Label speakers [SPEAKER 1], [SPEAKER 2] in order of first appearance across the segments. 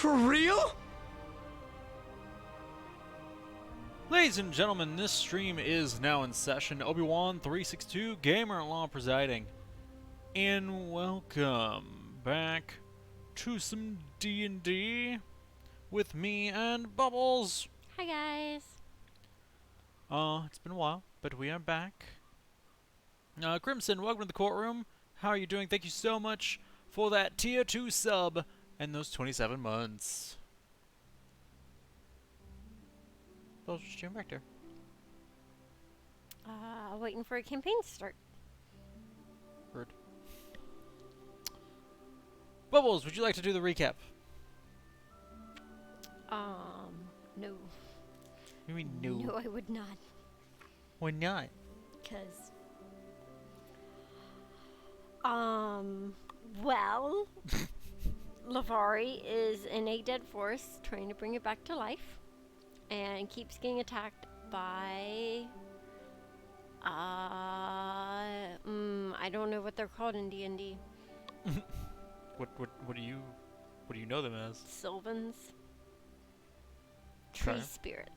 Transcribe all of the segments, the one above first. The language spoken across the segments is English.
[SPEAKER 1] For real?
[SPEAKER 2] Ladies and gentlemen, this stream is now in session. Obi-Wan 362 Gamer Law presiding. And welcome back to some D&D with me and Bubbles.
[SPEAKER 3] Hi guys.
[SPEAKER 2] It's been a while, but we are back. Crimson, welcome to the courtroom. How are you doing? Thank you so much for that tier 2 sub and those 27 months. Bubbles, what you doing back there?
[SPEAKER 3] Waiting for a campaign to start.
[SPEAKER 2] Heard. Bubbles, would you like to do the recap?
[SPEAKER 3] No.
[SPEAKER 2] You mean no?
[SPEAKER 3] No, I would not.
[SPEAKER 2] Why not?
[SPEAKER 3] Because, well, Lavari is in a dead forest trying to bring it back to life and keeps getting attacked by, I don't know what they're called in D&D.
[SPEAKER 2] What do you know them as?
[SPEAKER 3] Sylvans. Tree
[SPEAKER 2] Okay.
[SPEAKER 3] spirits.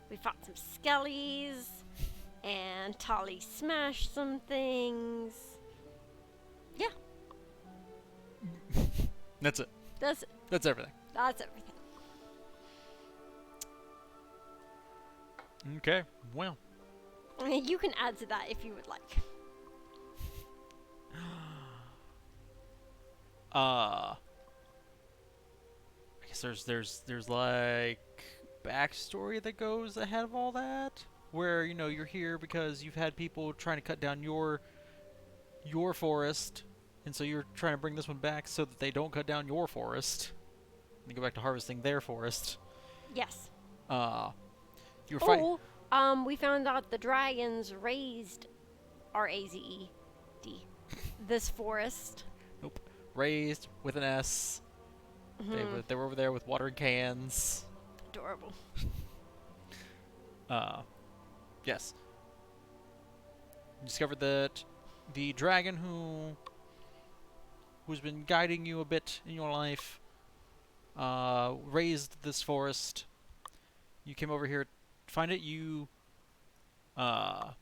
[SPEAKER 3] We fought some skellies, and Tolly smashed some things. Yeah,
[SPEAKER 2] That's it.
[SPEAKER 3] that's it.
[SPEAKER 2] That's everything.
[SPEAKER 3] That's everything.
[SPEAKER 2] Okay. Well.
[SPEAKER 3] You can add to that if you would like.
[SPEAKER 2] I guess there's like backstory that goes ahead of all that, where you're here because you've had people trying to cut down your forest, and so you're trying to bring this one back so that they don't cut down your forest and go back to harvesting their forest.
[SPEAKER 3] Yes.
[SPEAKER 2] You're fighting.
[SPEAKER 3] Oh, we found out the dragons raised R-A-Z-E-D this forest.
[SPEAKER 2] Nope. Raised with an S. They were over there with watering cans.
[SPEAKER 3] Adorable.
[SPEAKER 2] Yes. You discovered that the dragon who's been guiding you a bit in your life raised this forest. You came over here to find it. You after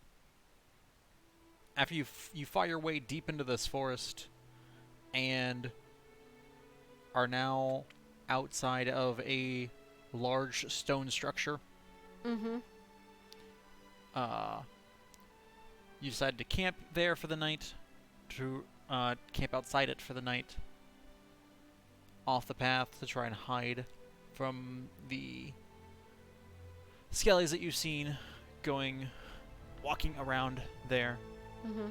[SPEAKER 2] you fought your way deep into this forest and are now outside of a large stone structure.
[SPEAKER 3] Mm-hmm.
[SPEAKER 2] You decided to camp there for the night, to camp outside it for the night, off the path to try and hide from the skellies that you've seen walking around there.
[SPEAKER 3] Mm-hmm.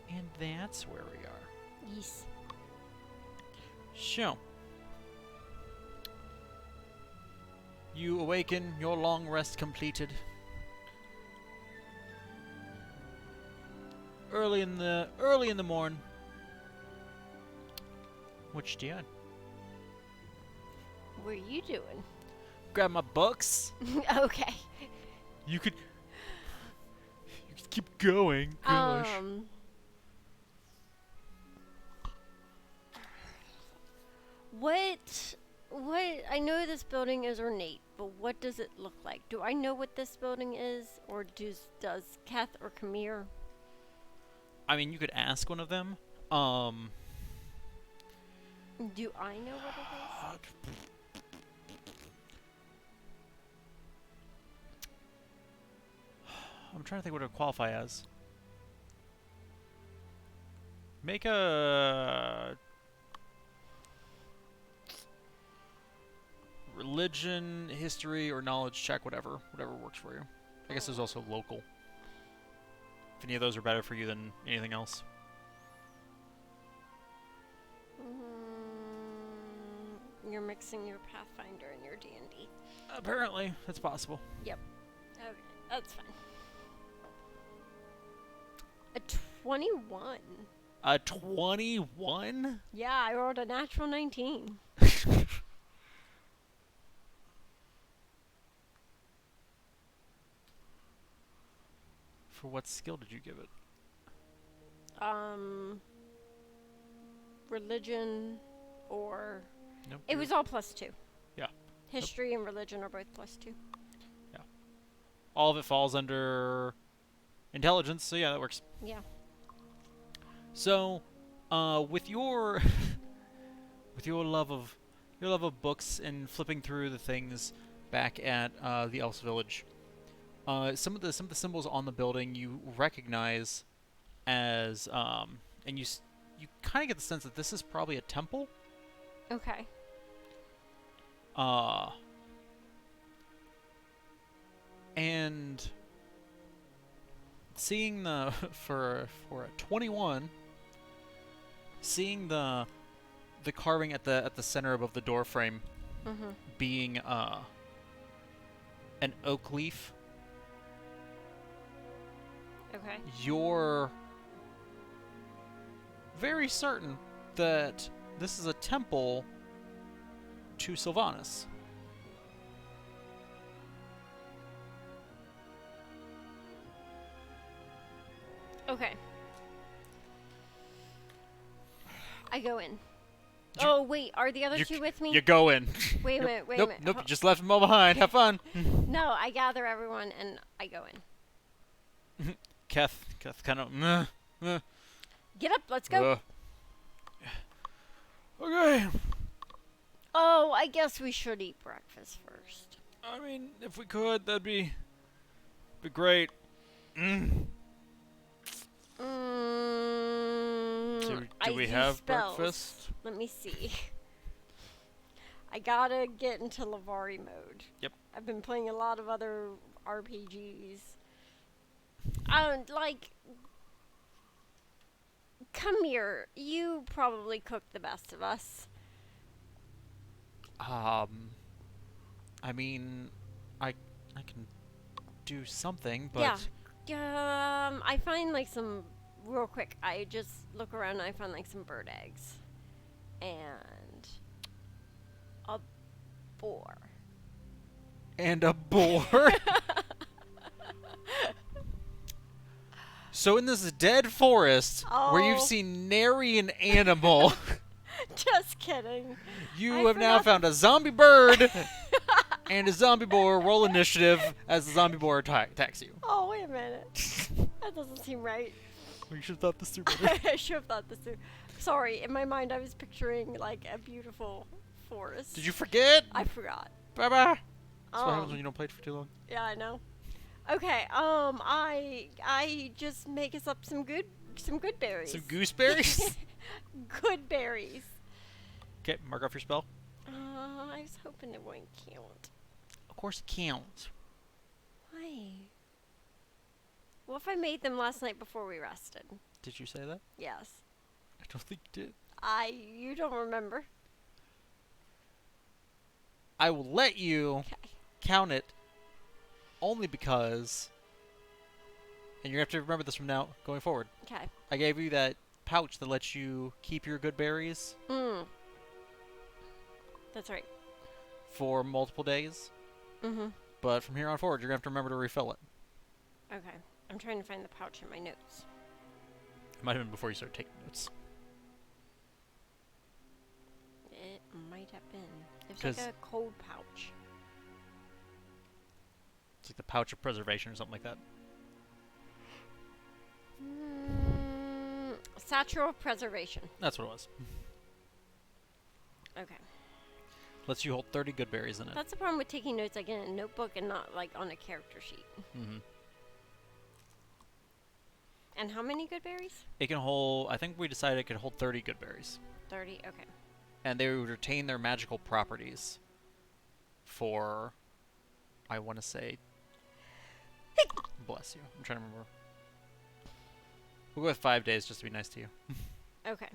[SPEAKER 2] And that's where we are.
[SPEAKER 3] Yes.
[SPEAKER 2] So, you awaken, your long rest completed. Early in the morn. What you doing?
[SPEAKER 3] What are you doing?
[SPEAKER 2] Grab my books.
[SPEAKER 3] Okay.
[SPEAKER 2] You could keep going. Gosh.
[SPEAKER 3] What I know this building is ornate, but what does it look like? Do I know what this building is, or does Kath or Kamir?
[SPEAKER 2] I mean, you could ask one of them.
[SPEAKER 3] Do I know what it is?
[SPEAKER 2] I'm trying to think what it would qualify as. Make a religion, history, or knowledge check, whatever works for you. I guess there's also local. If any of those are better for you than anything else.
[SPEAKER 3] You're mixing your Pathfinder and your D&D.
[SPEAKER 2] Apparently, that's possible.
[SPEAKER 3] Yep. Okay, that's fine. A 21.
[SPEAKER 2] A 21?
[SPEAKER 3] Yeah, I rolled a natural 19.
[SPEAKER 2] For what skill did you give it?
[SPEAKER 3] religion, or
[SPEAKER 2] Nope.
[SPEAKER 3] it was all +2.
[SPEAKER 2] Yeah.
[SPEAKER 3] History and religion are both +2.
[SPEAKER 2] Yeah. All of it falls under intelligence, so yeah, that works.
[SPEAKER 3] Yeah.
[SPEAKER 2] So, with your with your love of books and flipping through the things back at the Elf's Village, some of the symbols on the building you recognize as and you kind of get the sense that this is probably a temple.
[SPEAKER 3] Okay.
[SPEAKER 2] Uh, and seeing the for a 21, seeing the carving at the center above the door frame
[SPEAKER 3] Mhm.
[SPEAKER 2] being an oak leaf,
[SPEAKER 3] Okay.
[SPEAKER 2] you're very certain that this is a temple to Sylvanas.
[SPEAKER 3] Okay. I go in.
[SPEAKER 2] You-
[SPEAKER 3] Oh wait, are the other
[SPEAKER 2] you
[SPEAKER 3] two with me?
[SPEAKER 2] You go in.
[SPEAKER 3] Wait a
[SPEAKER 2] Nope,
[SPEAKER 3] minute. Wait
[SPEAKER 2] nope,
[SPEAKER 3] a minute.
[SPEAKER 2] Nope, you just left them all behind. Have fun.
[SPEAKER 3] No, I gather everyone and I go in.
[SPEAKER 2] Keth kind of.
[SPEAKER 3] Get up. Let's go.
[SPEAKER 2] Okay.
[SPEAKER 3] Oh, I guess we should eat breakfast first.
[SPEAKER 2] I mean, if we could, that'd be great. Mm. Do we
[SPEAKER 3] I
[SPEAKER 2] have
[SPEAKER 3] spells.
[SPEAKER 2] breakfast?
[SPEAKER 3] Let me see. I gotta get into Lavari mode.
[SPEAKER 2] Yep.
[SPEAKER 3] I've been playing a lot of other RPGs. Come here. You probably cook the best of us.
[SPEAKER 2] I mean, I can do something, but
[SPEAKER 3] I find like some real quick. I just look around and I find like some bird eggs and a boar.
[SPEAKER 2] and a boar. So in this dead forest where you've
[SPEAKER 3] Oh.
[SPEAKER 2] seen nary an animal,
[SPEAKER 3] Just kidding.
[SPEAKER 2] you
[SPEAKER 3] I
[SPEAKER 2] have now
[SPEAKER 3] forgot-
[SPEAKER 2] found a zombie bird and a zombie boar. Roll initiative as the zombie boar attacks you.
[SPEAKER 3] Oh, wait a minute. That doesn't seem right.
[SPEAKER 2] You should have thought this through better.
[SPEAKER 3] I should have thought this through. Sorry, in my mind I was picturing like a beautiful forest.
[SPEAKER 2] Did you forget?
[SPEAKER 3] I forgot.
[SPEAKER 2] Bye bye. That's what happens when
[SPEAKER 3] Um,
[SPEAKER 2] you don't play it for too long.
[SPEAKER 3] yeah, I know. Okay, I just make us up some good berries.
[SPEAKER 2] Some gooseberries.
[SPEAKER 3] Good berries.
[SPEAKER 2] Okay, mark off your spell.
[SPEAKER 3] I was hoping it wouldn't count.
[SPEAKER 2] Of course it counts.
[SPEAKER 3] Why? What if I made them last night before we rested?
[SPEAKER 2] Did you say that?
[SPEAKER 3] Yes.
[SPEAKER 2] I don't think you did.
[SPEAKER 3] You don't remember.
[SPEAKER 2] I will let you
[SPEAKER 3] Okay.
[SPEAKER 2] count it only because, and you have to remember this from now going forward.
[SPEAKER 3] Okay.
[SPEAKER 2] I gave you that pouch that lets you keep your good berries
[SPEAKER 3] That's right.
[SPEAKER 2] for multiple days.
[SPEAKER 3] Mm-hmm.
[SPEAKER 2] But from here on forward, you're gonna have to remember to refill it.
[SPEAKER 3] Okay. I'm trying to find the pouch in my notes.
[SPEAKER 2] It might have been before you started taking notes.
[SPEAKER 3] It might have been. It's
[SPEAKER 2] 'Cause-
[SPEAKER 3] like a cold pouch.
[SPEAKER 2] It's like the pouch of preservation or something like that.
[SPEAKER 3] Satchel of preservation.
[SPEAKER 2] That's what it was.
[SPEAKER 3] Okay.
[SPEAKER 2] Lets you hold 30 good berries in it.
[SPEAKER 3] That's the problem with taking notes like in a notebook and not like on a character sheet.
[SPEAKER 2] Mm-hmm.
[SPEAKER 3] And how many good berries?
[SPEAKER 2] It can hold. I think we decided it could hold 30 good berries,
[SPEAKER 3] 30. Okay.
[SPEAKER 2] and they would retain their magical properties for, I want to say, bless you. I'm trying to remember. We'll go with 5 days just to be nice to you.
[SPEAKER 3] Okay.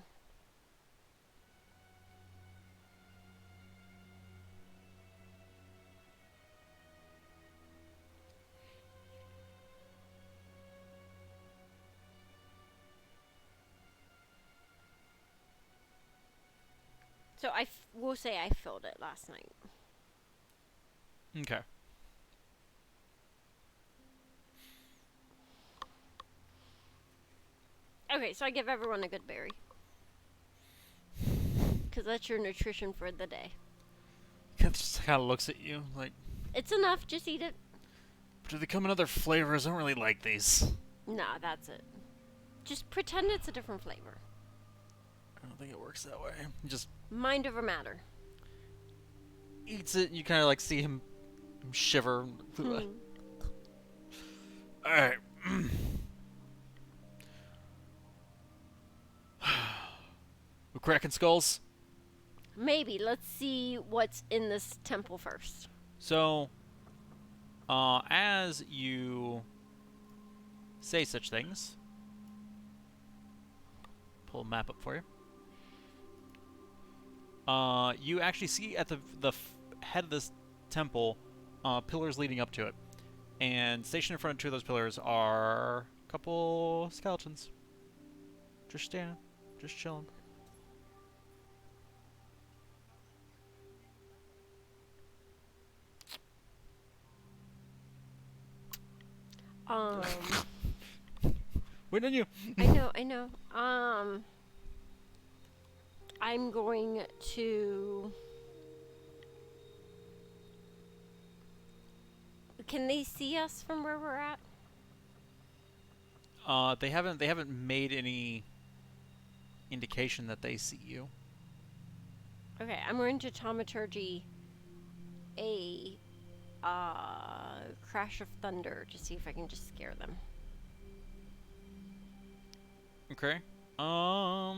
[SPEAKER 3] So will say I filled it last night.
[SPEAKER 2] Okay.
[SPEAKER 3] Okay, so I give everyone a good berry. Because that's your nutrition for the day.
[SPEAKER 2] It just kind of looks at you like,
[SPEAKER 3] It's enough. Just eat it.
[SPEAKER 2] do they come in other flavors? I don't really like these.
[SPEAKER 3] Nah, that's it. Just pretend it's a different flavor.
[SPEAKER 2] I don't think it works that way. He just
[SPEAKER 3] Mind over matter.
[SPEAKER 2] eats it, and you kind of like see him shiver.
[SPEAKER 3] Hmm.
[SPEAKER 2] Alright. We're cracking skulls.
[SPEAKER 3] Maybe. Let's see what's in this temple first.
[SPEAKER 2] So, as you say such things, pull a map up for you. You actually see at the head of this temple, pillars leading up to it, and stationed in front of two of those pillars are a couple skeletons. Just standing, just chilling.
[SPEAKER 3] Um,
[SPEAKER 2] Waiting on you.
[SPEAKER 3] I know. I'm going to. Can they see us from where we're at?
[SPEAKER 2] They haven't made any indication that they see you.
[SPEAKER 3] Okay, I'm going to taumaturgy a crash of thunder to see if I can just scare them.
[SPEAKER 2] Okay.
[SPEAKER 3] I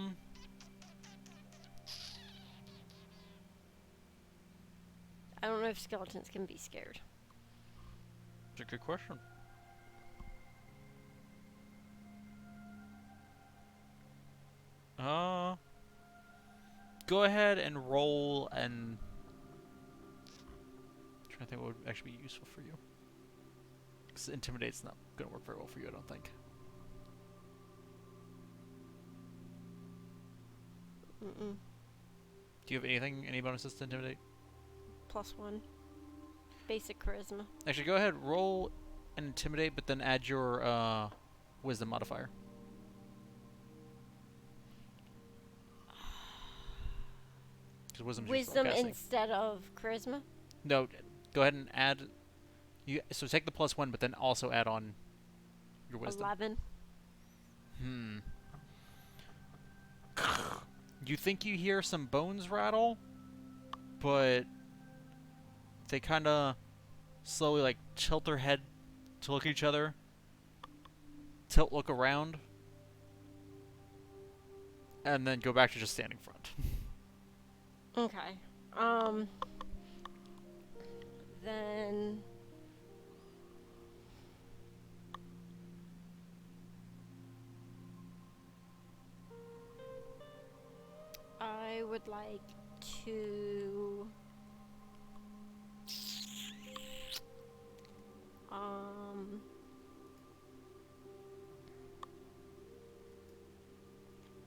[SPEAKER 3] don't know if skeletons can be scared.
[SPEAKER 2] That's a good question. Go ahead and roll and trying to think what would actually be useful for you. Because intimidate's not gonna work very well for you, I don't think.
[SPEAKER 3] Mm-mm.
[SPEAKER 2] Do you have anything, any bonuses to intimidate?
[SPEAKER 3] +1. Basic charisma.
[SPEAKER 2] Actually, go ahead, roll and intimidate, but then add your wisdom modifier. Because
[SPEAKER 3] Wisdom instead of charisma?
[SPEAKER 2] No, go ahead and add. So take the +1, but then also add on your wisdom.
[SPEAKER 3] 11.
[SPEAKER 2] You think you hear some bones rattle, but they kind of slowly like tilt their head to look at each other, look around, and then go back to just standing front.
[SPEAKER 3] Okay. Then I would like to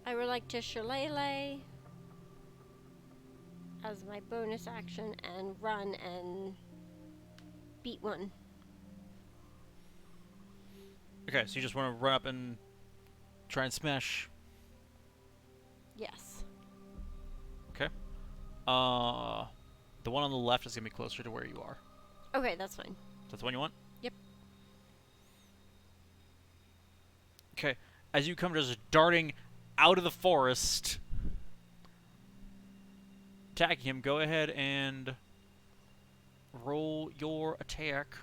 [SPEAKER 3] I would like to shillelagh as my bonus action and run and beat one.
[SPEAKER 2] Okay, so you just want to run up and try and smash.
[SPEAKER 3] Yes.
[SPEAKER 2] Okay. The one on the left is gonna be closer to where you are.
[SPEAKER 3] Okay, that's fine.
[SPEAKER 2] That's the one you want?
[SPEAKER 3] Yep.
[SPEAKER 2] Okay. As you come just darting out of the forest, attacking him, go ahead and roll your attack.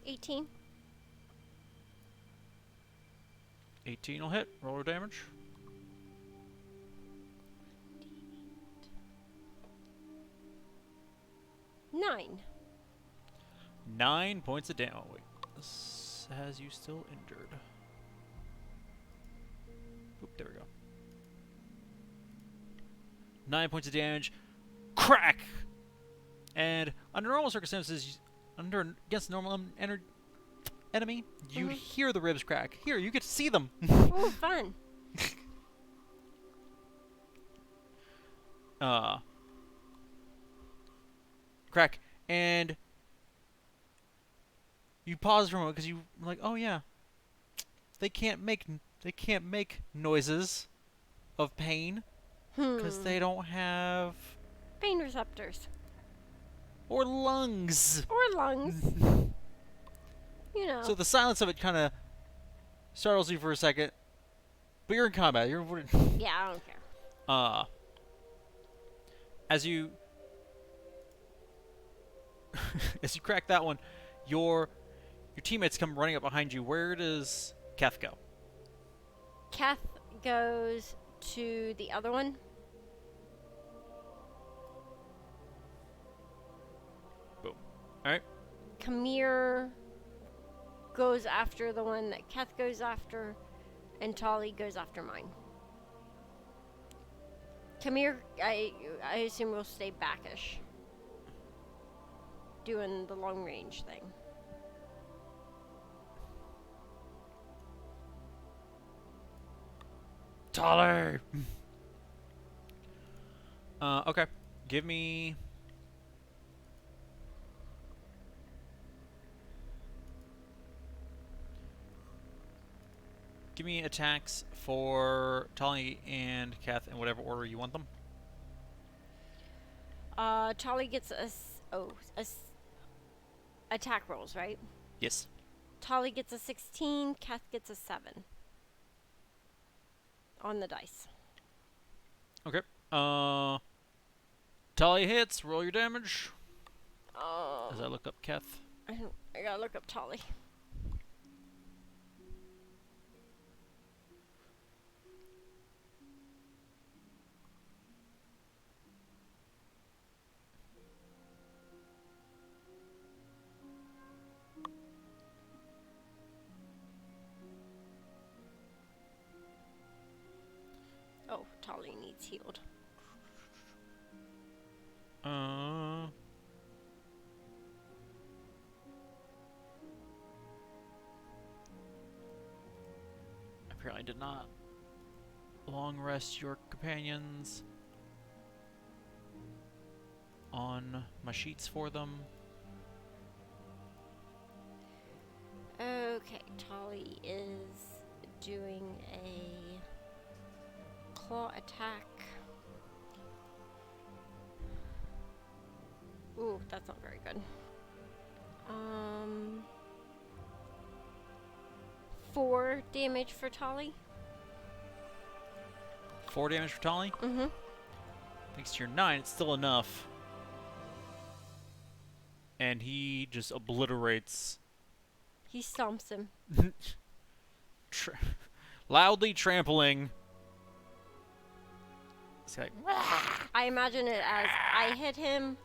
[SPEAKER 3] 18.
[SPEAKER 2] 18 will hit. Roll your damage.
[SPEAKER 3] 9.
[SPEAKER 2] 9 points of damage. Oh, wait. This has you still injured. Oop, there we go. 9 points of damage. Crack! And under normal circumstances, against a normal enemy, you hear the ribs crack. Here, you get to see them.
[SPEAKER 3] Ooh, fun.
[SPEAKER 2] Crack. And you pause for a moment because you're like, oh yeah, they can't make They can't make noises of pain because
[SPEAKER 3] Hmm.
[SPEAKER 2] they don't have
[SPEAKER 3] Pain receptors.
[SPEAKER 2] or lungs.
[SPEAKER 3] Or lungs. You know.
[SPEAKER 2] So the silence of it kind of startles you for a second, but you're in combat. You're
[SPEAKER 3] Yeah, I don't care.
[SPEAKER 2] uh as you as you crack that one, your teammates come running up behind you. Where does Keth go?
[SPEAKER 3] Kath goes to the other one.
[SPEAKER 2] Boom. All right.
[SPEAKER 3] Kamir goes after the one that Kath goes after, and Tali goes after mine. Kamir, I assume will stay backish, doing the long range thing.
[SPEAKER 2] Taller. Okay. Give me. Give me attacks for Tali and Kath in whatever order you want them.
[SPEAKER 3] Tali gets attack rolls, right?
[SPEAKER 2] Yes.
[SPEAKER 3] Tali gets a 16, Kath gets a 7 on the dice.
[SPEAKER 2] Okay. Tali hits. Roll your damage. As I look up Kath.
[SPEAKER 3] I gotta look up Tali. Oh, Tali needs healed.
[SPEAKER 2] Apparently did not long rest your companions on my sheets for them.
[SPEAKER 3] Okay, Tali is doing a claw attack. Ooh, that's not very good. 4 damage for Tali.
[SPEAKER 2] 4 damage for Tali.
[SPEAKER 3] Mm-hmm.
[SPEAKER 2] Thanks to your 9, it's still enough. And he just obliterates.
[SPEAKER 3] He stomps him.
[SPEAKER 2] Loudly trampling. It's like,
[SPEAKER 3] I imagine it as I hit him,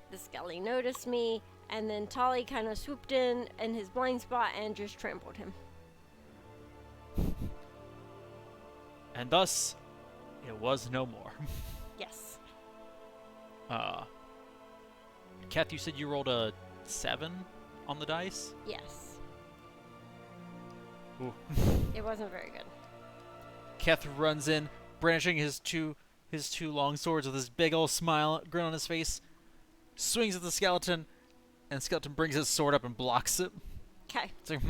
[SPEAKER 3] the Skelly noticed me, and then Tali kind of swooped in his blind spot and just trampled him.
[SPEAKER 2] and thus, it was no more.
[SPEAKER 3] Yes.
[SPEAKER 2] Kath, you said you rolled a 7 on the dice?
[SPEAKER 3] Yes.
[SPEAKER 2] Ooh.
[SPEAKER 3] It wasn't very good.
[SPEAKER 2] Keth runs in, brandishing his two long swords with his big old smile, grin on his face, swings at the skeleton, and the skeleton brings his sword up and blocks it.
[SPEAKER 3] Okay.
[SPEAKER 2] It's like,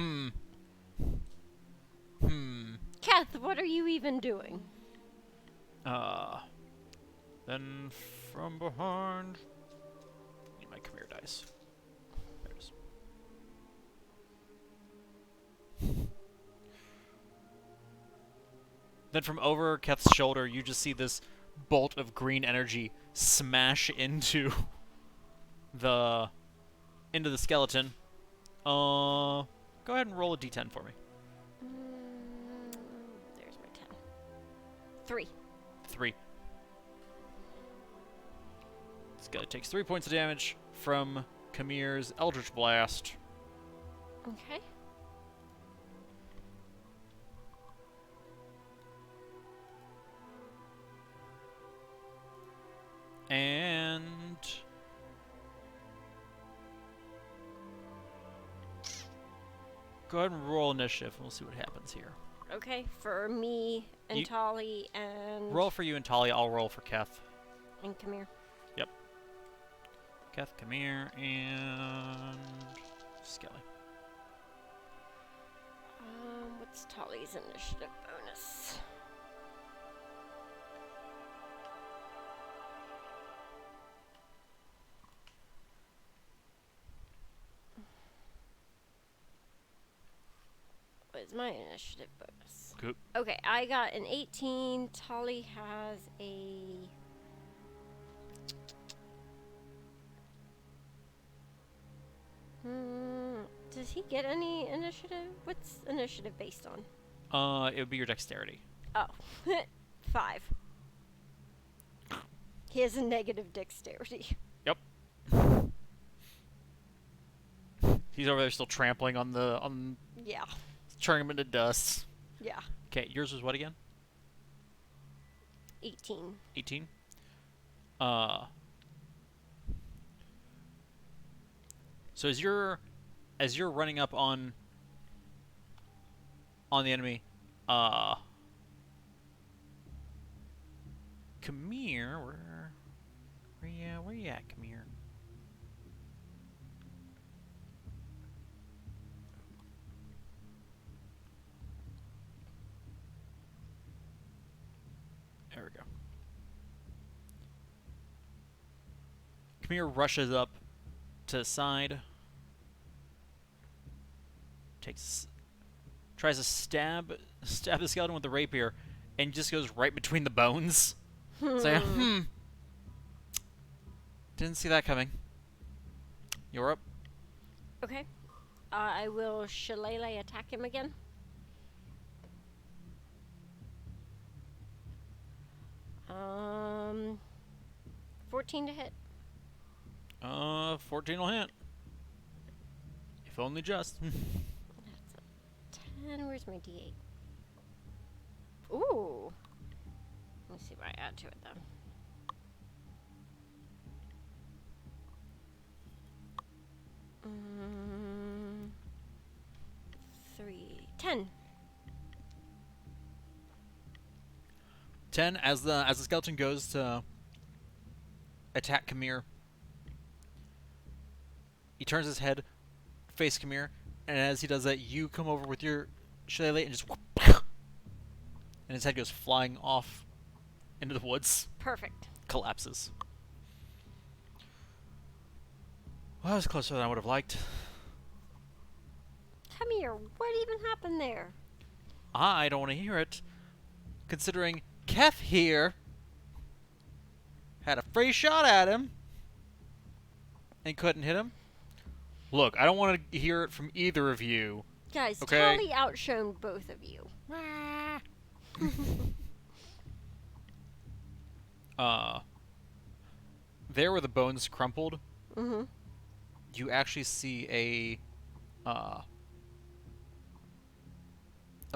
[SPEAKER 3] Kath, what are you even doing?
[SPEAKER 2] Then from behind, need my come here dice. There it is. Then from over Keth's shoulder, you just see this bolt of green energy smash into the skeleton. Go ahead and roll a d10 for me.
[SPEAKER 3] There's my 10. 3.
[SPEAKER 2] 3. This guy takes 3 points of damage from Kamir's Eldritch Blast.
[SPEAKER 3] Okay.
[SPEAKER 2] And go ahead and roll initiative, and we'll see what happens here.
[SPEAKER 3] Okay, for me and Tali and...
[SPEAKER 2] Roll for you and Tali, I'll roll for Keth.
[SPEAKER 3] And Kamir.
[SPEAKER 2] Yep. Keth, Kamir, and Skelly.
[SPEAKER 3] What What's Tolly's initiative bonus? What is my initiative bonus?
[SPEAKER 2] Good.
[SPEAKER 3] Okay, I got an 18. Tolly has a... does he get any initiative? What's initiative based on?
[SPEAKER 2] It would be your dexterity.
[SPEAKER 3] Oh, 5. He has a negative dexterity.
[SPEAKER 2] Yep. He's over there still trampling on
[SPEAKER 3] Yeah,
[SPEAKER 2] turning him into dust.
[SPEAKER 3] yeah.
[SPEAKER 2] Okay, yours was what again?
[SPEAKER 3] 18.
[SPEAKER 2] 18. So as you're running up on the enemy, Kamir, where you at, Kamir? There we go. Kamir rushes up to the side, tries to stab the skeleton with the rapier, and just goes right between the bones. So, didn't see that coming. You're up.
[SPEAKER 3] Okay. I will shillelagh attack him again. 14 to hit.
[SPEAKER 2] 14 will hit. If only just.
[SPEAKER 3] That's a 10. Where's my d8? Ooh. Let's see what I add to it, then. Mm, 3. 10.
[SPEAKER 2] 10 as the skeleton goes to attack Kamir. He turns his head, face Kamir, and as he does that, you come over with your shillelagh and just whoop, and his head goes flying off into the woods.
[SPEAKER 3] Perfect.
[SPEAKER 2] Collapses. Well, that was closer than I would have liked.
[SPEAKER 3] Come here. What even happened there?
[SPEAKER 2] I don't want to hear it, considering Kef here had a free shot at him and couldn't hit him. Look, I don't want to hear it from either of you.
[SPEAKER 3] Guys,
[SPEAKER 2] Okay.
[SPEAKER 3] Tolly outshone both of you.
[SPEAKER 2] There where the bones crumpled,
[SPEAKER 3] Mm-hmm.
[SPEAKER 2] you actually see a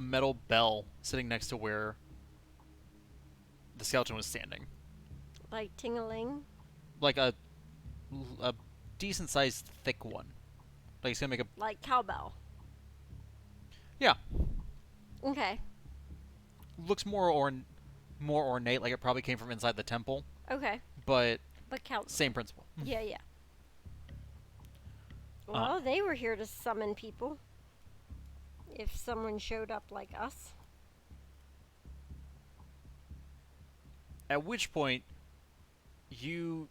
[SPEAKER 2] metal bell sitting next to where the skeleton was standing.
[SPEAKER 3] Like ting-a-ling?
[SPEAKER 2] Like a decent sized thick one. Like it's gonna make a
[SPEAKER 3] Like cowbell.
[SPEAKER 2] yeah.
[SPEAKER 3] Okay.
[SPEAKER 2] Looks more ornate, like it probably came from inside the temple,
[SPEAKER 3] Okay.
[SPEAKER 2] but
[SPEAKER 3] But cow.
[SPEAKER 2] same principle.
[SPEAKER 3] Yeah, yeah. Well, they were here to summon people. If someone showed up like us.
[SPEAKER 2] At which point, you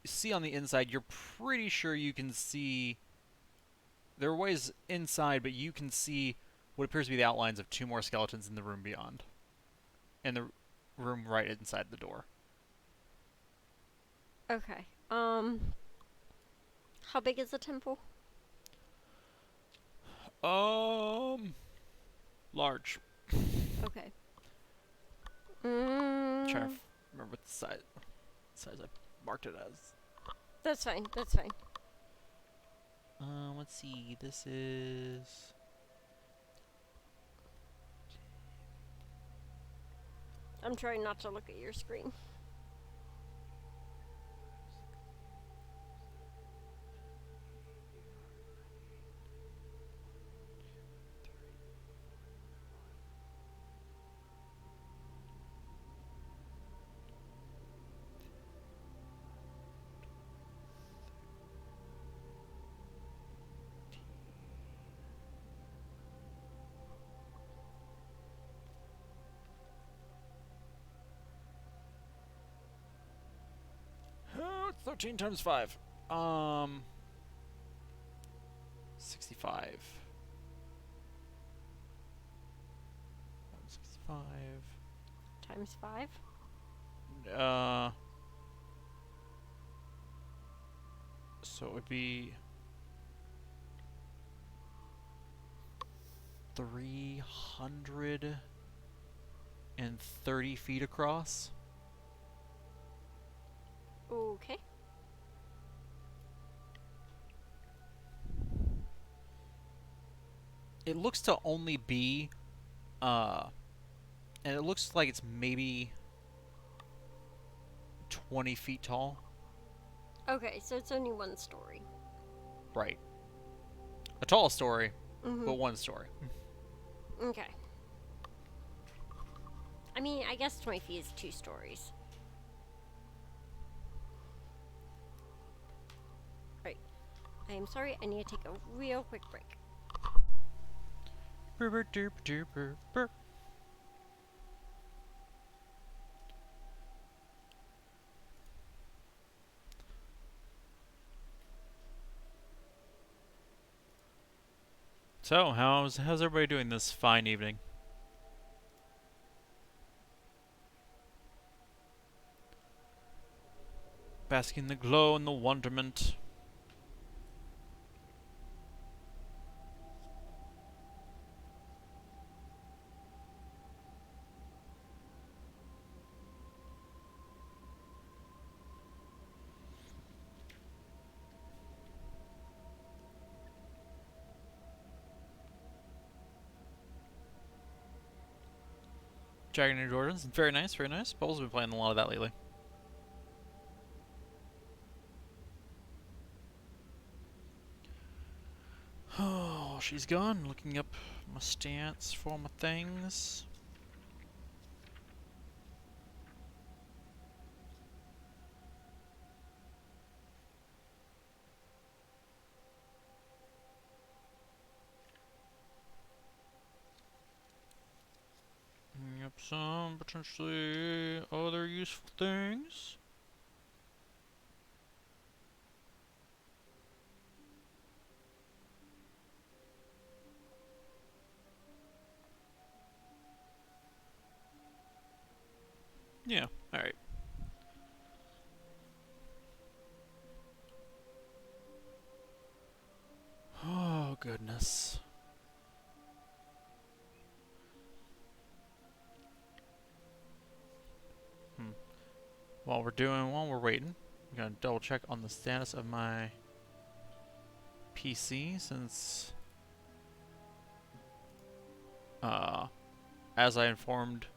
[SPEAKER 2] see on the inside, you're pretty sure you can see. There are ways inside, but you can see what appears to be the outlines of 2 more skeletons in the room beyond. In the room right inside the door.
[SPEAKER 3] Okay. How big is the temple?
[SPEAKER 2] Large.
[SPEAKER 3] Okay.
[SPEAKER 2] Trying to remember what the size I marked it as.
[SPEAKER 3] That's fine. That's fine.
[SPEAKER 2] Let's see. This is.
[SPEAKER 3] I'm trying not to look at your screen.
[SPEAKER 2] 13 times 5. 65. 65.
[SPEAKER 3] Times 5?
[SPEAKER 2] So it would be 330 feet across.
[SPEAKER 3] Okay.
[SPEAKER 2] It looks to only be, and it looks like it's maybe 20 feet tall.
[SPEAKER 3] Okay, so it's only one story.
[SPEAKER 2] Right. A tall story,
[SPEAKER 3] Mm-hmm.
[SPEAKER 2] but one story.
[SPEAKER 3] Okay. I mean, I guess 20 feet is 2 stories. Right. I am sorry, I need to take a real quick break.
[SPEAKER 2] Burr, burr, derp, derp, burr, burr. So, how's everybody doing this fine evening? Basking in the glow and the wonderment. Dragon and Jordans. Very nice, very nice. Bull's been playing a lot of that lately. Oh, she's gone. Looking up my stance for my things. Yep, some potentially other useful things. Yeah, alright. Oh, goodness. While we're waiting, I'm gonna double check on the status of my PC since, as I informed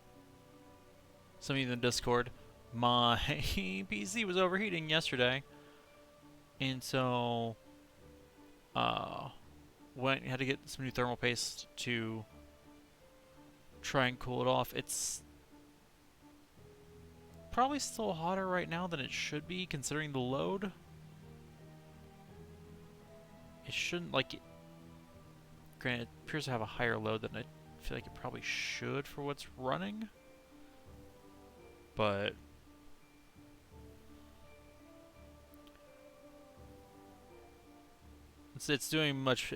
[SPEAKER 2] some of you in the Discord, my PC was overheating yesterday, and so, had to get some new thermal paste to try and cool it off. It's probably still hotter right now than it should be, considering the load. It shouldn't, like, granted, it appears to have a higher load than I feel like it probably should for what's running. But it's doing much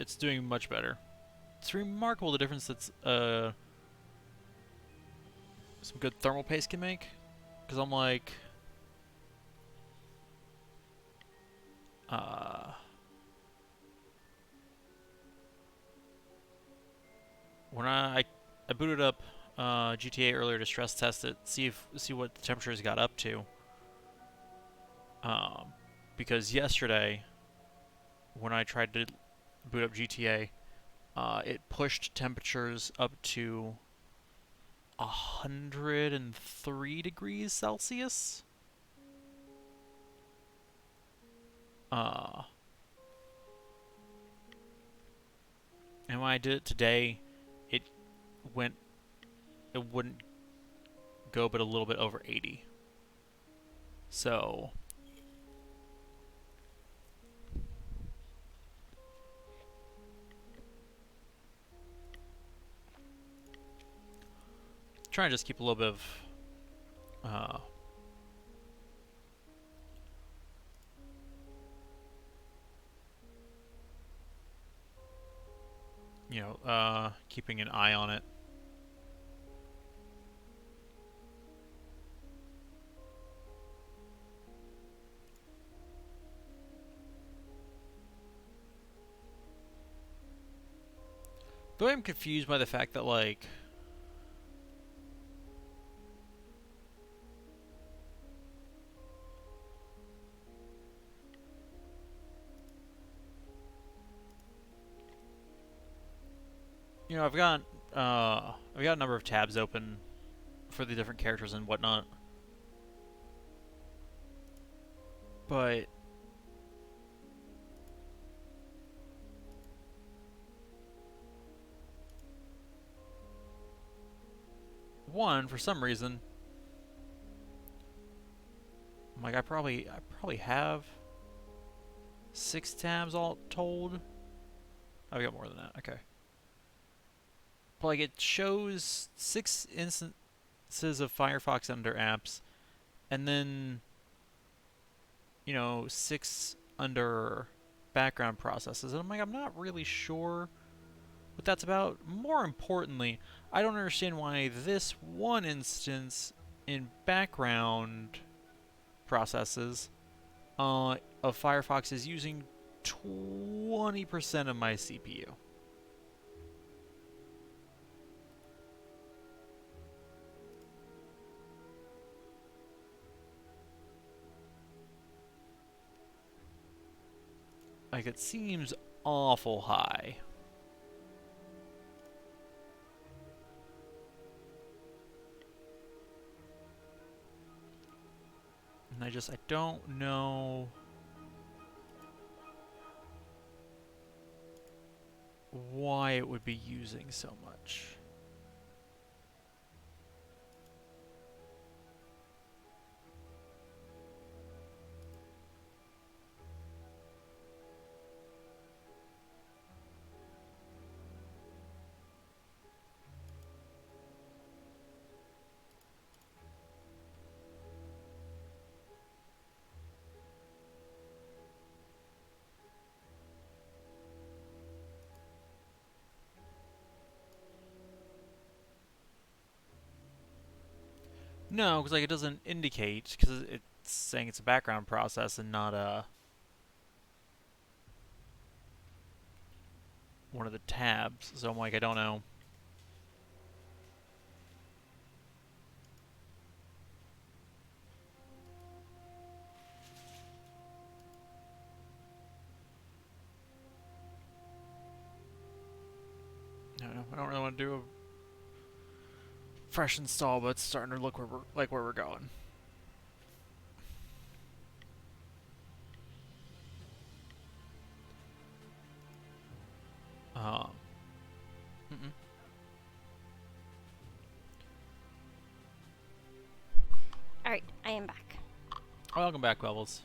[SPEAKER 2] better. It's remarkable the difference that's some good thermal paste can make. Because I'm like, when I booted up GTA earlier to stress test it, see what the temperatures got up to. Because yesterday, when I tried to boot up GTA, it pushed temperatures up to 103 degrees Celsius. And when I did it today, it went, it wouldn't go but a little bit over 80. So, trying to just keep a little bit of keeping an eye on it. Though I'm confused by the fact that, like, I've got a number of tabs open for the different characters and whatnot, but one, for some reason, I'm like, I probably have 6 tabs all told. I've got more than that. Okay. But like, it shows 6 instances of Firefox under apps, and then 6 under background processes, and I'm like, I'm not really sure what that's about. More importantly, I don't understand why this one instance in background processes of Firefox is using 20% of my CPU. Like, it seems awful high. And I don't know why it would be using so much. No, because like it doesn't indicate, because it's saying it's a background process and not one of the tabs. So I'm like, I don't know. No, I don't really want to do a fresh install, but it's starting to look where we're going. Um. Mm-mm.
[SPEAKER 3] All right, I am back.
[SPEAKER 2] Welcome back, Bubbles.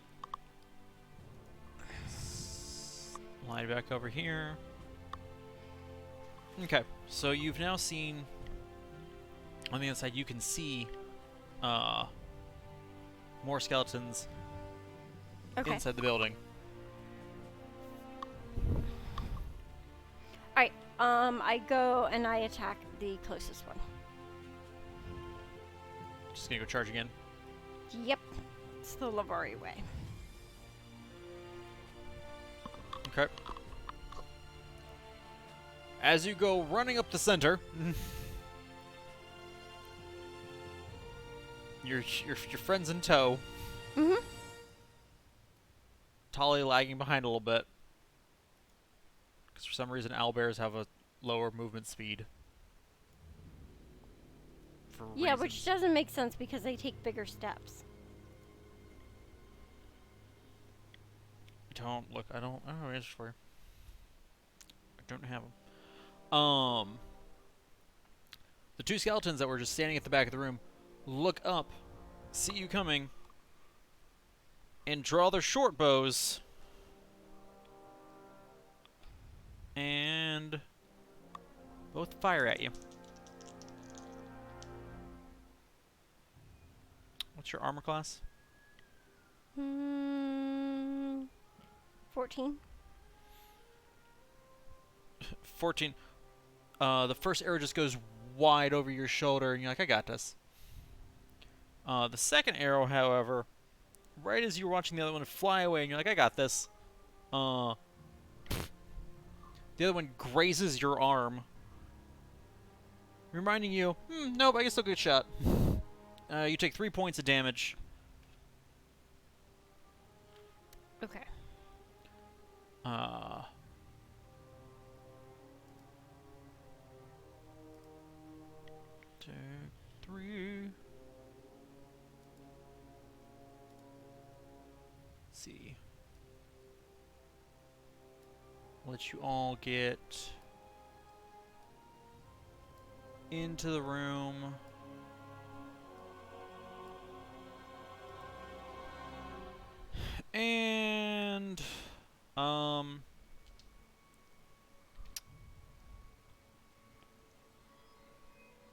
[SPEAKER 2] Slide back over here. Okay, so you've now seen on the inside. You can see more skeletons inside the building.
[SPEAKER 3] All right, I go and I attack the closest one.
[SPEAKER 2] Just gonna go charge again.
[SPEAKER 3] Yep, it's the Lavari way.
[SPEAKER 2] Okay. As you go running up the center, your friend's in tow.
[SPEAKER 3] Mm-hmm.
[SPEAKER 2] Tolly lagging behind a little bit. Because for some reason owlbears have a lower movement speed.
[SPEAKER 3] Yeah, which doesn't make sense because they take bigger steps.
[SPEAKER 2] I don't have answers for you. I don't have them. The 2 skeletons that were just standing at the back of the room look up, see you coming, and draw their short bows. And both fire at you. What's your armor class?
[SPEAKER 3] 14.
[SPEAKER 2] 14. The first arrow just goes wide over your shoulder, and you're like, I got this. The second arrow, however, right as you were watching the other one fly away, and you're like, I got this. The other one grazes your arm, reminding you, nope, I can still get shot. You take 3 points of damage.
[SPEAKER 3] Okay.
[SPEAKER 2] Two, three. Let's see. Let you all get into the room. And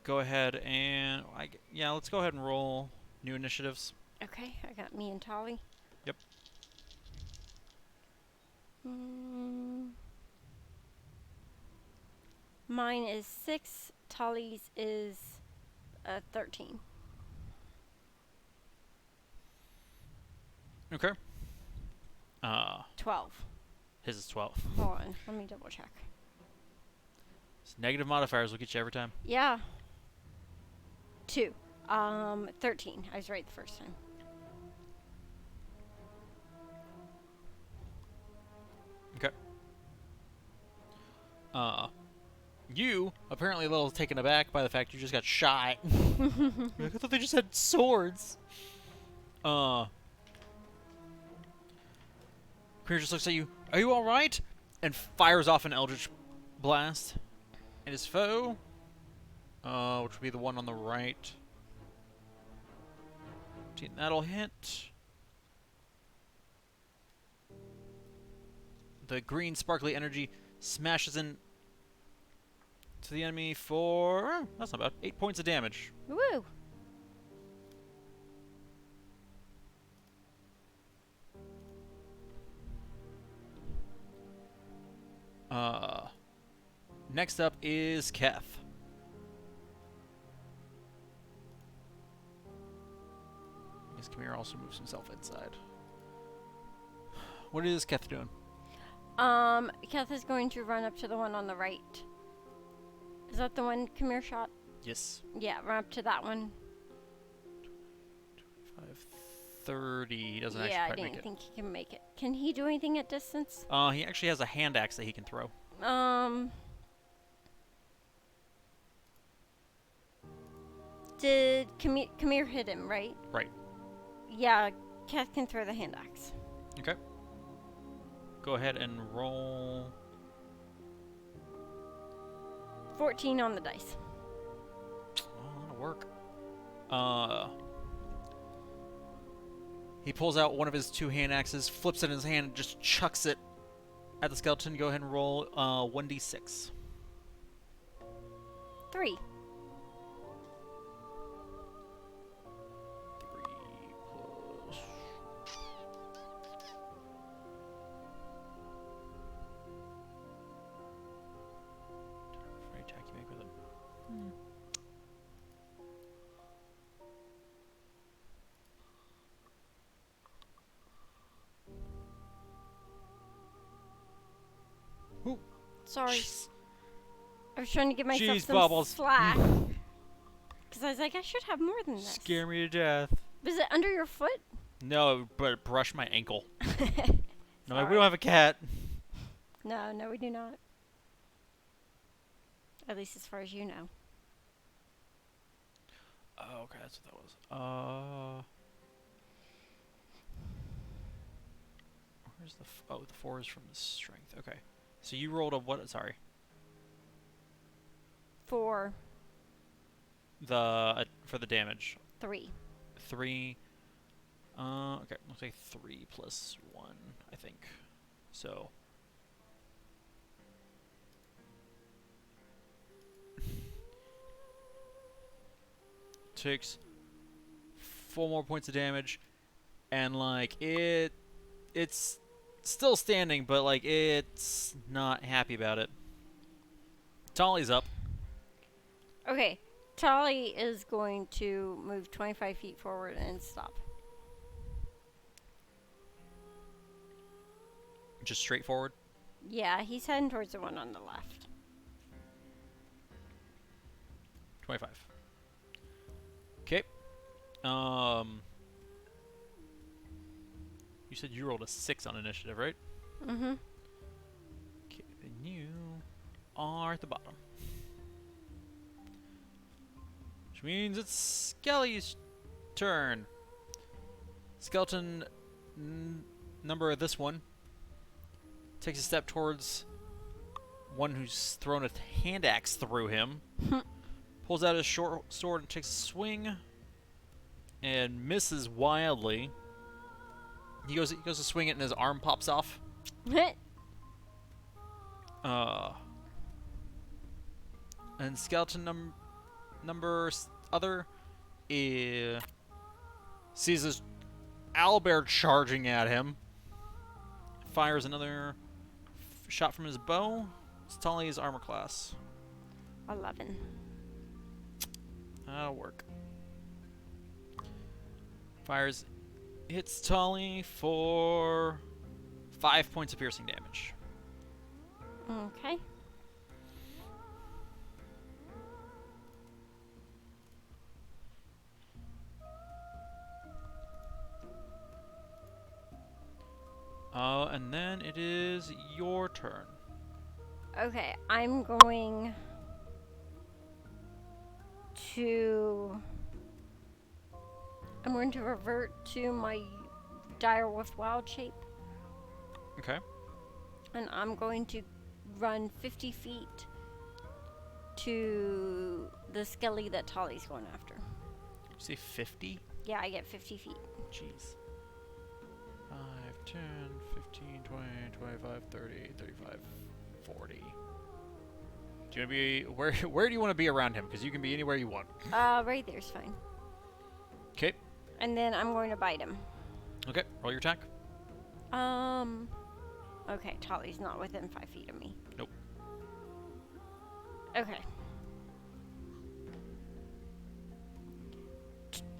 [SPEAKER 2] go ahead and let's go ahead and roll new initiatives.
[SPEAKER 3] Okay, I got me and Tolly.
[SPEAKER 2] Yep.
[SPEAKER 3] Mine is 6. Tolly's is 13.
[SPEAKER 2] Okay.
[SPEAKER 3] 12.
[SPEAKER 2] His is 12.
[SPEAKER 3] Hold on, let me double check.
[SPEAKER 2] So negative modifiers will get you every time.
[SPEAKER 3] Yeah. 2. 13. I was right the first time.
[SPEAKER 2] Okay. You apparently a little taken aback by the fact you just got shot. I thought they just had swords. Krier just looks at you. Are you all right? And fires off an eldritch blast at his foe, which would be the one on the right. That'll hit. The green sparkly energy smashes in to the enemy for that's not bad. 8 points of damage.
[SPEAKER 3] Woo!
[SPEAKER 2] Next up is Keth. I guess Kamir also moves himself inside. What is Keth doing?
[SPEAKER 3] Keth is going to run up to the one on the right. Is that the one Kamir shot?
[SPEAKER 2] Yes.
[SPEAKER 3] Yeah, run up to that one.
[SPEAKER 2] 30. He doesn't
[SPEAKER 3] Yeah, I
[SPEAKER 2] actually quite
[SPEAKER 3] didn't
[SPEAKER 2] make
[SPEAKER 3] think he can make it. Can he do anything at distance?
[SPEAKER 2] it. He actually has a hand axe that he can throw.
[SPEAKER 3] Did Kamir hit him, right?
[SPEAKER 2] Right.
[SPEAKER 3] Yeah, Keth can throw the hand axe.
[SPEAKER 2] Okay. Go ahead and roll.
[SPEAKER 3] 14 on the dice.
[SPEAKER 2] Oh, that'll work. He pulls out one of his 2 hand axes, flips it in his hand, and just chucks it at the skeleton. Go ahead and roll 1d6.
[SPEAKER 3] 3.
[SPEAKER 2] 3 plus. For any attack you make with it. Ooh.
[SPEAKER 3] Sorry.
[SPEAKER 2] Jeez.
[SPEAKER 3] I was trying to give myself
[SPEAKER 2] Jeez,
[SPEAKER 3] some
[SPEAKER 2] Bubbles.
[SPEAKER 3] slack. Because I was like, I should have more than this.
[SPEAKER 2] Scare me to death.
[SPEAKER 3] Was it under your foot?
[SPEAKER 2] No, but it brushed my ankle. No,
[SPEAKER 3] Sorry.
[SPEAKER 2] we don't have a cat.
[SPEAKER 3] No, we do not. At least as far as you know.
[SPEAKER 2] Oh, okay, that's what that was. Where's the... the 4 is from the strength. Okay. So you rolled a what? Sorry.
[SPEAKER 3] 4.
[SPEAKER 2] For the damage.
[SPEAKER 3] 3.
[SPEAKER 2] 3. Okay. Looks like 3 plus 1, I think. So... takes 4 more points of damage, and like it's still standing, but like it's not happy about it. Tolly's up.
[SPEAKER 3] Okay. Tolly is going to move 25 feet forward and stop.
[SPEAKER 2] Just straight forward.
[SPEAKER 3] Yeah, he's heading towards the one on the left.
[SPEAKER 2] 25. Okay. You said you rolled a 6 on initiative, right?
[SPEAKER 3] Mm-hmm.
[SPEAKER 2] Okay, then you are at the bottom. Which means it's Skelly's turn. Skeleton number this one takes a step towards one who's thrown a hand axe through him. Pulls out his short sword and takes a swing. And misses wildly. He goes to swing it and his arm pops off. And skeleton number other sees this owlbear charging at him. Fires another shot from his bow. It's Tolly's armor class.
[SPEAKER 3] 11.
[SPEAKER 2] That'll work. Fires, hits Tolly for 5 points of piercing damage.
[SPEAKER 3] Okay.
[SPEAKER 2] And then it is your turn.
[SPEAKER 3] Okay, I'm going to revert to my direwolf wild shape,
[SPEAKER 2] Okay.
[SPEAKER 3] and I'm going to run 50 feet to the skelly that Tolly's going after.
[SPEAKER 2] Say 50?
[SPEAKER 3] Yeah, I get 50 feet.
[SPEAKER 2] Jeez. 5, 10, 15, 20, 25, 30, 35, 40. Do you want to be... Where do you want to be around him? Because you can be anywhere you want.
[SPEAKER 3] Right there's fine.
[SPEAKER 2] Okay.
[SPEAKER 3] And then I'm going to bite him.
[SPEAKER 2] Okay, roll your attack.
[SPEAKER 3] Okay, Tolly's not within 5 feet of me.
[SPEAKER 2] Nope.
[SPEAKER 3] Okay.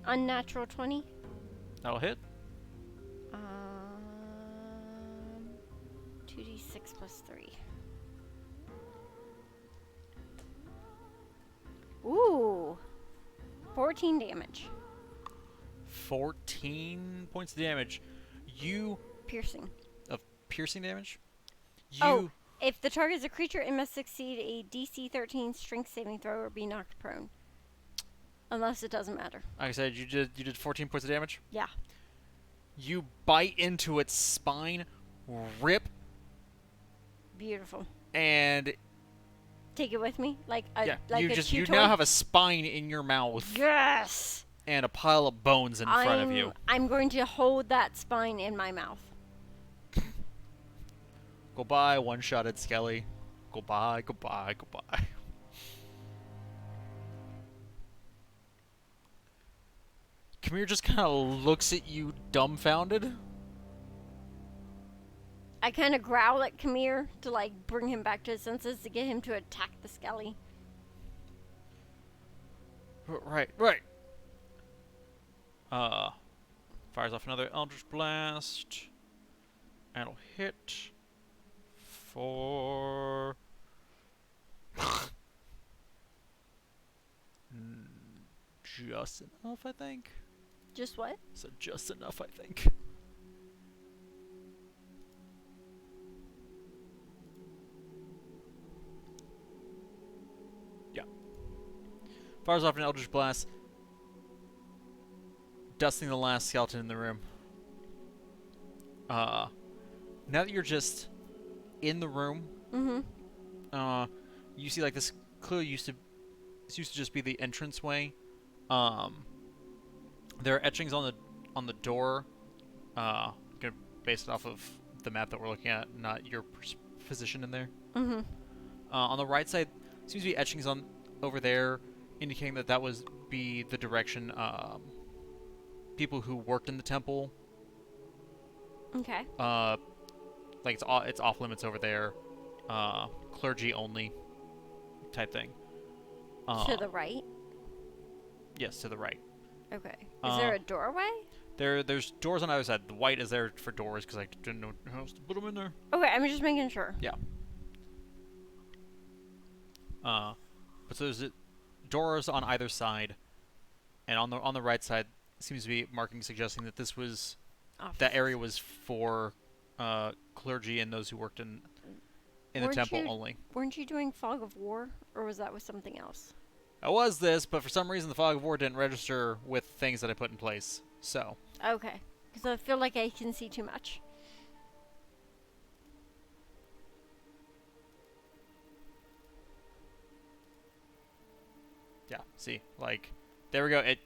[SPEAKER 3] Unnatural 20.
[SPEAKER 2] That'll hit.
[SPEAKER 3] 2d6 plus 3. Ooh. 14 damage.
[SPEAKER 2] 14 points of damage. You...
[SPEAKER 3] Piercing.
[SPEAKER 2] Of piercing damage? You...
[SPEAKER 3] Oh, if the target is a creature, it must succeed a DC 13 strength saving throw or be knocked prone. Unless it doesn't matter.
[SPEAKER 2] Like I said, you did 14 points of damage?
[SPEAKER 3] Yeah.
[SPEAKER 2] You bite into its spine, rip,
[SPEAKER 3] Beautiful.
[SPEAKER 2] and
[SPEAKER 3] Take it with me? Like a
[SPEAKER 2] yeah,
[SPEAKER 3] like a chew
[SPEAKER 2] you
[SPEAKER 3] toy?
[SPEAKER 2] now have a spine in your mouth
[SPEAKER 3] Yes!
[SPEAKER 2] and a pile of bones in front of you.
[SPEAKER 3] I'm going to hold that spine in my mouth.
[SPEAKER 2] Goodbye, one-shotted Skelly. Goodbye, goodbye, goodbye. Kamir just kind of looks at you dumbfounded.
[SPEAKER 3] I kind of growl at Kamir to like bring him back to his senses to get him to attack the skelly.
[SPEAKER 2] Right. Fires off another Eldritch Blast. And it'll hit for... just enough, I think.
[SPEAKER 3] Just what?
[SPEAKER 2] So just enough, I think. Yeah. Fires off an Eldritch Blast, dusting the last skeleton in the room. Now that you're just in the room, you see like this clearly used to just be the entranceway. There are etchings on the door. Gonna base it off of the map that we're looking at, not your position in there. On the right side, seems to be etchings on over there, indicating that would be the direction people who worked in the temple.
[SPEAKER 3] Okay.
[SPEAKER 2] Like it's off limits over there. Clergy only. type thing.
[SPEAKER 3] To the right?
[SPEAKER 2] Yes, to the right.
[SPEAKER 3] Okay. Is there a doorway?
[SPEAKER 2] There's doors on either side. The white is there for doors because I didn't know how else to put them in there.
[SPEAKER 3] Okay, I'm just making sure.
[SPEAKER 2] Yeah. But so there's doors on either side, and on the right side seems to be marking suggesting that this was that area was for clergy and those who worked in the temple only.
[SPEAKER 3] Weren't you doing Fog of War, or was that with something else?
[SPEAKER 2] I was this, but for some reason the Fog of War didn't register with things that I put in place. So.
[SPEAKER 3] Okay, because I feel like I can see too much.
[SPEAKER 2] Yeah, see, like, there we go. It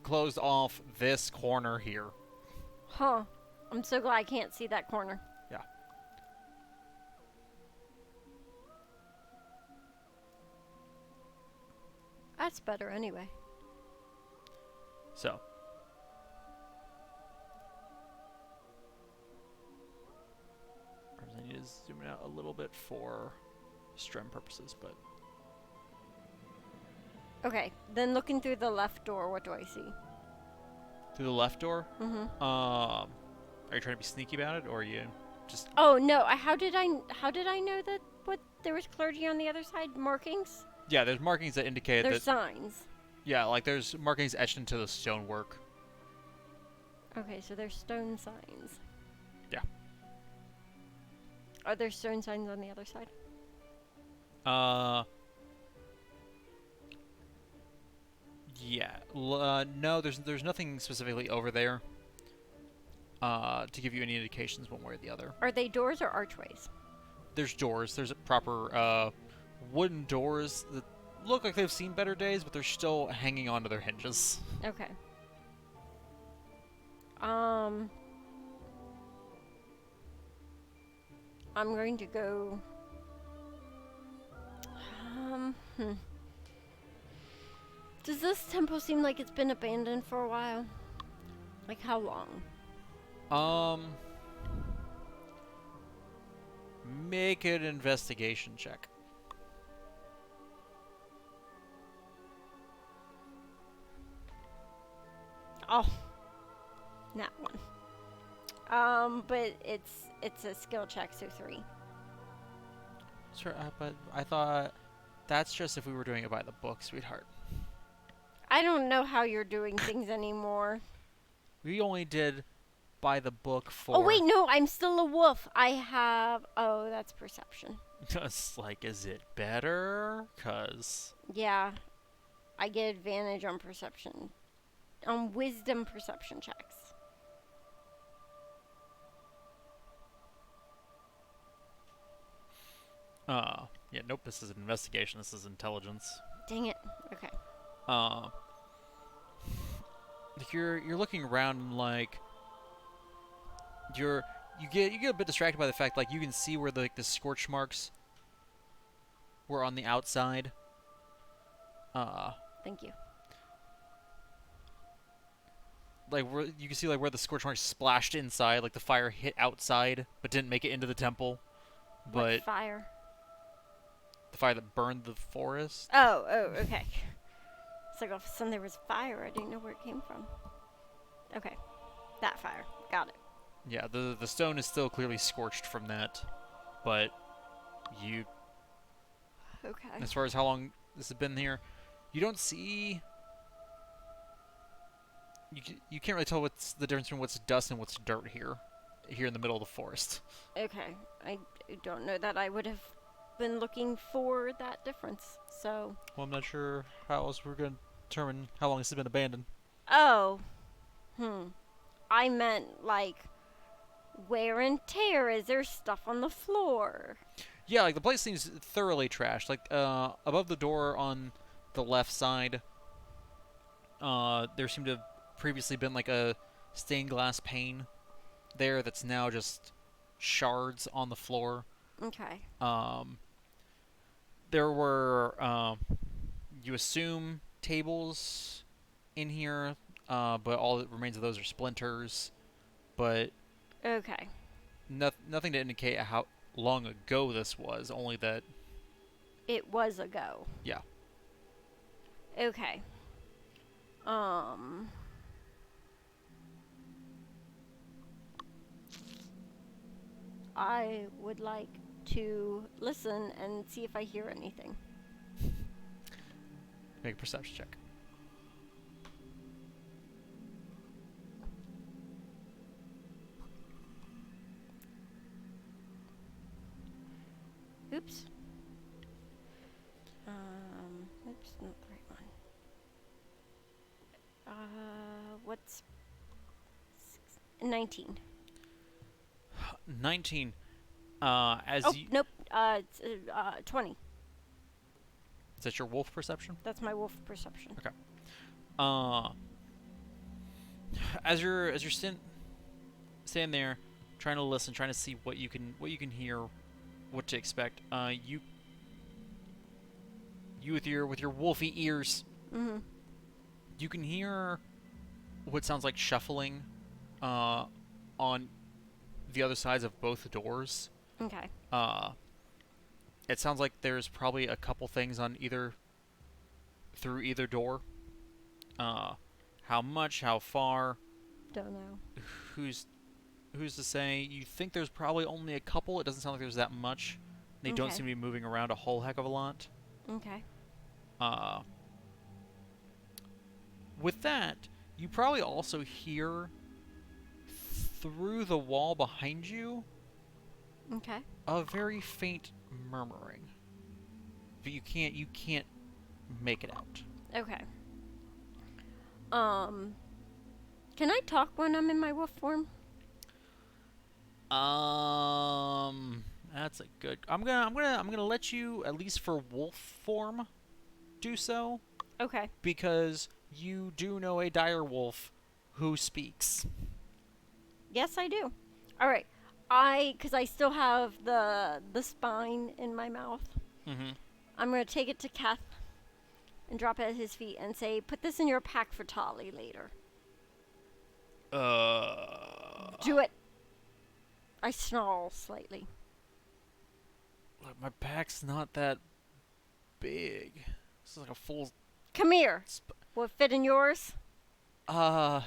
[SPEAKER 2] closed off this corner here.
[SPEAKER 3] Huh. I'm so glad I can't see that corner.
[SPEAKER 2] Yeah.
[SPEAKER 3] That's better anyway.
[SPEAKER 2] So. I need to zoom it out a little bit for stream purposes, but.
[SPEAKER 3] Okay, then looking through the left door, what do I see?
[SPEAKER 2] Through the left door?
[SPEAKER 3] Mm-hmm.
[SPEAKER 2] Are you trying to be sneaky about it, or are you just?
[SPEAKER 3] Oh no! How did I know that there was clergy on the other side? Markings?
[SPEAKER 2] Yeah, there's markings that indicate
[SPEAKER 3] There's
[SPEAKER 2] that.
[SPEAKER 3] signs.
[SPEAKER 2] Yeah, like there's markings etched into the stonework.
[SPEAKER 3] Okay, so there's stone signs.
[SPEAKER 2] Yeah.
[SPEAKER 3] Are there stone signs on the other side?
[SPEAKER 2] Yeah. No, there's nothing specifically over there. To give you any indications one way or the other.
[SPEAKER 3] Are they doors or archways?
[SPEAKER 2] There's doors. There's proper wooden doors that look like they've seen better days, but they're still hanging onto their hinges.
[SPEAKER 3] Okay. I'm going to go. Does this temple seem like it's been abandoned for a while? Like how long?
[SPEAKER 2] Make an investigation check.
[SPEAKER 3] Oh, that one. But it's a skill check, so 3.
[SPEAKER 2] Sure, but I thought that's just if we were doing it by the book, sweetheart.
[SPEAKER 3] I don't know how you're doing things anymore.
[SPEAKER 2] We only did by the book for.
[SPEAKER 3] Oh wait, no, I'm still a wolf. I have. Oh, that's perception.
[SPEAKER 2] Just like, is it better? 'Cause.
[SPEAKER 3] Yeah, I get advantage on perception, on wisdom perception checks.
[SPEAKER 2] Yeah, nope. This is an investigation. This is intelligence.
[SPEAKER 3] Dang it. Okay.
[SPEAKER 2] Like you're looking around and like you get a bit distracted by the fact like you can see where the scorch marks were on the outside.
[SPEAKER 3] Thank you.
[SPEAKER 2] Like where you can see like where the scorch marks splashed inside, like the fire hit outside but didn't make it into the temple. But
[SPEAKER 3] what fire?
[SPEAKER 2] The fire that burned the forest.
[SPEAKER 3] Oh, okay. It's like all of a sudden there was fire. I didn't know where it came from. Okay, that fire. Got it.
[SPEAKER 2] Yeah, the stone is still clearly scorched from that, but you.
[SPEAKER 3] Okay.
[SPEAKER 2] As far as how long this has been here, you don't see. You can't really tell what's the difference between what's dust and what's dirt here in the middle of the forest.
[SPEAKER 3] Okay, I don't know that I would have been looking for that difference. So.
[SPEAKER 2] Well, I'm not sure how else we're going to determine how long this has been abandoned.
[SPEAKER 3] Oh. I meant like wear and tear. Is there stuff on the floor?
[SPEAKER 2] Yeah, like the place seems thoroughly trashed. Like above the door on the left side, there seemed to have previously been like a stained glass pane there that's now just shards on the floor.
[SPEAKER 3] Okay.
[SPEAKER 2] There were you assume tables in here, but all that remains of those are splinters. But
[SPEAKER 3] okay.
[SPEAKER 2] Nothing to indicate how long ago this was. Only that
[SPEAKER 3] It was a go.
[SPEAKER 2] Yeah.
[SPEAKER 3] Okay. I would like to listen and see if I hear anything.
[SPEAKER 2] Make a perception check.
[SPEAKER 3] Oops. Oops, not the right one. What's 19?
[SPEAKER 2] 19.
[SPEAKER 3] Oh, nope. It's 20.
[SPEAKER 2] Is that your wolf perception?
[SPEAKER 3] That's my wolf perception.
[SPEAKER 2] Okay. As you're standing there, trying to listen, trying to see what you can hear, what to expect. You with your wolfy ears,
[SPEAKER 3] Mm-hmm.
[SPEAKER 2] you can hear what sounds like shuffling, on the other sides of both doors.
[SPEAKER 3] Okay.
[SPEAKER 2] It sounds like there's probably a couple things on through either door. How much, how far,
[SPEAKER 3] Don't know.
[SPEAKER 2] who's to say? You think there's probably only a couple. It doesn't sound like there's that much. They don't
[SPEAKER 3] Okay.
[SPEAKER 2] seem to be moving around a whole heck of a lot.
[SPEAKER 3] Okay.
[SPEAKER 2] With that, you probably also hear through the wall behind you
[SPEAKER 3] Okay.
[SPEAKER 2] a very faint murmuring, but you can't make it out.
[SPEAKER 3] Okay. Can I talk when I'm in my wolf form?
[SPEAKER 2] That's a good. I'm gonna let you, at least for wolf form, do so,
[SPEAKER 3] Okay.
[SPEAKER 2] because you do know a dire wolf who speaks.
[SPEAKER 3] Yes, I do. All right. Because I still have the spine in my mouth.
[SPEAKER 2] Mm-hmm.
[SPEAKER 3] I'm gonna take it to Keth and drop it at his feet and say, "Put this in your pack for Tali later." Do it. I snarl slightly.
[SPEAKER 2] Look, my pack's not that big. This is like a full.
[SPEAKER 3] Come here. Will it fit in yours?
[SPEAKER 2] Not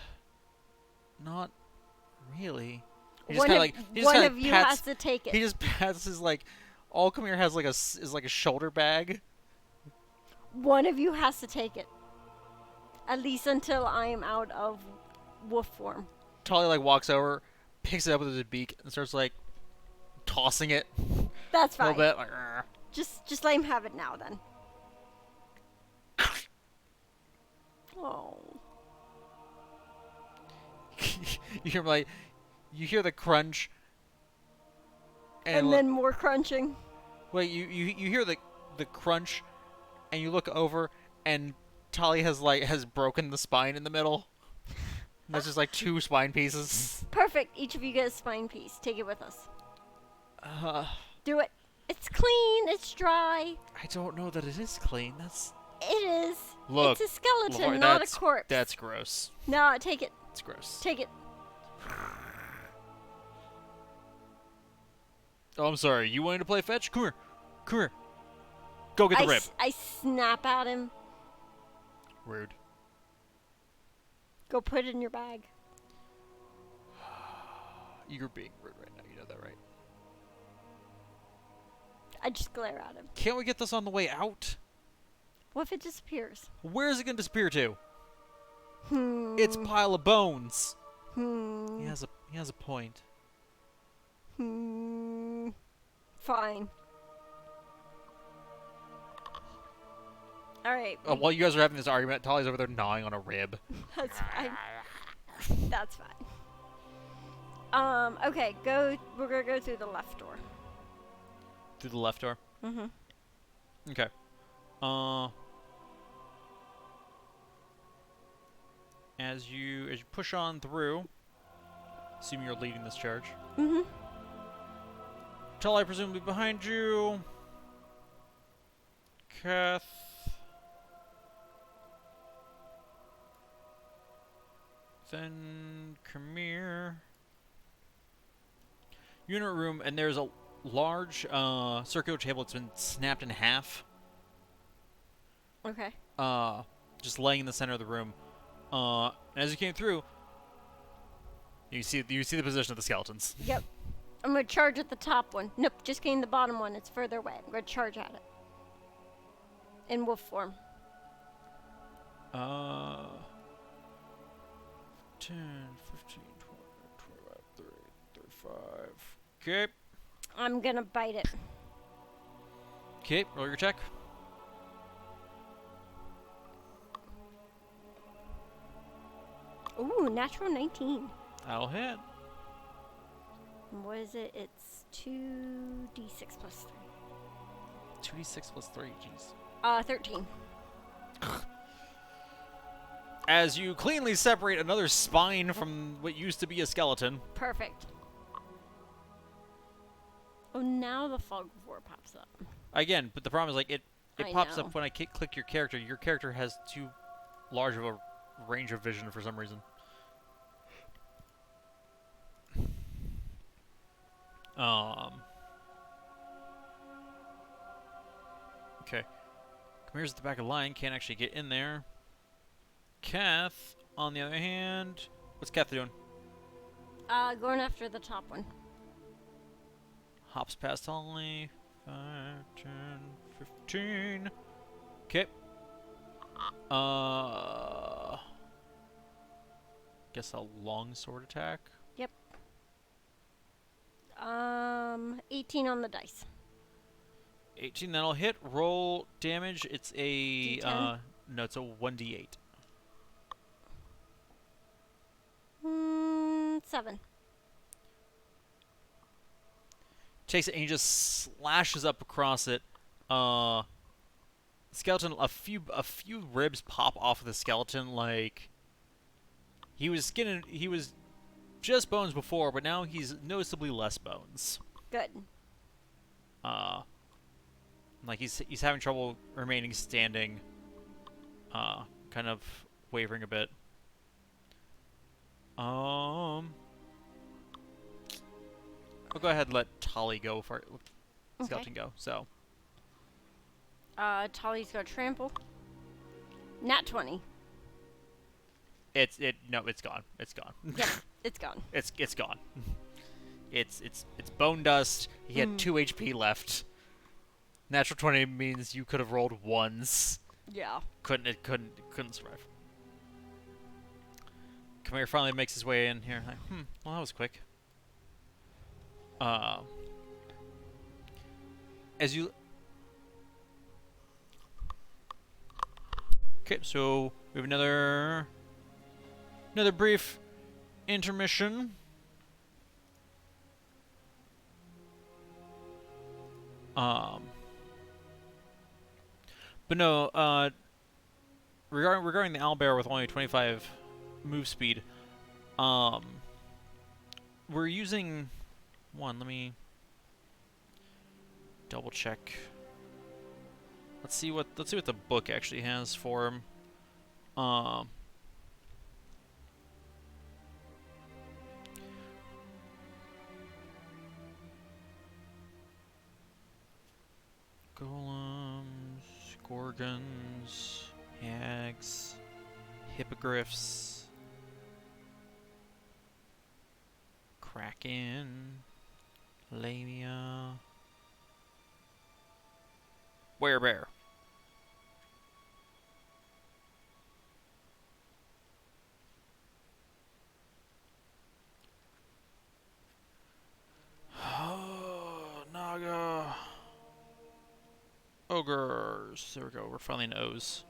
[SPEAKER 2] really. He just
[SPEAKER 3] One
[SPEAKER 2] kind
[SPEAKER 3] of,
[SPEAKER 2] like he just
[SPEAKER 3] one
[SPEAKER 2] kinda
[SPEAKER 3] of you
[SPEAKER 2] pats,
[SPEAKER 3] has to take it.
[SPEAKER 2] He just pats his like. All Come Here has like is like a shoulder bag.
[SPEAKER 3] One of you has to take it. At least until I am out of wolf form.
[SPEAKER 2] Tolly like walks over, picks it up with his beak, and starts like tossing it
[SPEAKER 3] That's
[SPEAKER 2] a
[SPEAKER 3] fine.
[SPEAKER 2] little bit. Like, "Arr."
[SPEAKER 3] Just let him have it now then. Oh.
[SPEAKER 2] You hear like you hear the crunch,
[SPEAKER 3] And then more crunching.
[SPEAKER 2] wait, you hear the crunch, and you look over, and Tolly has broken the spine in the middle. And there's just like 2 spine pieces.
[SPEAKER 3] Perfect. Each of you get a spine piece. Take it with us.
[SPEAKER 2] Uh,
[SPEAKER 3] Do it. It's clean. It's dry.
[SPEAKER 2] I don't know that it is clean. That's
[SPEAKER 3] It is.
[SPEAKER 2] Look,
[SPEAKER 3] It's a skeleton,
[SPEAKER 2] Lavar,
[SPEAKER 3] not a corpse.
[SPEAKER 2] That's gross.
[SPEAKER 3] No, take it.
[SPEAKER 2] It's gross.
[SPEAKER 3] Take it.
[SPEAKER 2] Oh, I'm sorry. You wanted to play fetch? Come here. Come here. Go get the rib.
[SPEAKER 3] I snap at him.
[SPEAKER 2] Rude.
[SPEAKER 3] Go put it in your bag.
[SPEAKER 2] You're being rude right now. You know that, right?
[SPEAKER 3] I just glare at him.
[SPEAKER 2] Can't we get this on the way out?
[SPEAKER 3] What if it disappears?
[SPEAKER 2] Where is it going to disappear to?
[SPEAKER 3] Hmm.
[SPEAKER 2] It's pile of bones.
[SPEAKER 3] Hmm.
[SPEAKER 2] He has a point.
[SPEAKER 3] Hmm. Fine. All right.
[SPEAKER 2] While you guys are having this argument, Tolly's over there gnawing on a rib.
[SPEAKER 3] That's fine. That's fine. Okay, we're gonna go through the left door.
[SPEAKER 2] Through the left door?
[SPEAKER 3] Mm-hmm.
[SPEAKER 2] Okay. As you push on through, assuming you're leading this charge.
[SPEAKER 3] Mm-hmm.
[SPEAKER 2] Tolly presumably behind you. Kath. Then Khmer. Unit room, and there's a large circular table that's been snapped in half
[SPEAKER 3] Okay.
[SPEAKER 2] just laying in the center of the room. And as you came through, you see the position of the skeletons.
[SPEAKER 3] Yep. I'm gonna charge at the top one. Nope, just getting the bottom one. It's further away. I'm gonna charge at it. In wolf form.
[SPEAKER 2] 10, 15, 20, 25, 30, 35. Okay.
[SPEAKER 3] I'm gonna bite it.
[SPEAKER 2] Okay, roll your check.
[SPEAKER 3] Ooh, natural 19.
[SPEAKER 2] That'll hit.
[SPEAKER 3] What is it? It's 2d6 plus 3.
[SPEAKER 2] 2d6 plus 3, jeez.
[SPEAKER 3] 13.
[SPEAKER 2] As you cleanly separate another spine from what used to be a skeleton.
[SPEAKER 3] Perfect. Oh, now the fog of war pops up.
[SPEAKER 2] Again, but the problem is, like, it
[SPEAKER 3] I
[SPEAKER 2] pops
[SPEAKER 3] know.
[SPEAKER 2] up when I click your character. Your character has too large of a range of vision for some reason. Okay. Chimera's at the back of the line. Can't actually get in there. Kath, on the other hand... What's Kath doing?
[SPEAKER 3] Going after the top one.
[SPEAKER 2] Hops past Holly. 5, 10, 15. Okay. Guess a long sword attack.
[SPEAKER 3] Yep. 18 on the dice.
[SPEAKER 2] 18, that'll hit. Roll damage. It's a
[SPEAKER 3] D10?
[SPEAKER 2] no, it's a 1d8.
[SPEAKER 3] 7.
[SPEAKER 2] Takes it and he just slashes up across it. Skeleton, a few ribs pop off of the skeleton. Like he was just bones before, but now he's noticeably less bones.
[SPEAKER 3] Good.
[SPEAKER 2] Like he's having trouble remaining standing. Kind of wavering a bit. I'll go ahead and let Tolly go for it. Skeleton go. So.
[SPEAKER 3] Tolly's got trample. Nat 20.
[SPEAKER 2] No, it's gone. It's gone.
[SPEAKER 3] Yep, it's gone.
[SPEAKER 2] It's gone. It's bone dust. He had 2 HP left. Natural 20 means you could have rolled ones.
[SPEAKER 3] Yeah.
[SPEAKER 2] Couldn't survive. Chimera finally makes his way in here. Like, well, that was quick. As you... Okay, so we have another brief intermission. But no, regarding the owlbear with only 25 move speed, we're using one. Let me double check. Let's see what the book actually has for him. Golems, gorgons, hags, hippogriffs, kraken, lamia, werebear. Naga. Ogres. There we go. We're finally in O's.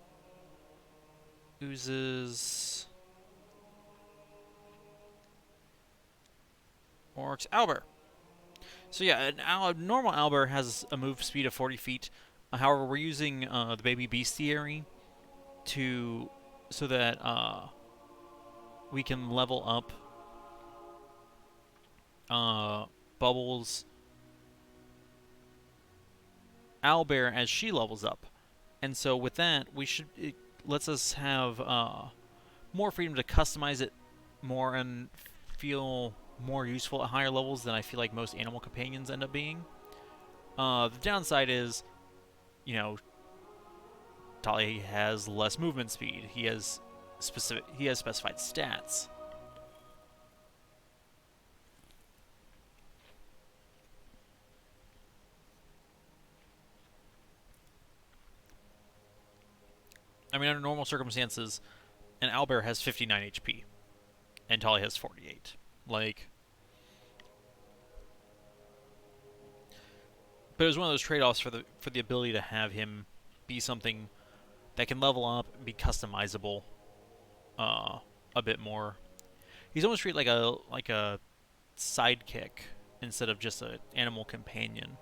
[SPEAKER 2] Oozes. Orcs. Owlbear. So yeah, a normal owlbear has a move speed of 40 feet. However, we're using the baby bestiary so that we can level up Bubbles' owlbear as she levels up, and so with that, it lets us have more freedom to customize it more and feel more useful at higher levels than I feel like most animal companions end up being. The downside is, you know, Tali has less movement speed. He has specified stats. I mean, under normal circumstances, an owlbear has 59 HP, and Tali has 48. Like, but it was one of those trade-offs for the ability to have him be something that can level up, and be customizable, a bit more. He's almost treated like a sidekick instead of just an animal companion.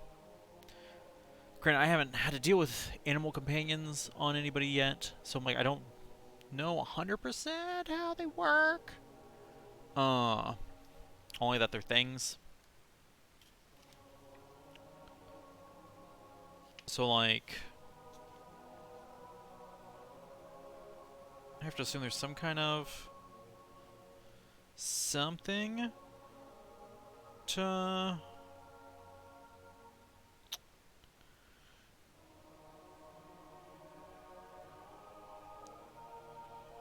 [SPEAKER 2] Granted, I haven't had to deal with animal companions on anybody yet, so I'm like, I don't know 100% how they work. Only that they're things. So like, I have to assume there's some kind of something to.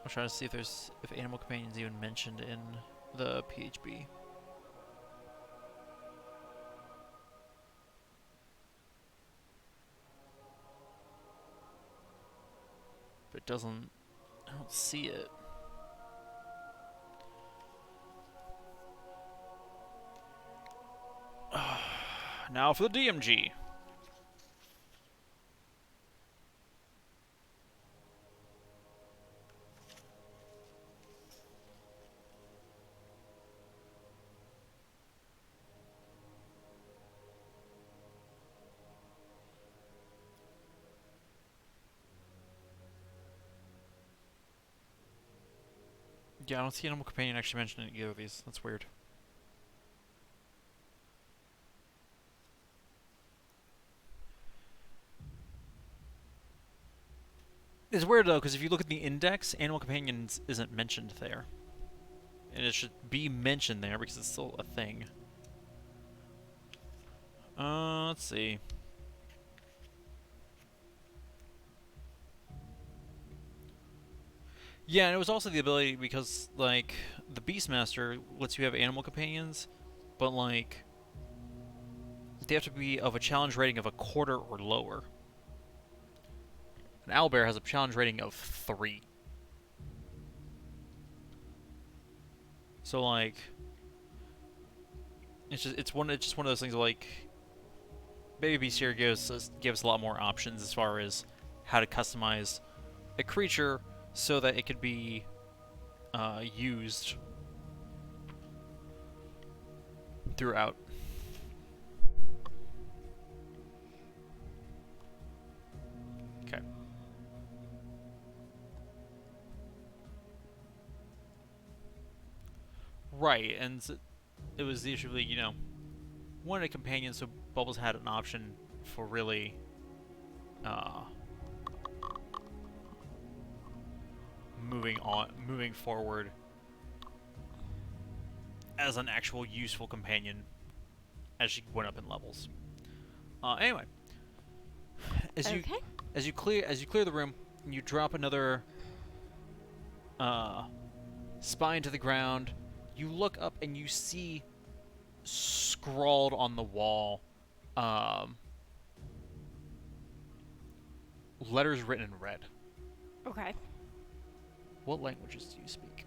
[SPEAKER 2] I'm trying to see if animal companions even mentioned in the PHB. But it doesn't. I don't see it. Now for the DMG. Yeah, I don't see Animal Companion actually mentioned in either of these. That's weird. It's weird though, because if you look at the index, Animal Companions isn't mentioned there. And it should be mentioned there because it's still a thing. Let's see. Yeah, and it was also the ability because, like, the Beastmaster lets you have animal companions, but, like, they have to be of a challenge rating of a quarter or lower. An owlbear has a challenge rating of 3. So, like, it's just one of those things like Baby Beast here gives us a lot more options as far as how to customize a creature so that it could be used throughout. Okay. Right, and it was usually, wanted a companion, so Bubbles had an option for really uh, moving forward as an actual useful companion as she went up in levels. Anyway, as you clear the room, you drop another spine to the ground. You look up and you see scrawled on the wall letters written in red.
[SPEAKER 3] Okay.
[SPEAKER 2] What languages do you speak?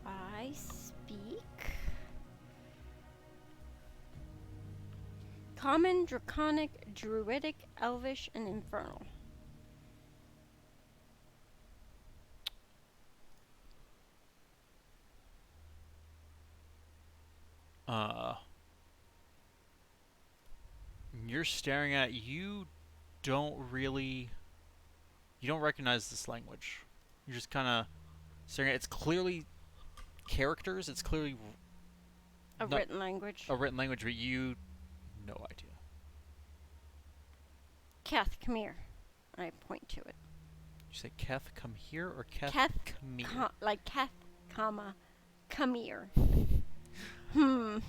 [SPEAKER 3] I speak Common, Draconic, Druidic, Elvish, and Infernal.
[SPEAKER 2] You're staring at don't really you don't recognize this language. You're just kind of staring at it's clearly characters, it's clearly
[SPEAKER 3] Written language.
[SPEAKER 2] a written language, but no idea.
[SPEAKER 3] Keth, come here. I point to it.
[SPEAKER 2] You say Keth, come here, or Keth, come here?
[SPEAKER 3] Like Keth, comma, come here. Your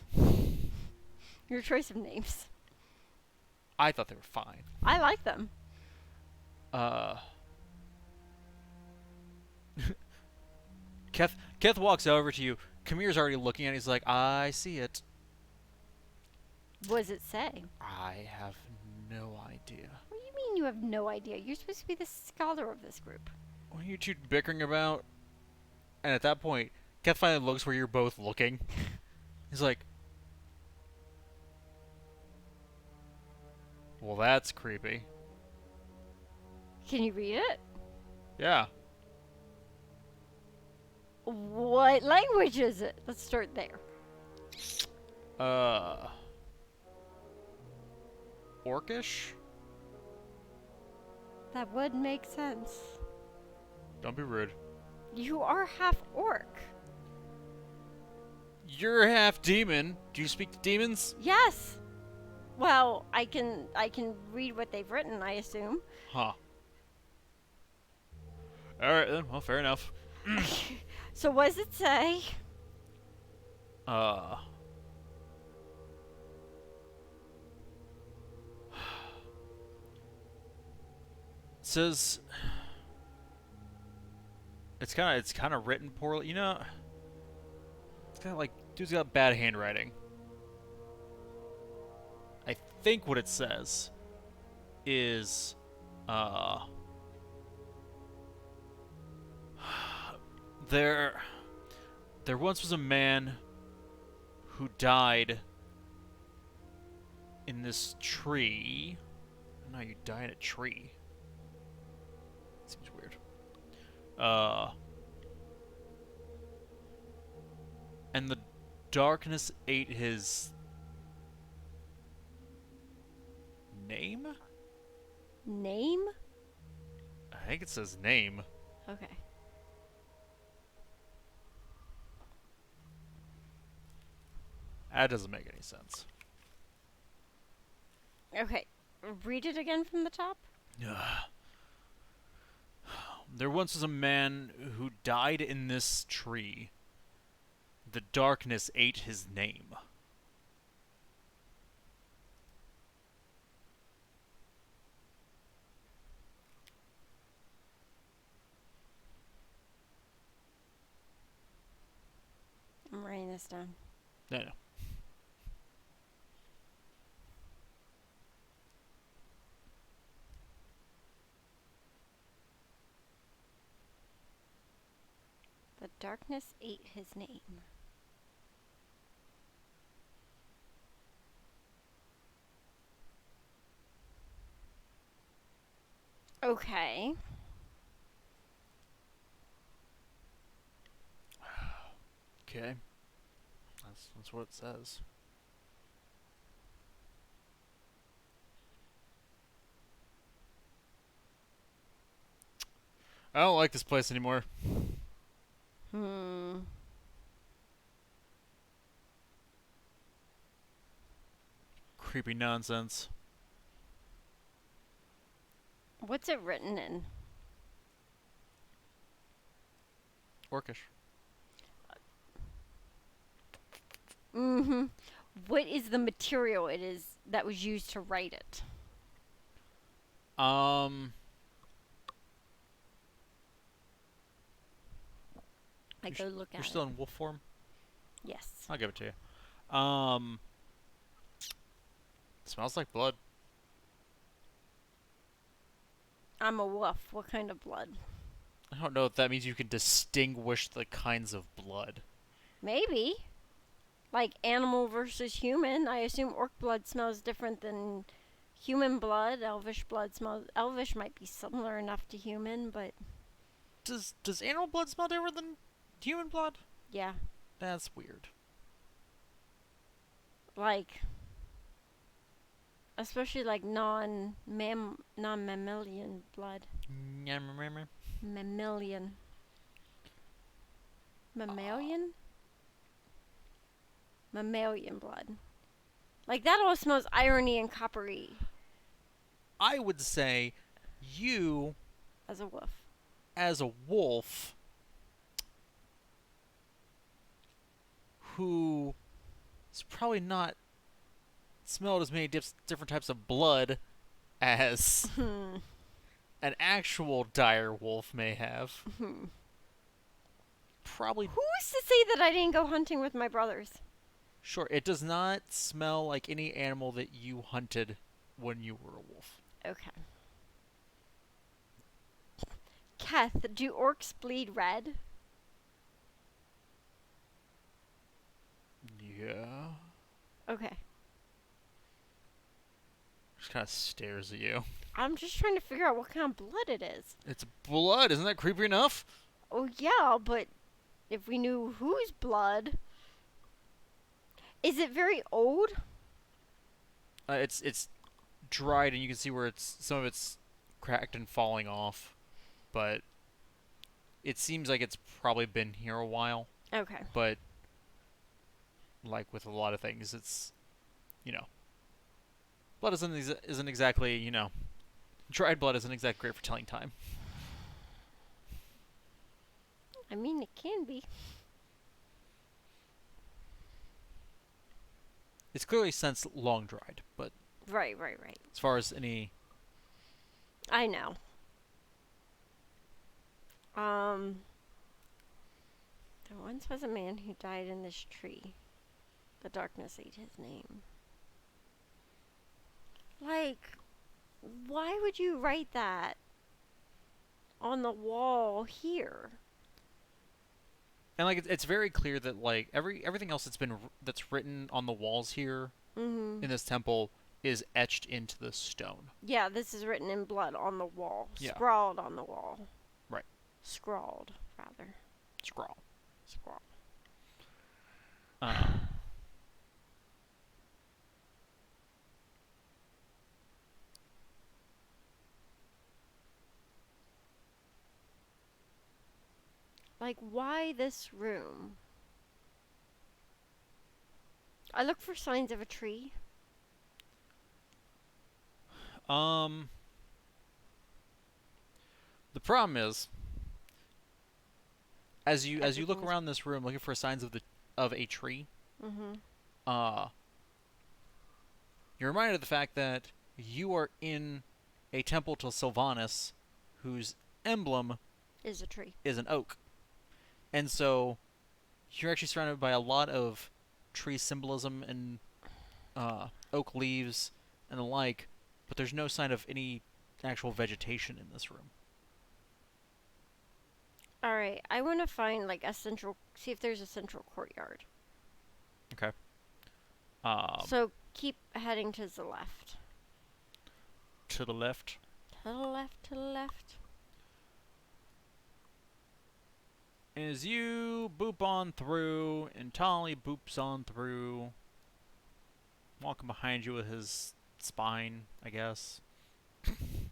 [SPEAKER 3] choice of names.
[SPEAKER 2] I thought they were fine.
[SPEAKER 3] I like them.
[SPEAKER 2] Uh, Keth walks over to you. Kamir's already looking at it. He's like, I see it.
[SPEAKER 3] What does it say?
[SPEAKER 2] I have no idea.
[SPEAKER 3] What do you mean you have no idea? You're supposed to be the scholar of this group.
[SPEAKER 2] What are you two bickering about? And at that point, Keth finally looks where you're both looking. He's like, well, that's creepy.
[SPEAKER 3] Can you read it?
[SPEAKER 2] Yeah.
[SPEAKER 3] What language is it? Let's start there.
[SPEAKER 2] Orcish?
[SPEAKER 3] That would make sense.
[SPEAKER 2] Don't be rude.
[SPEAKER 3] You are half orc.
[SPEAKER 2] You're half demon. Do you speak to demons?
[SPEAKER 3] Yes. Well, I can read what they've written, I assume.
[SPEAKER 2] Huh. Alright then, well, fair enough.
[SPEAKER 3] So what does it say?
[SPEAKER 2] Uh. It says it's kind of written poorly. You know, it's kind of like dude's got bad handwriting. I think what it says is uh there once was a man who died in this tree. I don't know how you die in a tree. Seems weird. And the darkness ate his name?
[SPEAKER 3] Name?
[SPEAKER 2] I think it says name.
[SPEAKER 3] Okay.
[SPEAKER 2] That doesn't make any sense.
[SPEAKER 3] Okay. Read it again from the top.
[SPEAKER 2] There once was a man who died in this tree. The darkness ate his name.
[SPEAKER 3] I'm writing this down.
[SPEAKER 2] No.
[SPEAKER 3] The darkness ate his name. Okay.
[SPEAKER 2] Okay. That's what it says. I don't like this place anymore.
[SPEAKER 3] Hmm.
[SPEAKER 2] Creepy nonsense.
[SPEAKER 3] What's it written in?
[SPEAKER 2] Orcish.
[SPEAKER 3] Mm-hmm. What is the material it is that was used to write it? I go look at
[SPEAKER 2] You're
[SPEAKER 3] it.
[SPEAKER 2] still in wolf form?
[SPEAKER 3] Yes.
[SPEAKER 2] I'll give it to you. Smells like blood.
[SPEAKER 3] I'm a wolf. What kind of blood?
[SPEAKER 2] I don't know if that means you can distinguish the kinds of blood.
[SPEAKER 3] Maybe. Like animal versus human. I assume orc blood smells different than human blood. Elvish blood smells. Elvish might be similar enough to human, but
[SPEAKER 2] Does animal blood smell different than human blood?
[SPEAKER 3] yeah.
[SPEAKER 2] That's weird.
[SPEAKER 3] Like, especially like non-mammalian blood. Mammalian. Mammalian? Mammalian blood. Like, that all smells irony and coppery
[SPEAKER 2] I would say you,
[SPEAKER 3] as a wolf.
[SPEAKER 2] as a wolf, who is probably not smelled as many different types of blood as an actual dire wolf may have.
[SPEAKER 3] Hmm.
[SPEAKER 2] Probably.
[SPEAKER 3] Who's to say that I didn't go hunting with my brothers?
[SPEAKER 2] Sure, it does not smell like any animal that you hunted when you were a wolf.
[SPEAKER 3] Okay. Keth, do orcs bleed red?
[SPEAKER 2] Yeah.
[SPEAKER 3] Okay.
[SPEAKER 2] Just kind of stares at you.
[SPEAKER 3] I'm just trying to figure out what kind of blood it is.
[SPEAKER 2] It's blood. Isn't that creepy enough?
[SPEAKER 3] Oh, yeah, but if we knew whose blood. Is it very old?
[SPEAKER 2] It's dried, and you can see where some of it's cracked and falling off, but it seems like it's probably been here a while.
[SPEAKER 3] Okay.
[SPEAKER 2] But like with a lot of things, it's you know, blood isn't exactly dried blood isn't exactly great for telling time.
[SPEAKER 3] I mean, it can be.
[SPEAKER 2] It's clearly since long dried, but
[SPEAKER 3] Right.
[SPEAKER 2] as far as any,
[SPEAKER 3] I know. There once was a man who died in this tree. The darkness ate his name. Like, why would you write that on the wall here?
[SPEAKER 2] and like it's very clear that like everything else that's written on the walls here
[SPEAKER 3] Mm-hmm.
[SPEAKER 2] in this temple is etched into the stone.
[SPEAKER 3] Yeah, this is written in blood on the wall.
[SPEAKER 2] Yeah.
[SPEAKER 3] Scrawled on the wall.
[SPEAKER 2] Right.
[SPEAKER 3] Scrawled, rather.
[SPEAKER 2] Scrawl.
[SPEAKER 3] Scrawl.
[SPEAKER 2] Um,
[SPEAKER 3] Like, why this room? I look for signs of a tree.
[SPEAKER 2] um, the problem is, as you look
[SPEAKER 3] Everything's-
[SPEAKER 2] around this room looking for signs of a tree,
[SPEAKER 3] Mm-hmm.
[SPEAKER 2] uh, you're reminded of the fact that you are in a temple to Sylvanus, whose emblem
[SPEAKER 3] Is a tree.
[SPEAKER 2] is an oak, and so you're actually surrounded by a lot of tree symbolism and oak leaves and the like, but there's no sign of any actual vegetation in this room.
[SPEAKER 3] Alright, I want to find, like, see if there's a central courtyard.
[SPEAKER 2] Okay.
[SPEAKER 3] So, keep heading to the left.
[SPEAKER 2] To the left.
[SPEAKER 3] To the left, to the left.
[SPEAKER 2] As you boop on through, and Tolly boops on through, walking behind you with his spine, I guess.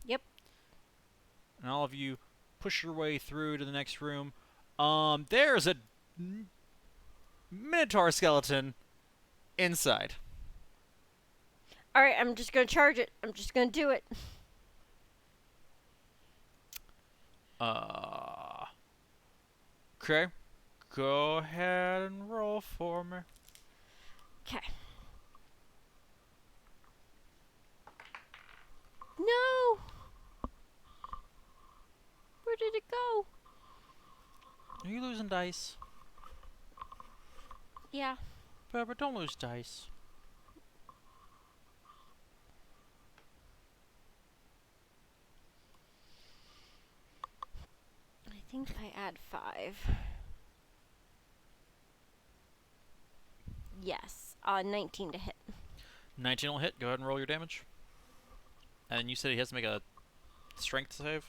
[SPEAKER 3] Yep.
[SPEAKER 2] And all of you push your way through to the next room. There's a Minotaur skeleton inside.
[SPEAKER 3] Alright, I'm just gonna charge it. I'm just gonna do it.
[SPEAKER 2] Okay. Go ahead and roll for me.
[SPEAKER 3] Okay. No! Where did it go?
[SPEAKER 2] Are you losing dice?
[SPEAKER 3] Yeah.
[SPEAKER 2] But don't lose dice.
[SPEAKER 3] I think I add 5. Yes. 19 to hit.
[SPEAKER 2] 19 will hit. Go ahead and roll your damage. And you said he has to make a strength save?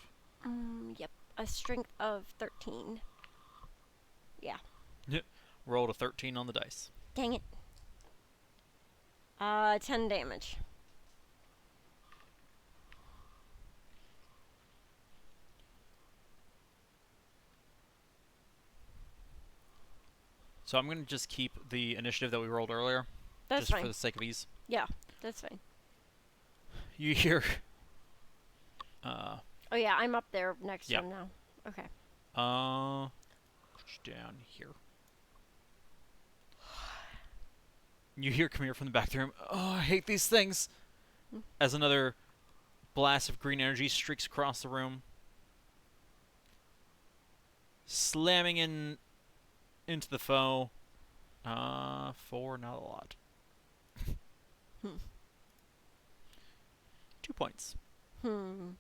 [SPEAKER 3] Yep. A strength of 13. Yeah.
[SPEAKER 2] Rolled a 13 on the dice.
[SPEAKER 3] Dang it. 10 damage.
[SPEAKER 2] So I'm going to just keep the initiative that we rolled earlier.
[SPEAKER 3] That's
[SPEAKER 2] just
[SPEAKER 3] fine.
[SPEAKER 2] for the sake of ease.
[SPEAKER 3] Yeah, that's fine.
[SPEAKER 2] You hear...
[SPEAKER 3] Oh yeah, I'm up there next
[SPEAKER 2] Yep.
[SPEAKER 3] to him now. Okay.
[SPEAKER 2] Down here. You hear come here from the back of the room. Oh, I hate these things. As another blast of green energy streaks across the room, slamming into the foe. 4, not a lot.
[SPEAKER 3] Hmm.
[SPEAKER 2] 2 points.
[SPEAKER 3] Hmm.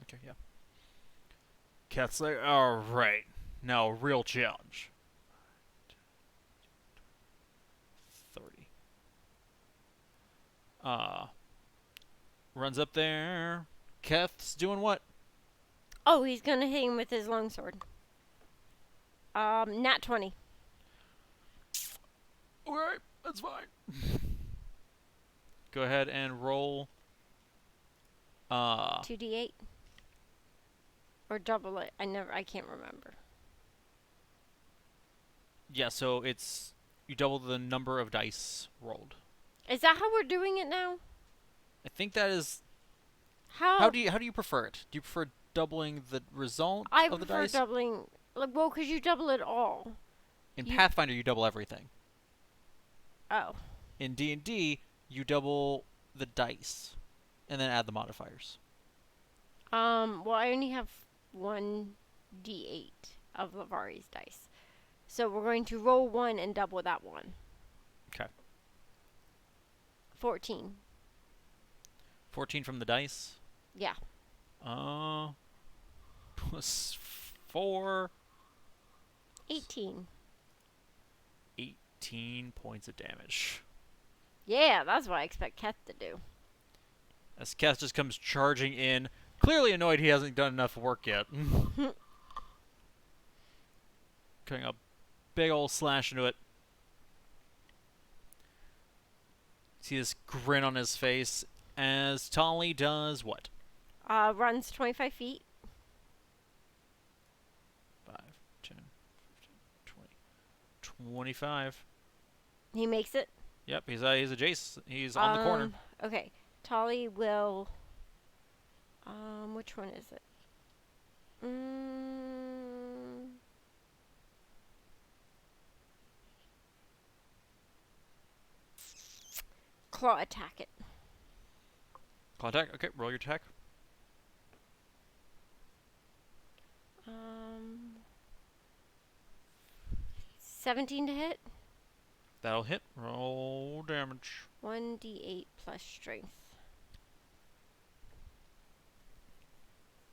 [SPEAKER 2] Okay, yeah. Cat's like, alright. Now, real challenge. 30. Runs up there. Keth's doing what?
[SPEAKER 3] Oh, he's gonna hit him with his longsword. Nat 20.
[SPEAKER 2] Alright, that's fine. Go ahead and roll.
[SPEAKER 3] 2d8. Or double it. I can't remember.
[SPEAKER 2] Yeah, so it's you double the number of dice rolled.
[SPEAKER 3] Is that how we're doing it now?
[SPEAKER 2] I think that is.
[SPEAKER 3] How?
[SPEAKER 2] How do you prefer it? Do you prefer doubling the result
[SPEAKER 3] I
[SPEAKER 2] of the
[SPEAKER 3] prefer
[SPEAKER 2] dice?
[SPEAKER 3] doubling. Like, well, because you double it all.
[SPEAKER 2] In
[SPEAKER 3] you-
[SPEAKER 2] Pathfinder, you double everything.
[SPEAKER 3] Oh.
[SPEAKER 2] In D&D, you double the dice, and then add the modifiers.
[SPEAKER 3] Well, I only have 1d8 of Lavari's dice. So we're going to roll 1 and double that one.
[SPEAKER 2] Okay.
[SPEAKER 3] 14.
[SPEAKER 2] 14 from the dice.
[SPEAKER 3] Yeah.
[SPEAKER 2] Plus 4.
[SPEAKER 3] 18.
[SPEAKER 2] 18 points of damage.
[SPEAKER 3] Yeah, that's what I expect Keth to do.
[SPEAKER 2] As Keth just comes charging in, clearly annoyed he hasn't done enough work yet. Cutting a big old slash into it. See this grin on his face as Tolly does what?
[SPEAKER 3] Runs 25 feet.
[SPEAKER 2] 5, 10, 15, 20, 25.
[SPEAKER 3] He makes it.
[SPEAKER 2] Yep, he's adjacent. He's on the corner.
[SPEAKER 3] Okay. Tolly will. Which one is it? Claw attack it.
[SPEAKER 2] Contact. Okay, roll your attack.
[SPEAKER 3] 17 to hit.
[SPEAKER 2] That'll hit. Roll damage.
[SPEAKER 3] 1d8 plus strength.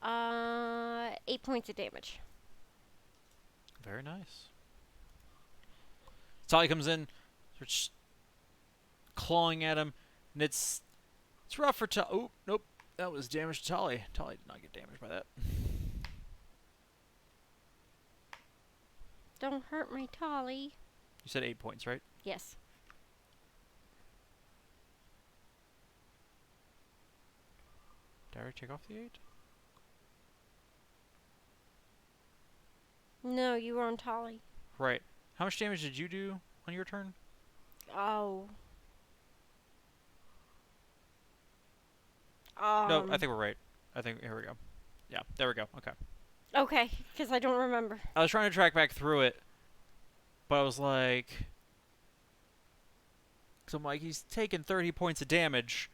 [SPEAKER 3] 8 points of damage.
[SPEAKER 2] Very nice. Tolly comes in, starts clawing at him, and it's rough for Tolly. Oh, nope. That was damage to Tolly. Tolly did not get damaged by that.
[SPEAKER 3] Don't hurt my Tolly.
[SPEAKER 2] You said 8 points, right?
[SPEAKER 3] Yes.
[SPEAKER 2] Did I already take off the 8?
[SPEAKER 3] No, you were on Tolly.
[SPEAKER 2] Right. How much damage did you do on your turn?
[SPEAKER 3] Oh.
[SPEAKER 2] No, I think we're right. I think, here we go. Yeah, there we go. Okay.
[SPEAKER 3] Okay, because I don't remember.
[SPEAKER 2] I was trying to track back through it, but I was like... So I'm like, he's taken 30 points of damage.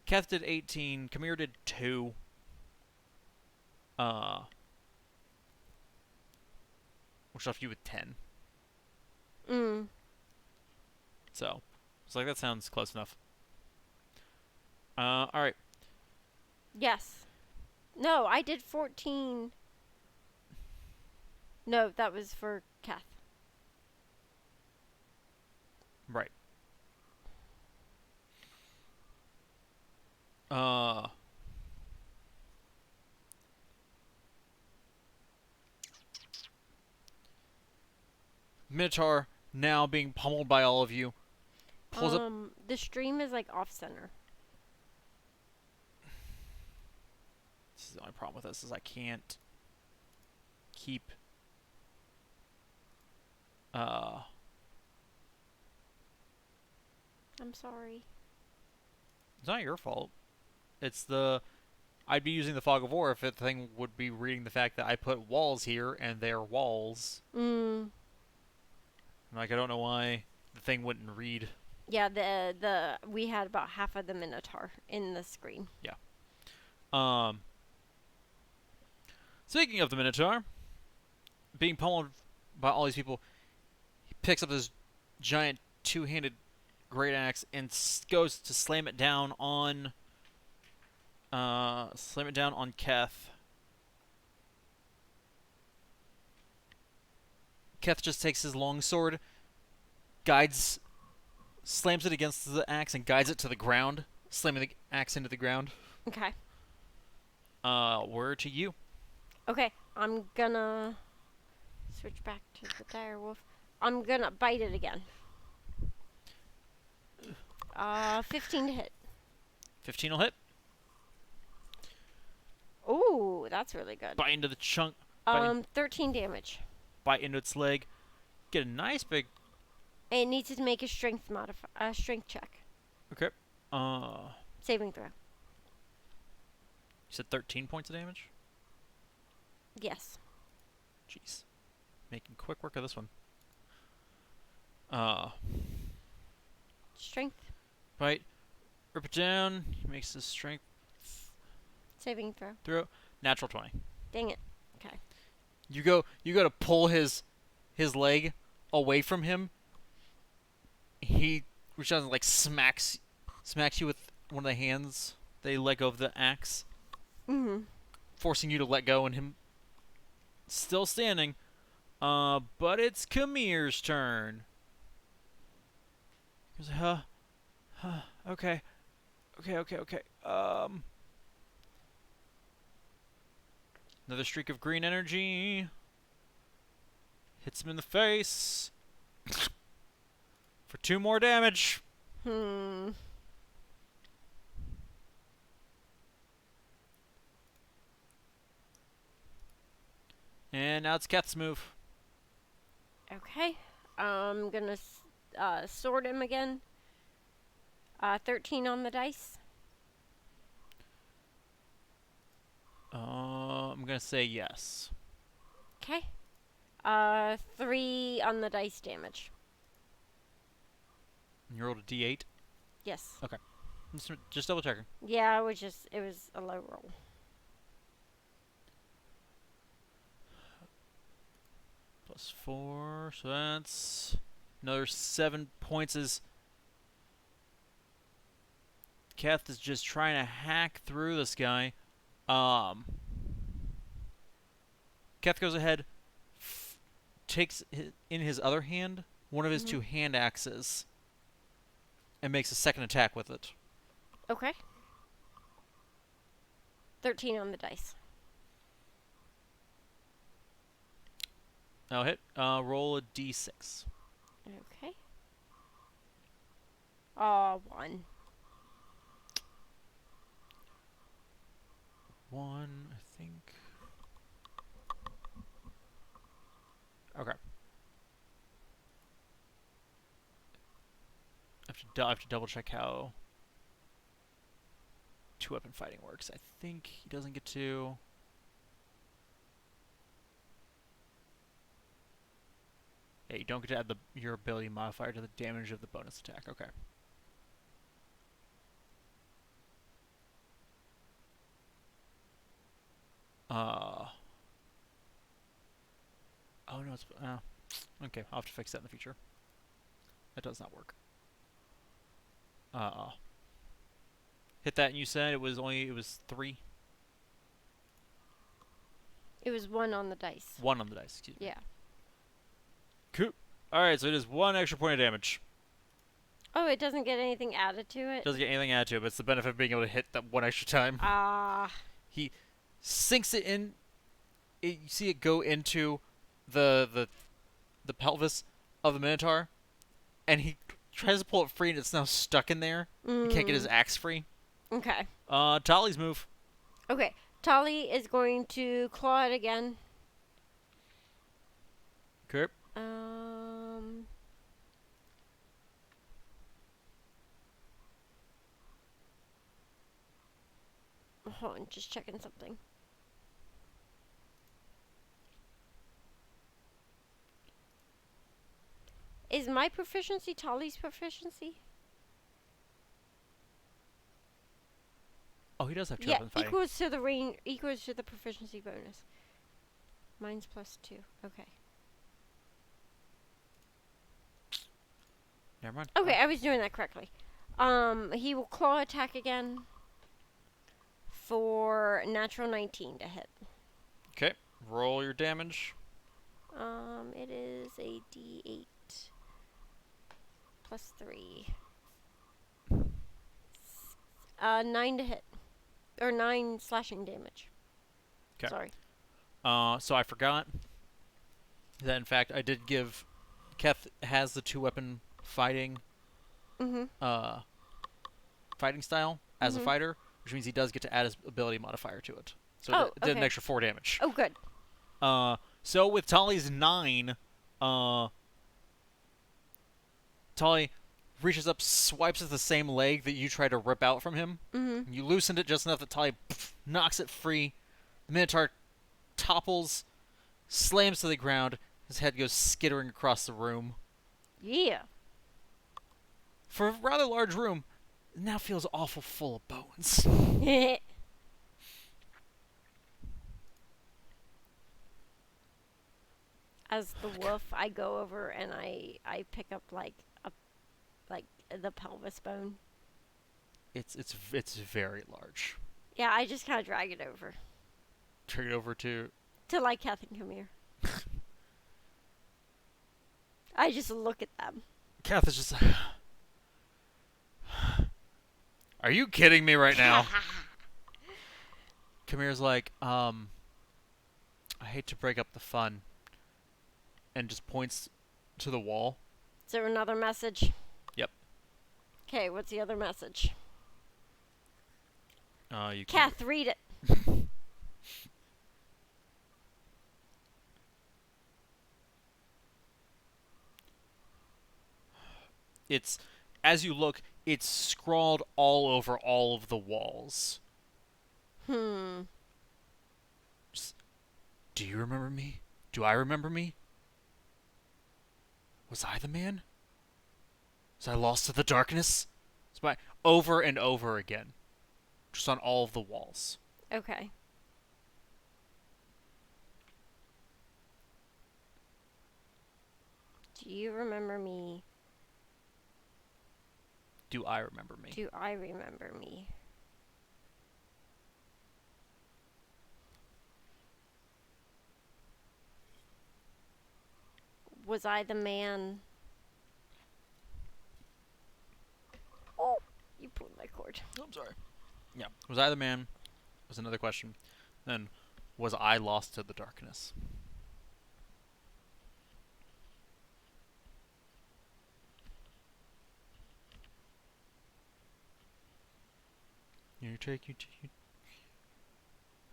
[SPEAKER 2] Keth did 18. Kamir did 2. Which left you with 10. So, it's like, that sounds close enough. Alright.
[SPEAKER 3] Yes. No, I did 14. No, that was for Kath.
[SPEAKER 2] Right. Minotaur, now being pummeled by all of you, pulls up.
[SPEAKER 3] The stream is like off center.
[SPEAKER 2] This is the only problem with this, is I can't keep...
[SPEAKER 3] I'm sorry.
[SPEAKER 2] It's not your fault. It's the I'd be using the fog of war if the thing would be reading the fact that I put walls here and they're walls.
[SPEAKER 3] Mm.
[SPEAKER 2] Like, I don't know why the thing wouldn't read.
[SPEAKER 3] Yeah, the we had about half of the Minotaur in the screen.
[SPEAKER 2] Yeah. Um. Speaking of the Minotaur, being pummeled by all these people, he picks up this giant two-handed great axe and goes to slam it down on Keth. Keth just takes his long sword, slams it against the axe and guides it to the ground, slamming the axe into the ground.
[SPEAKER 3] Okay.
[SPEAKER 2] Word to you.
[SPEAKER 3] Okay, I'm gonna switch back to the dire wolf. I'm gonna bite it again. 15 to hit.
[SPEAKER 2] 15 will hit.
[SPEAKER 3] Ooh, that's really good.
[SPEAKER 2] Bite into the chunk.
[SPEAKER 3] 13 damage.
[SPEAKER 2] Bite into its leg. Get a nice big.
[SPEAKER 3] It needs to make a strength strength check.
[SPEAKER 2] Okay.
[SPEAKER 3] Saving throw.
[SPEAKER 2] You said 13 points of damage?
[SPEAKER 3] Yes.
[SPEAKER 2] Jeez. Making quick work of this one.
[SPEAKER 3] Strength.
[SPEAKER 2] Bite. Rip it down. He makes his strength
[SPEAKER 3] Saving throw.
[SPEAKER 2] throw. Natural 20.
[SPEAKER 3] Dang it. Okay.
[SPEAKER 2] You go to pull his leg away from him. He reaches out and like smacks you with one of the hands. They let go of the axe, forcing you to let go, and him still standing. But it's Kamir's turn. He goes, okay. Another streak of green energy. Hits him in the face. For 2 more damage.
[SPEAKER 3] Hmm.
[SPEAKER 2] And now it's Keth's move.
[SPEAKER 3] Okay. I'm gonna sword him again. 13 on the dice.
[SPEAKER 2] I'm gonna say yes.
[SPEAKER 3] Okay. 3 on the dice damage.
[SPEAKER 2] And you rolled a d8.
[SPEAKER 3] Yes.
[SPEAKER 2] Okay. Just double checking.
[SPEAKER 3] Yeah, it was a low roll.
[SPEAKER 2] +4, so that's another 7 points. As Keth is just trying to hack through this guy. Keth goes ahead, takes in his other hand one of his 2 hand axes, and makes a second attack with it.
[SPEAKER 3] Okay. 13 on the dice.
[SPEAKER 2] I'll hit. Roll a d6.
[SPEAKER 3] Okay. 1.
[SPEAKER 2] 1, I think. Okay. I have to double check how 2-weapon fighting works. I think he doesn't get to. Yeah, you don't get to add your ability modifier to the damage of the bonus attack. Okay. Oh no, it's okay. I'll have to fix that in the future. That does not work. Hit that, and you said it was 3.
[SPEAKER 3] It was 1 on the dice.
[SPEAKER 2] 1 on the dice. Excuse me.
[SPEAKER 3] Yeah.
[SPEAKER 2] Cool. All right, so it is 1 extra point of damage.
[SPEAKER 3] Oh, it doesn't get anything added to it?
[SPEAKER 2] Doesn't get anything added to it, but it's the benefit of being able to hit that 1 extra time. He sinks it in. You see it go into the pelvis of the Minotaur, and he tries to pull it free, and it's now stuck in there. He can't get his axe free.
[SPEAKER 3] Okay.
[SPEAKER 2] Tali's move.
[SPEAKER 3] Okay. Tali is going to claw it again.
[SPEAKER 2] Okay.
[SPEAKER 3] hold on, just checking something. Is my proficiency Tolly's proficiency?
[SPEAKER 2] Oh, he does have 2
[SPEAKER 3] Yeah,
[SPEAKER 2] weapon fighting.
[SPEAKER 3] equals to the range, equals to the proficiency bonus. Mine's +2. Okay.
[SPEAKER 2] Never mind.
[SPEAKER 3] Okay, I was doing that correctly. He will claw attack again for natural 19 to hit.
[SPEAKER 2] Okay. Roll your damage.
[SPEAKER 3] It is a D8 +3. 9 to hit. Or 9 slashing damage.
[SPEAKER 2] 'Kay.
[SPEAKER 3] Sorry.
[SPEAKER 2] So I forgot that in fact I did give Keth has the 2 weapon fighting
[SPEAKER 3] Mm-hmm.
[SPEAKER 2] fighting style as a
[SPEAKER 3] Mhm.
[SPEAKER 2] fighter, which means he does get to add his ability modifier to it. So
[SPEAKER 3] Oh,
[SPEAKER 2] it did an
[SPEAKER 3] okay.
[SPEAKER 2] extra 4 damage.
[SPEAKER 3] Oh, good.
[SPEAKER 2] So with Tolly's 9, Tolly reaches up, swipes at the same leg that you try to rip out from him.
[SPEAKER 3] Mm-hmm.
[SPEAKER 2] You loosened it just enough that Tolly knocks it free. The Minotaur topples, slams to the ground. His head goes skittering across the room.
[SPEAKER 3] Yeah.
[SPEAKER 2] For a rather large room, it now feels awful full of bones.
[SPEAKER 3] As the wolf, I go over and I pick up like the pelvis bone.
[SPEAKER 2] It's very large.
[SPEAKER 3] Yeah, I just kind of drag it over
[SPEAKER 2] Turn it over to
[SPEAKER 3] to like Kathy, come here. I just look at them.
[SPEAKER 2] Kath is just like, are you kidding me right now? Kamir's like, I hate to break up the fun. And just points to the wall.
[SPEAKER 3] Is there another message?
[SPEAKER 2] Yep.
[SPEAKER 3] Okay, what's the other message?
[SPEAKER 2] You can.
[SPEAKER 3] Kath, read it.
[SPEAKER 2] It's, as you look, it's scrawled all over all of the walls. Just, do you remember me? Do I remember me? Was I the man? Was I lost to the darkness? It's my over and over again. Just on all of the walls.
[SPEAKER 3] Okay. Do you remember me?
[SPEAKER 2] Do I remember me?
[SPEAKER 3] Do I remember me? Was I the man? Oh, you pulled my cord.
[SPEAKER 2] Oh, I'm sorry. Yeah. Was I the man? Was another question. Then, was I lost to the darkness? You're taking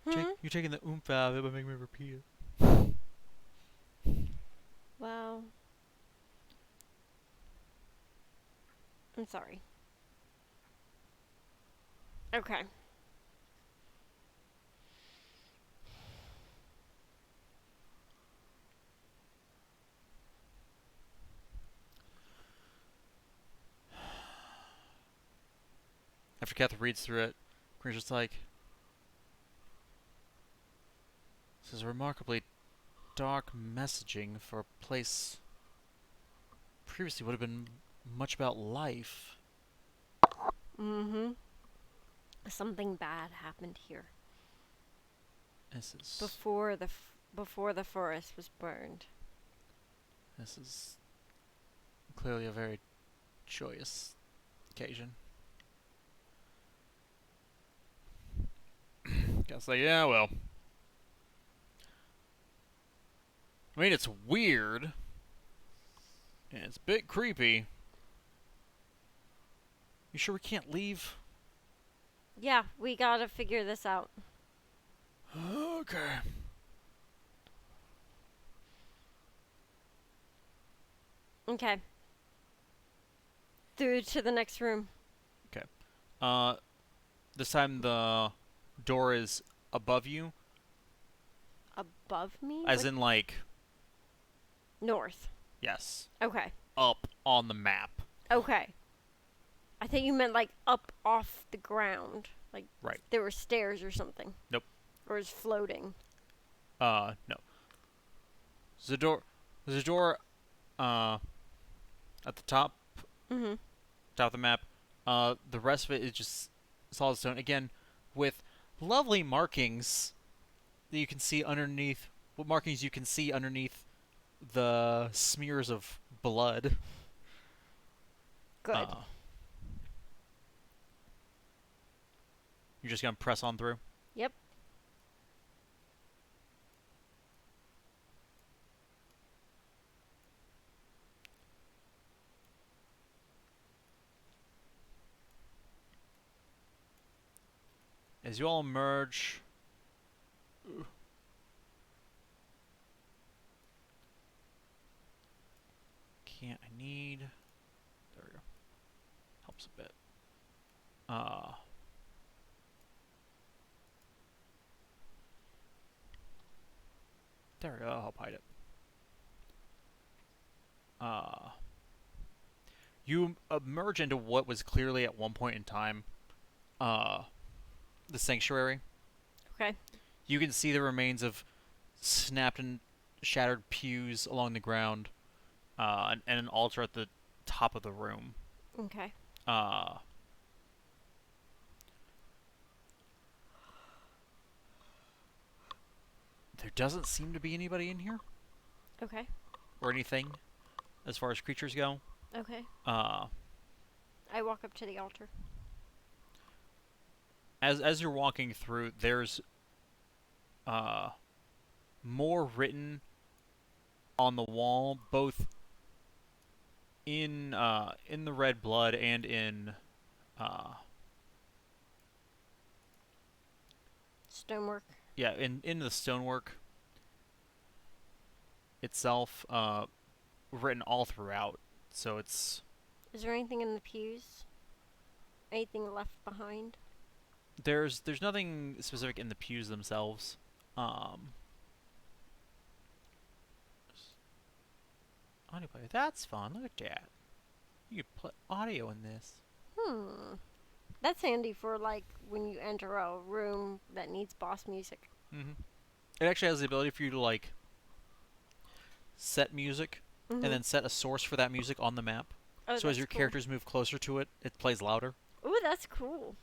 [SPEAKER 2] you're taking the oomph out of it by making me repeat it.
[SPEAKER 3] Well, I'm sorry. Okay.
[SPEAKER 2] After Kath reads through it, Green's just like, this is remarkably dark messaging for a place previously would have been much about life.
[SPEAKER 3] Mm-hmm. Something bad happened here
[SPEAKER 2] This is
[SPEAKER 3] before the forest was burned.
[SPEAKER 2] this is clearly a very joyous occasion. Kath's like, yeah, well. I mean, it's weird. And it's a bit creepy. You sure we can't leave?
[SPEAKER 3] Yeah, we gotta figure this out.
[SPEAKER 2] Okay.
[SPEAKER 3] Okay. Through to the next room.
[SPEAKER 2] Okay. This time the door is above you,
[SPEAKER 3] Above me?
[SPEAKER 2] as
[SPEAKER 3] Like
[SPEAKER 2] in like
[SPEAKER 3] north.
[SPEAKER 2] yes,
[SPEAKER 3] Okay.
[SPEAKER 2] up on the map.
[SPEAKER 3] Okay. I think you meant like up off the ground. Like
[SPEAKER 2] Right.
[SPEAKER 3] there were stairs or something.
[SPEAKER 2] Nope.
[SPEAKER 3] Or is floating.
[SPEAKER 2] No. There's a door at the
[SPEAKER 3] Mm-hmm.
[SPEAKER 2] top of the map. The rest of it is just solid stone. Again, with lovely markings that you can see underneath. What markings you can see underneath the smears of blood.
[SPEAKER 3] Good.
[SPEAKER 2] You're just gonna press on through.
[SPEAKER 3] Yep.
[SPEAKER 2] As you all emerge. Can't. I need. There we go. Helps a bit. There we go. I'll help hide it. You emerge into what was clearly at one point in time, the sanctuary.
[SPEAKER 3] Okay.
[SPEAKER 2] You can see the remains of snapped and shattered pews along the ground, and an altar at the top of the room.
[SPEAKER 3] Okay.
[SPEAKER 2] There doesn't seem to be anybody in here
[SPEAKER 3] Okay.
[SPEAKER 2] or anything, as far as creatures go.
[SPEAKER 3] Okay.
[SPEAKER 2] Uh,
[SPEAKER 3] I walk up to the altar.
[SPEAKER 2] as you're walking through, there's more written on the wall, both in the red blood and in
[SPEAKER 3] Stonework.
[SPEAKER 2] yeah, in the stonework itself, written all throughout. So it's
[SPEAKER 3] Is there anything in the pews? Anything left behind?
[SPEAKER 2] there's nothing specific in the pews themselves. Audio player. That's fun. Look at that. You could put audio in this.
[SPEAKER 3] That's handy for like when you enter a room that needs boss music.
[SPEAKER 2] Mm-hmm. It actually has the ability for you to like set music and then set a source for that music on the map.
[SPEAKER 3] Oh,
[SPEAKER 2] So as
[SPEAKER 3] that's
[SPEAKER 2] your
[SPEAKER 3] cool.
[SPEAKER 2] characters move closer to it, it plays louder.
[SPEAKER 3] Ooh, that's cool.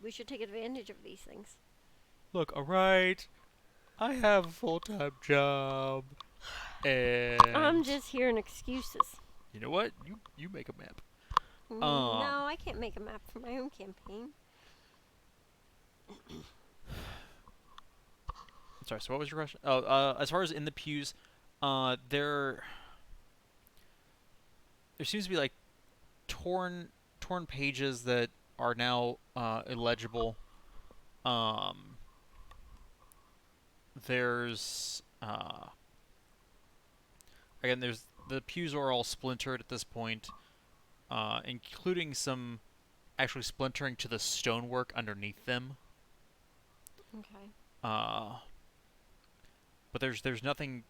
[SPEAKER 3] We should take advantage of these things.
[SPEAKER 2] Look, alright. I have a full-time job. And
[SPEAKER 3] I'm just hearing excuses.
[SPEAKER 2] you know what? You make a map.
[SPEAKER 3] No, I can't make a map for my own campaign.
[SPEAKER 2] Sorry, so what was your question? Oh, as far as in the pews, there seems to be like torn pages that are now illegible. There's again, there's the pews are all splintered at this point, including some actually splintering to the stonework underneath them.
[SPEAKER 3] Okay.
[SPEAKER 2] But there's nothing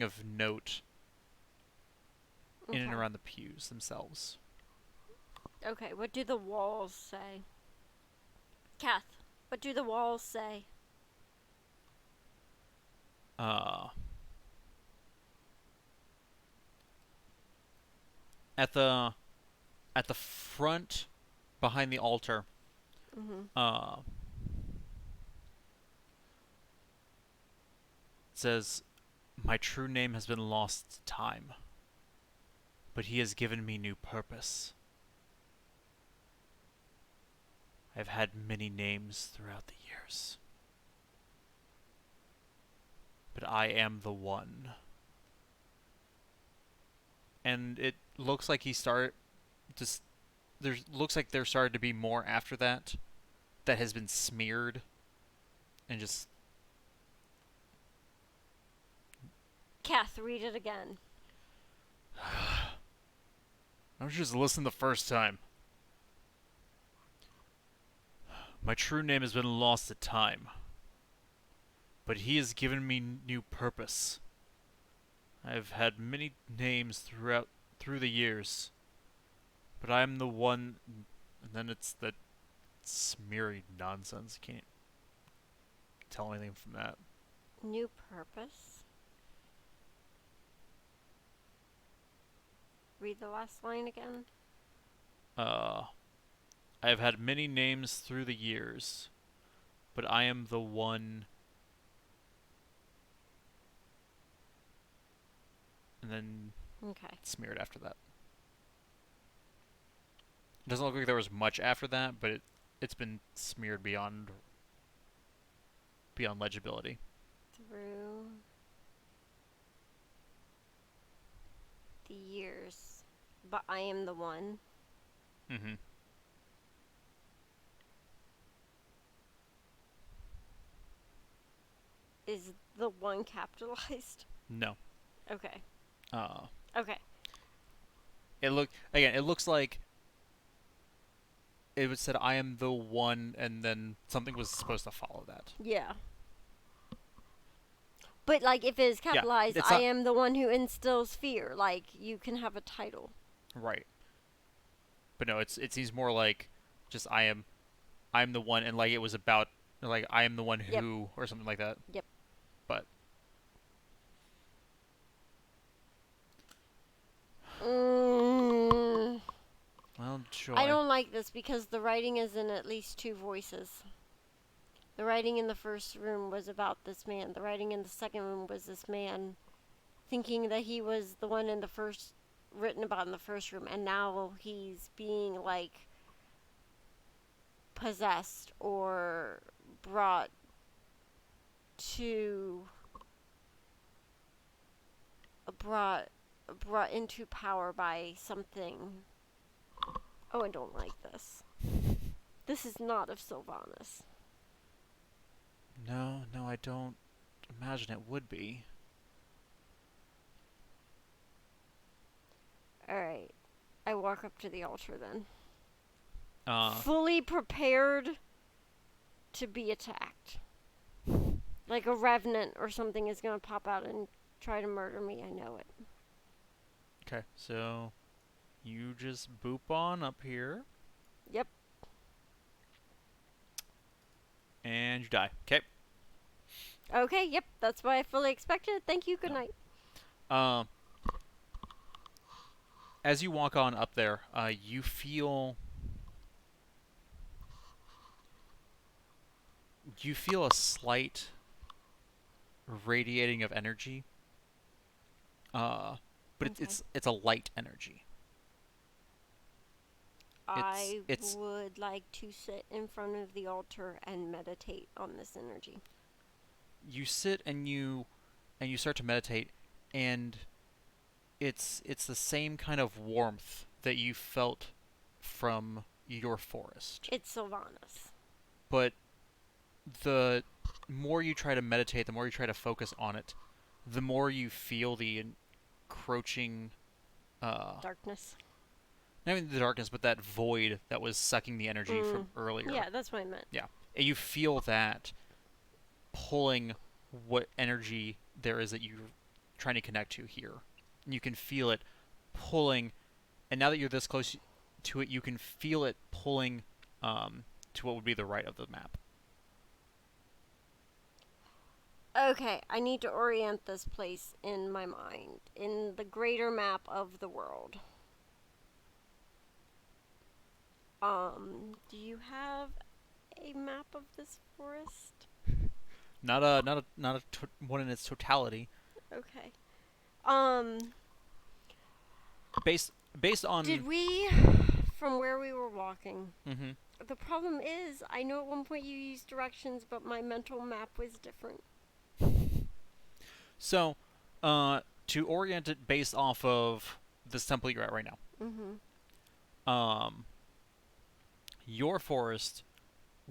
[SPEAKER 2] of note in and around the pews themselves.
[SPEAKER 3] Okay, what do the walls say? Kath, what do the walls say?
[SPEAKER 2] At the front, behind the altar, it says, "My true name has been lost to time, but he has given me new purpose. I've had many names throughout the years, but I am the one." And it looks like looks like there started to be more after that has been smeared and just.
[SPEAKER 3] Kath, read it again.
[SPEAKER 2] I was just listen the first time. My true name has been lost to time, but he has given me new purpose. I have had many names through the years, but I am the one. And then it's that smeary nonsense. Can't tell anything from that.
[SPEAKER 3] New purpose? Read the last line again.
[SPEAKER 2] I have had many names through the years, but I am the one. And then
[SPEAKER 3] Okay.
[SPEAKER 2] smeared after that. It doesn't look like there was much after that, but it's been smeared beyond legibility.
[SPEAKER 3] Through the years. But I am the one.
[SPEAKER 2] Mm-hmm.
[SPEAKER 3] Is the one capitalized?
[SPEAKER 2] No.
[SPEAKER 3] Okay.
[SPEAKER 2] Uh,
[SPEAKER 3] Okay.
[SPEAKER 2] it looks like it was said I am the one, and then something was supposed to follow that.
[SPEAKER 3] Yeah. But like if it is
[SPEAKER 2] Yeah,
[SPEAKER 3] capitalized,
[SPEAKER 2] it's
[SPEAKER 3] I
[SPEAKER 2] not
[SPEAKER 3] am the one who instills fear. Like you can have a title.
[SPEAKER 2] right, but no, it seems more like just I'm the one, and like it was about like I am the one
[SPEAKER 3] Yep.
[SPEAKER 2] who or something like that.
[SPEAKER 3] Yep.
[SPEAKER 2] But
[SPEAKER 3] Mm,
[SPEAKER 2] well, joy.
[SPEAKER 3] I don't like this because the writing is in at least two voices. The writing in the first room was about this man. The writing in the second room was this man thinking that he was the one in the first written about in the first room, and now he's being like possessed or brought to brought into power by something. Oh, I don't like this. This is not of Sylvanas.
[SPEAKER 2] No, no, I don't imagine it would be.
[SPEAKER 3] Alright. I walk up to the altar then.
[SPEAKER 2] Uh,
[SPEAKER 3] Fully prepared to be attacked. Like a revenant or something is gonna pop out and try to murder me. I know it.
[SPEAKER 2] okay, so you just boop on up here.
[SPEAKER 3] Yep.
[SPEAKER 2] And you die. Okay.
[SPEAKER 3] Okay, yep. That's what I fully expected. Thank you. Good
[SPEAKER 2] No.
[SPEAKER 3] night.
[SPEAKER 2] Um, as you walk on up there, you feel a slight radiating of energy. But
[SPEAKER 3] Okay.
[SPEAKER 2] it's a light energy.
[SPEAKER 3] I
[SPEAKER 2] It's
[SPEAKER 3] would like to sit in front of the altar and meditate on this energy.
[SPEAKER 2] you sit and you start to meditate, and it's the same kind of warmth that you felt from your forest.
[SPEAKER 3] It's Sylvanas.
[SPEAKER 2] But the more you try to meditate, the more you try to focus on it, the more you feel the encroaching,
[SPEAKER 3] Darkness.
[SPEAKER 2] not even the darkness, but that void that was sucking the energy from earlier.
[SPEAKER 3] Yeah, that's what I meant.
[SPEAKER 2] Yeah. And you feel that pulling what energy there is that you're trying to connect to here. And you can feel it pulling, and now that you're this close to it, you can feel it pulling to what would be the right of the map.
[SPEAKER 3] Okay, I need to orient this place in my mind, in the greater map of the world. Do you have a map of this forest?
[SPEAKER 2] Not one in its totality.
[SPEAKER 3] Okay.
[SPEAKER 2] Based on.
[SPEAKER 3] Did we, from where we were walking,
[SPEAKER 2] Mm-hmm.
[SPEAKER 3] the problem is, I know at one point you used directions, but my mental map was different.
[SPEAKER 2] So, to orient it based off of this temple you're at right now, your forest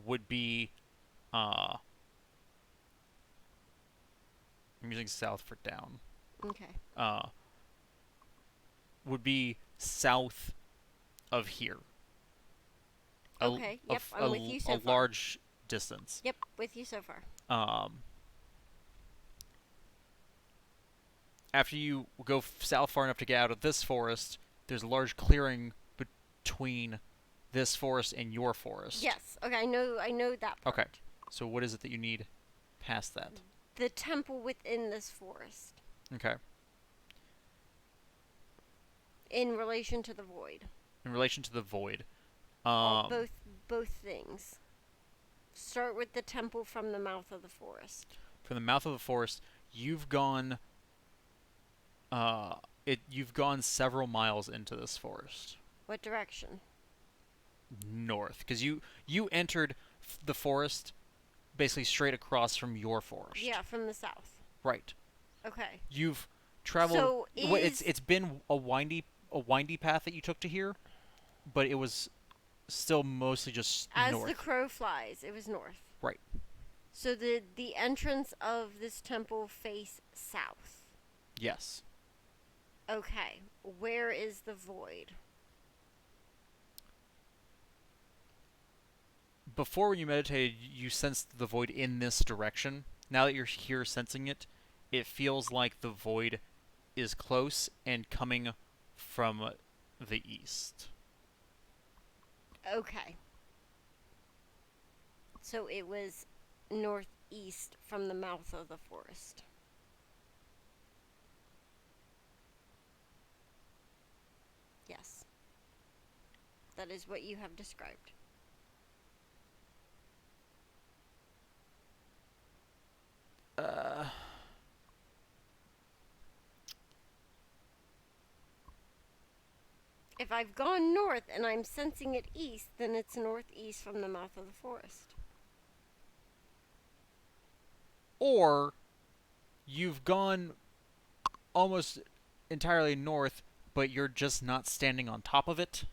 [SPEAKER 2] would be, I'm using south for down,
[SPEAKER 3] Okay.
[SPEAKER 2] would be south of here.
[SPEAKER 3] Okay. Yep. I'm with you so
[SPEAKER 2] a
[SPEAKER 3] far.
[SPEAKER 2] large distance.
[SPEAKER 3] Yep. With you so far.
[SPEAKER 2] Um, After you go south far enough to get out of this forest, there's a large clearing between this forest and your forest.
[SPEAKER 3] Yes. Okay. I know that part.
[SPEAKER 2] Okay. So what is it that you need past that?
[SPEAKER 3] The temple within this forest
[SPEAKER 2] Okay.
[SPEAKER 3] in relation to the void.
[SPEAKER 2] In relation to the void,
[SPEAKER 3] All, both things. Start with the temple from the mouth of the forest.
[SPEAKER 2] from the mouth of the forest, you've gone. You've gone several miles into this forest.
[SPEAKER 3] What direction?
[SPEAKER 2] North, because you entered the forest basically straight across from your forest.
[SPEAKER 3] Yeah, from the south.
[SPEAKER 2] Right.
[SPEAKER 3] Okay.
[SPEAKER 2] You've traveled.
[SPEAKER 3] So
[SPEAKER 2] it's been a windy path that you took to here, but it was still mostly just
[SPEAKER 3] as
[SPEAKER 2] north.
[SPEAKER 3] the crow flies, it was north.
[SPEAKER 2] Right.
[SPEAKER 3] So the entrance of this temple face south.
[SPEAKER 2] Yes.
[SPEAKER 3] Okay. Where is the void?
[SPEAKER 2] Before, when you meditated, you sensed the void in this direction. Now that you're here sensing it, it feels like the void is close and coming from the east.
[SPEAKER 3] Okay. So it was northeast from the mouth of the forest. Yes. That is what you have described. If I've gone north and I'm sensing it east, then it's northeast from the mouth of the forest.
[SPEAKER 2] Or you've gone almost entirely north, but you're just not standing on top of it.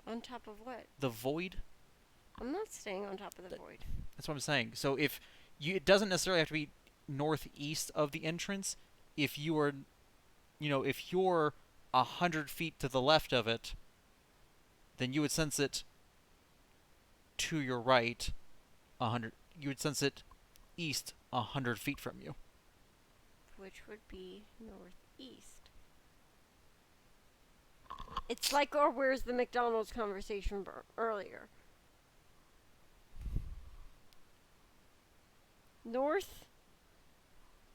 [SPEAKER 3] On top of what?
[SPEAKER 2] The void.
[SPEAKER 3] I'm not staying on top of the void.
[SPEAKER 2] That's what I'm saying. So if you, it doesn't necessarily have to be northeast of the entrance. If you are, if you're 100 feet to the left of it, then you would sense it to your right, 100. You would sense it east 100 feet from you.
[SPEAKER 3] Which would be northeast. It's like our where's the McDonald's conversation earlier. North,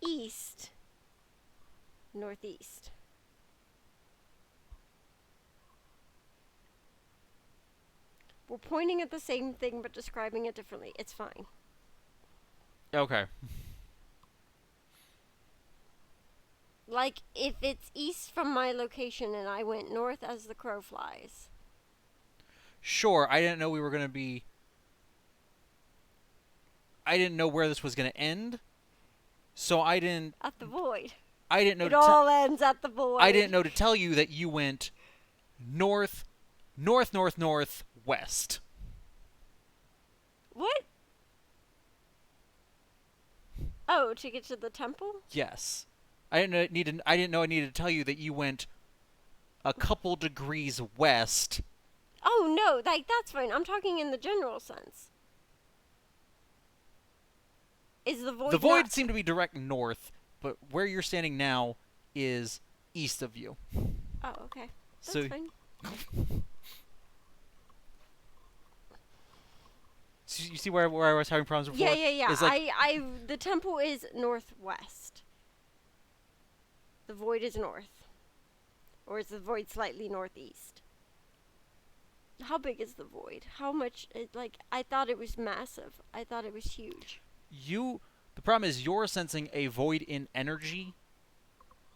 [SPEAKER 3] east, northeast. We're pointing at the same thing but describing it differently. It's fine.
[SPEAKER 2] Okay.
[SPEAKER 3] Like, if it's east from my location and I went north as the crow flies.
[SPEAKER 2] Sure, I didn't know we were going to be... I didn't know where this was going to end, so I didn't...
[SPEAKER 3] At the void.
[SPEAKER 2] I didn't know...
[SPEAKER 3] It all ends at the void.
[SPEAKER 2] I didn't know to tell you that you went north, west.
[SPEAKER 3] What? Oh, to get to the temple?
[SPEAKER 2] Yes. I didn't know I needed to tell you that you went a couple degrees west.
[SPEAKER 3] Oh, no, that's fine. I'm talking in the general sense. Is the void
[SPEAKER 2] The void
[SPEAKER 3] not...
[SPEAKER 2] seemed to be direct north, but where you're standing now is east of you.
[SPEAKER 3] Oh, okay. That's
[SPEAKER 2] So
[SPEAKER 3] fine.
[SPEAKER 2] you see where I was having problems before?
[SPEAKER 3] Yeah.
[SPEAKER 2] It's like,
[SPEAKER 3] The temple is northwest. The void is north. Or is the void slightly northeast? How big is the void? How much? I thought it was massive. I thought it was huge.
[SPEAKER 2] the problem is you're sensing a void in energy.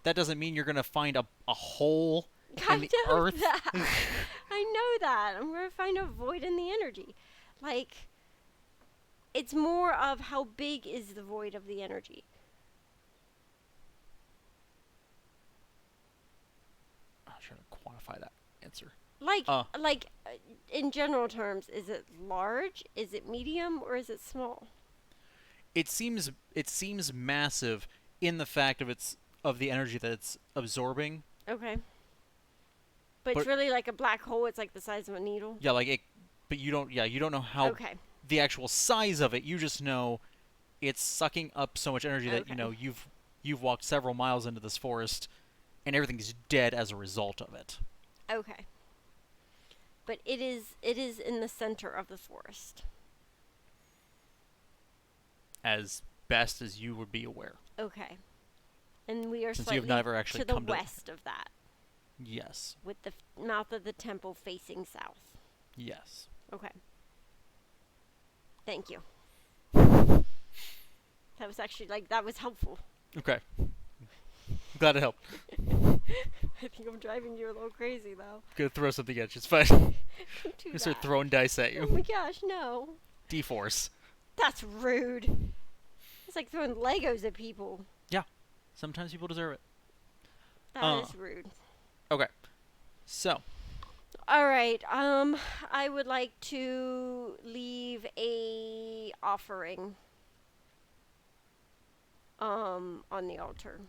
[SPEAKER 2] That doesn't mean you're going to find a hole in the earth.
[SPEAKER 3] That. I know that. I'm going to find a void in the energy. It's more of how big is the void of the energy.
[SPEAKER 2] I'm trying to quantify that answer.
[SPEAKER 3] In general terms, is it large? Is it medium? Or is it small?
[SPEAKER 2] It seems massive in the fact of the energy that it's absorbing.
[SPEAKER 3] Okay. But it's really like a black hole. It's like the size of a needle.
[SPEAKER 2] Yeah, like but you don't. Yeah, you don't know how
[SPEAKER 3] Okay.
[SPEAKER 2] the actual size of it. You just know it's sucking up so much energy that
[SPEAKER 3] Okay.
[SPEAKER 2] you've walked several miles into this forest, and everything's dead as a result of it.
[SPEAKER 3] Okay. But it is in the center of the forest.
[SPEAKER 2] As best as you would be aware,
[SPEAKER 3] Okay. And we are
[SPEAKER 2] since you have
[SPEAKER 3] slightly
[SPEAKER 2] never actually
[SPEAKER 3] to the
[SPEAKER 2] come to.
[SPEAKER 3] west of that,
[SPEAKER 2] Yes.
[SPEAKER 3] with the mouth of the temple facing south.
[SPEAKER 2] Yes.
[SPEAKER 3] Okay. Thank you. That was actually that was helpful.
[SPEAKER 2] Okay. Glad it helped.
[SPEAKER 3] I think I'm driving you a little crazy though.
[SPEAKER 2] Gonna throw something at you. It's fine.
[SPEAKER 3] Don't do
[SPEAKER 2] Gonna start
[SPEAKER 3] that.
[SPEAKER 2] throwing dice at
[SPEAKER 3] Oh
[SPEAKER 2] you.
[SPEAKER 3] my gosh, no.
[SPEAKER 2] D-force.
[SPEAKER 3] That's rude. It's like throwing Legos at people.
[SPEAKER 2] Sometimes people deserve it.
[SPEAKER 3] That is rude.
[SPEAKER 2] Okay. So,
[SPEAKER 3] All right. I would like to leave a offering. On the altar.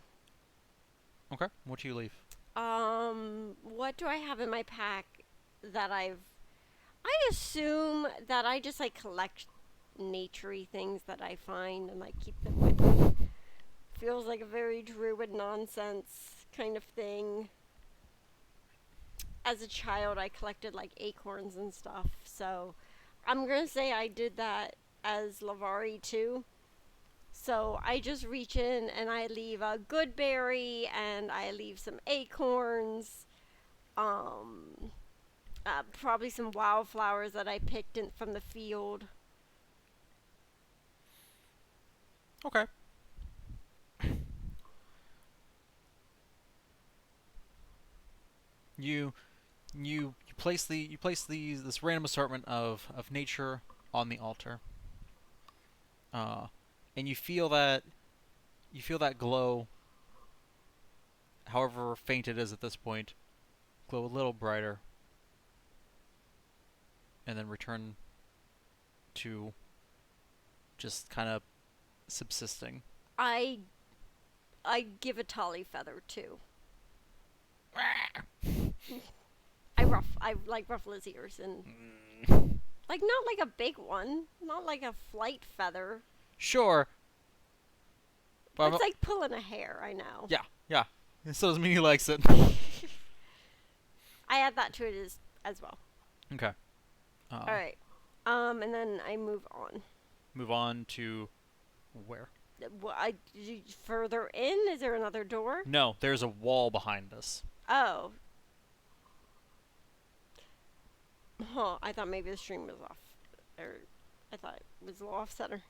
[SPEAKER 2] okay. What do you leave?
[SPEAKER 3] What do I have in my pack that I assume that I just collect naturey things that I find and keep them with me. Feels like a very druid nonsense kind of thing. As a child, I collected acorns and stuff, so I'm gonna say I did that as Lavari too. So I just reach in and I leave a good berry and I leave some acorns, probably some wildflowers that I picked from the field.
[SPEAKER 2] Okay. You you place this random assortment of nature on the altar. Uh, and you feel that glow, however faint it is at this point, glow a little brighter, and then return to just kind of subsisting.
[SPEAKER 3] I I give a tolly feather too. I ruffle his ears and not like a big one, not like a flight feather.
[SPEAKER 2] Sure, but
[SPEAKER 3] It's like pulling a hair. I know.
[SPEAKER 2] yeah. So does mean he likes it.
[SPEAKER 3] I add that to it as well.
[SPEAKER 2] Okay.
[SPEAKER 3] All right. And then I move on.
[SPEAKER 2] Move on to where?
[SPEAKER 3] Further in? Is there another door?
[SPEAKER 2] No, there's a wall behind us.
[SPEAKER 3] Oh. Huh. I thought maybe the stream was off. Or I thought it was a little off center.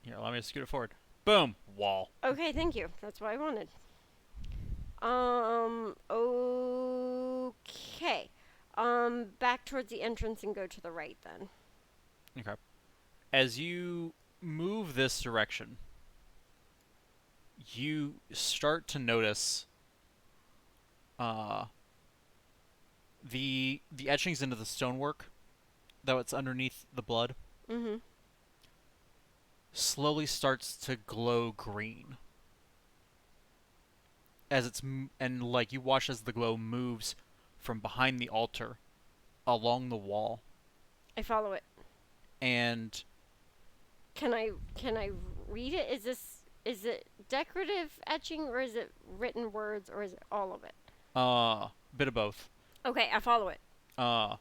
[SPEAKER 2] Here, allow me to scoot it forward. Boom! Wall.
[SPEAKER 3] Okay, thank you. That's what I wanted. Okay. Back towards the entrance and go to the right then.
[SPEAKER 2] Okay. As you move this direction, you start to notice the etchings into the stonework, though it's underneath the blood,
[SPEAKER 3] Mm-hmm.
[SPEAKER 2] slowly starts to glow green. As and you watch as the glow moves from behind the altar along the wall,
[SPEAKER 3] I follow it.
[SPEAKER 2] and
[SPEAKER 3] Can I read it? Is it decorative etching or is it written words or is it all of it?
[SPEAKER 2] bit of both.
[SPEAKER 3] Okay, I follow it
[SPEAKER 2] Uh,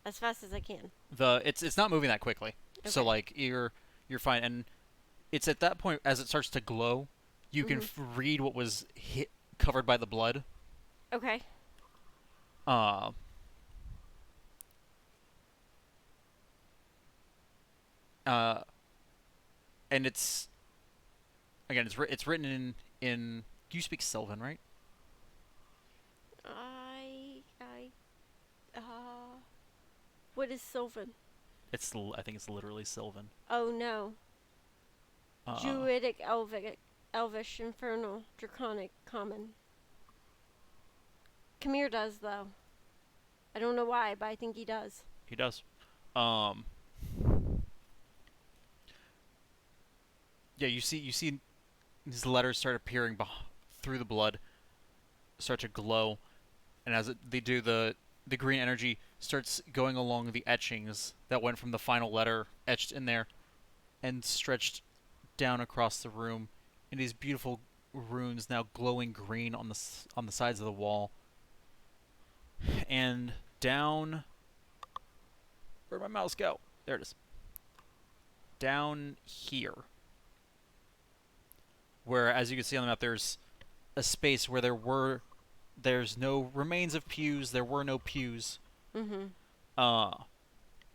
[SPEAKER 3] as fast as I can.
[SPEAKER 2] it's not moving that quickly, so
[SPEAKER 3] Okay.
[SPEAKER 2] you're fine, and it's at that point as it starts to glow, you can read what was covered by the blood.
[SPEAKER 3] Okay.
[SPEAKER 2] Uh, uh, and it's again it's written in you speak Sylvan, right?
[SPEAKER 3] I what is Sylvan?
[SPEAKER 2] I think it's literally Sylvan.
[SPEAKER 3] Oh no.
[SPEAKER 2] Uh,
[SPEAKER 3] Druidic, Elvish, Infernal, Draconic, Common. Kamir does though. I don't know why, but I think he does.
[SPEAKER 2] he does. Um, yeah, you see these letters start appearing through the blood, start to glow, and as they do, the green energy starts going along the etchings that went from the final letter etched in there and stretched down across the room in these beautiful runes now glowing green on the sides of the wall. And down, where'd my mouse go? There it is. Down here, where as you can see on the map, there's a space where there's no remains of pews. There were no pews.
[SPEAKER 3] Mm-hmm.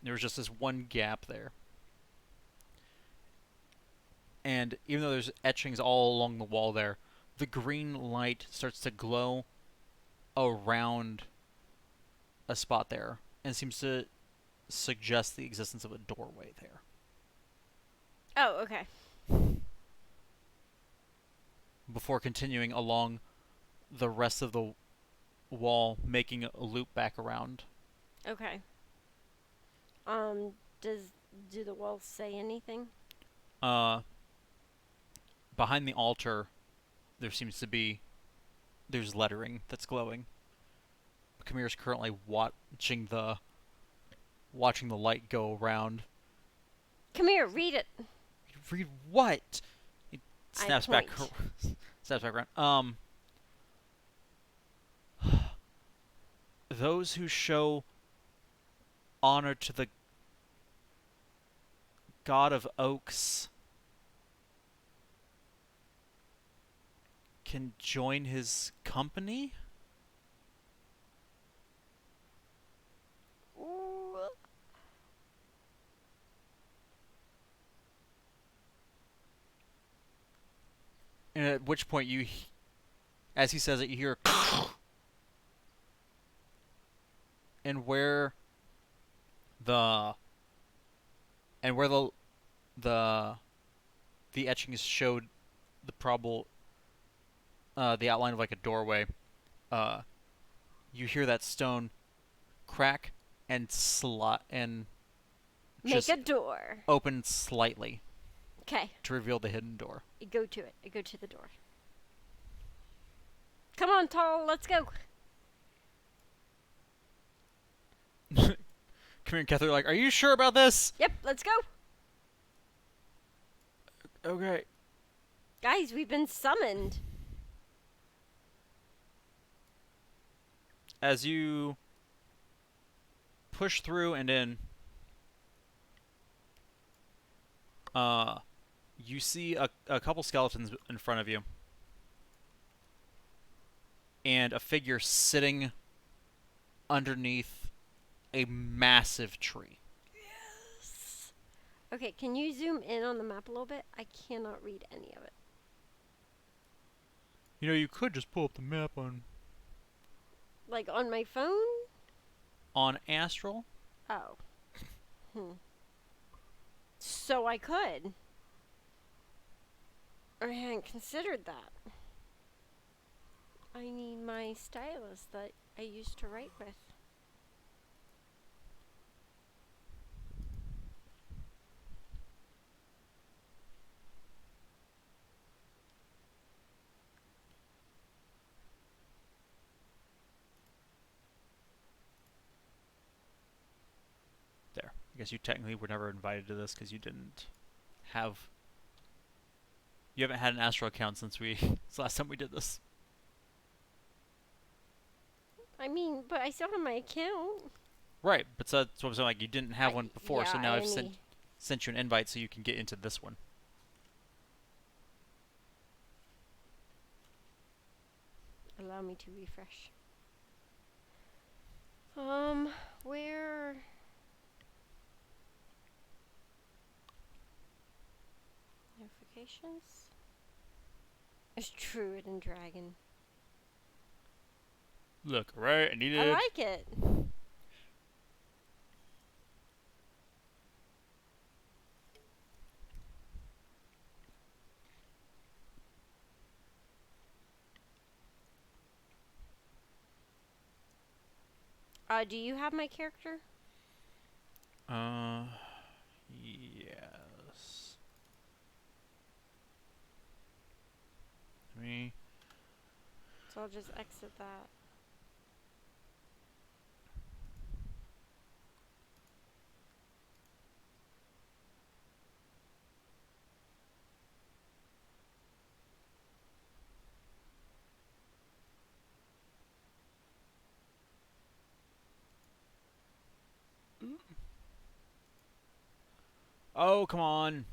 [SPEAKER 2] There was just this one gap there. And even though there's etchings all along the wall there, the green light starts to glow around a spot there and seems to suggest the existence of a doorway there.
[SPEAKER 3] Oh, okay.
[SPEAKER 2] Before continuing along the rest of the wall, making a loop back around.
[SPEAKER 3] Okay. Do the walls say anything?
[SPEAKER 2] Behind the altar, there seems to be there's lettering that's glowing. Kamir's currently watching the light go around.
[SPEAKER 3] Come here, read it.
[SPEAKER 2] Read what? He snaps back.
[SPEAKER 3] point.
[SPEAKER 2] Snaps back around. Those who show honor to the god of oaks can join his company?
[SPEAKER 3] Ooh.
[SPEAKER 2] And at which point as he says it, you hear and where the etchings showed the probable the outline of like a doorway, you hear that stone crack and
[SPEAKER 3] Make
[SPEAKER 2] just
[SPEAKER 3] a door.
[SPEAKER 2] open slightly
[SPEAKER 3] Okay.
[SPEAKER 2] to reveal the hidden door.
[SPEAKER 3] I go to it. I go to the door. Come on, Tall. Let's go.
[SPEAKER 2] Come here, Catherine. Like, are you sure about this?
[SPEAKER 3] Yep. Let's go.
[SPEAKER 2] Okay.
[SPEAKER 3] Guys, we've been summoned.
[SPEAKER 2] As you push through and in, you see a couple skeletons in front of you. And a figure sitting underneath a massive tree.
[SPEAKER 3] Yes. Okay, can you zoom in on the map a little bit? I cannot read any of it.
[SPEAKER 2] You know, you could just pull up the map
[SPEAKER 3] Like on my phone?
[SPEAKER 2] on Astral.
[SPEAKER 3] Oh. So I could. I hadn't considered that. I need my stylus that I used to write with.
[SPEAKER 2] There. I guess you technically were never invited to this because you haven't had an Astral account since since last time we did this.
[SPEAKER 3] I mean, but I still have my account.
[SPEAKER 2] Right, but so that's what I'm saying. Like, you didn't have one before, so
[SPEAKER 3] yeah,
[SPEAKER 2] now
[SPEAKER 3] I
[SPEAKER 2] I've sent you an invite so you can get into this one.
[SPEAKER 3] Allow me to refresh. Where? Notifications? It's Druid and Dragon.
[SPEAKER 2] Look, right? I need
[SPEAKER 3] I
[SPEAKER 2] it.
[SPEAKER 3] like it. Do you have my character?
[SPEAKER 2] Yes. Me.
[SPEAKER 3] So I'll just exit that.
[SPEAKER 2] Oh, come on.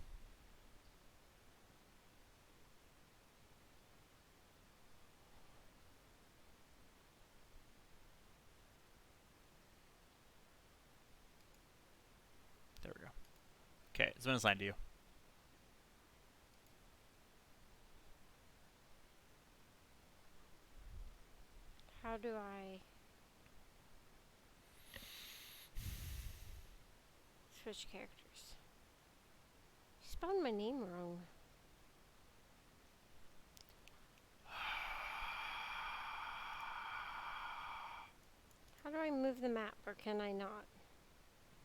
[SPEAKER 2] There we go. Okay, it's been assigned to you.
[SPEAKER 3] How do I switch characters? You spelled my name wrong. How do I move the map, or can I not?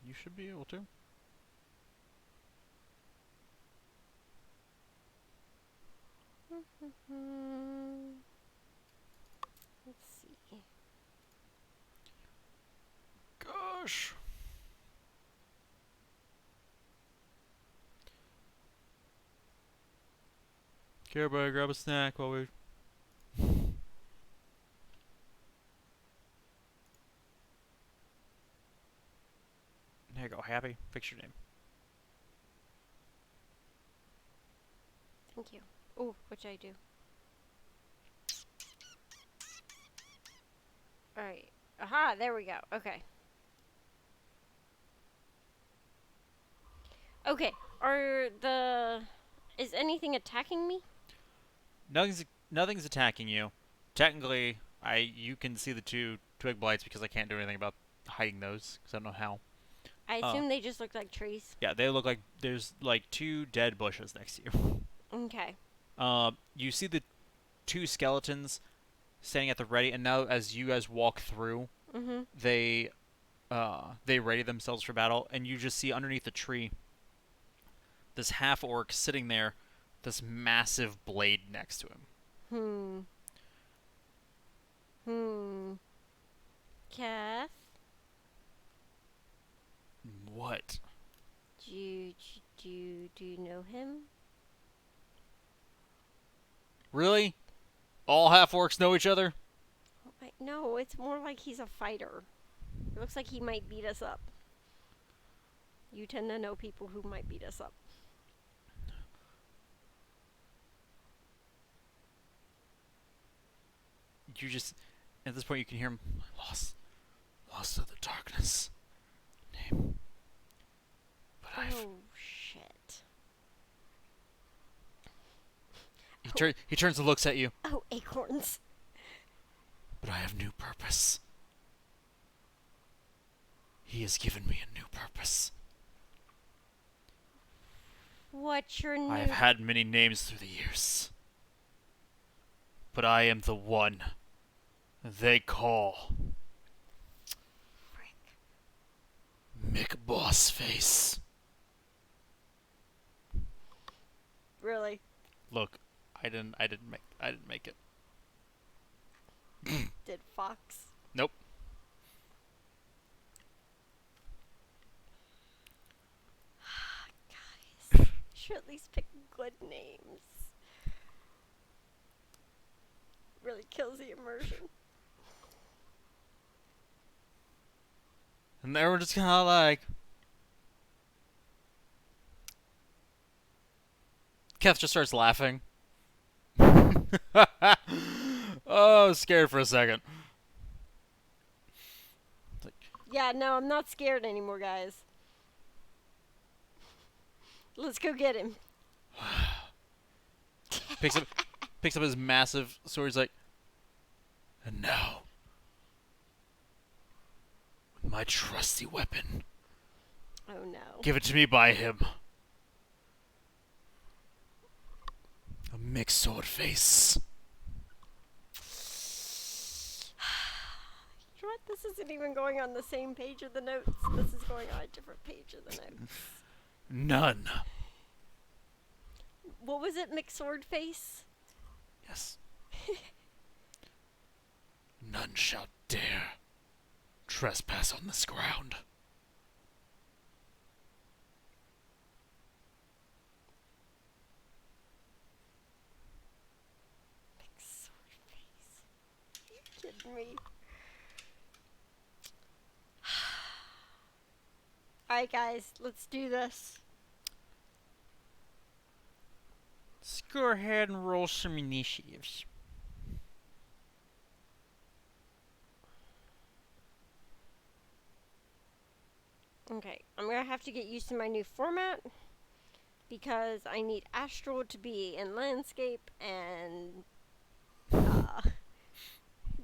[SPEAKER 2] You should be able to.
[SPEAKER 3] Let's see.
[SPEAKER 2] Gosh. Okay, everybody, grab a snack while we. There you go. Happy. Fix your name.
[SPEAKER 3] Thank you. Oh, which I do. Alright. Aha, there we go. Okay. Okay. Is anything attacking me?
[SPEAKER 2] Nothing's attacking you. Technically, you can see the two twig blights because I can't do anything about hiding those because I don't know how.
[SPEAKER 3] I assume they just look like trees.
[SPEAKER 2] Yeah, they look like there's like two dead bushes next to you.
[SPEAKER 3] Okay.
[SPEAKER 2] You see the two skeletons standing at the ready, and now as you guys walk through,
[SPEAKER 3] Mm-hmm.
[SPEAKER 2] they ready themselves for battle, and you just see underneath the tree this half orc sitting there, this massive blade next to him.
[SPEAKER 3] Kath?
[SPEAKER 2] What?
[SPEAKER 3] Do you know him?
[SPEAKER 2] Really? All half orcs know each other?
[SPEAKER 3] No, it's more like he's a fighter. It looks like he might beat us up. You tend to know people who might beat us up.
[SPEAKER 2] You just at this point you can hear him lost to the darkness. Name. But
[SPEAKER 3] Oh shit.
[SPEAKER 2] He turns and looks at you.
[SPEAKER 3] Oh, acorns.
[SPEAKER 2] But I have new purpose. He has given me a new purpose.
[SPEAKER 3] What's your new...
[SPEAKER 2] I have had many names through the years. But I am the one they call Mick Bossface.
[SPEAKER 3] Really?
[SPEAKER 2] Look, I didn't make it.
[SPEAKER 3] Did Fox?
[SPEAKER 2] Nope.
[SPEAKER 3] Guys, you should at least pick good names. Really kills the immersion.
[SPEAKER 2] And they were just kind of like, Keth just starts laughing. Oh, I was scared for a second.
[SPEAKER 3] Yeah, no, I'm not scared anymore, guys. Let's go get him.
[SPEAKER 2] Picks up his massive sword. He's like, and now, with my trusty weapon,
[SPEAKER 3] Oh no.
[SPEAKER 2] give it to me by him. A mixed sword face.
[SPEAKER 3] You know what? This isn't even going on the same page of the notes. This is going on a different page of the notes.
[SPEAKER 2] None.
[SPEAKER 3] What was it, McSword Face?
[SPEAKER 2] Yes. None shall dare trespass on this ground.
[SPEAKER 3] McSword Face. Are you kidding me? Alright, guys, let's do this.
[SPEAKER 2] Let's go ahead and roll some initiatives.
[SPEAKER 3] Okay, I'm gonna have to get used to my new format because I need Astral to be in landscape and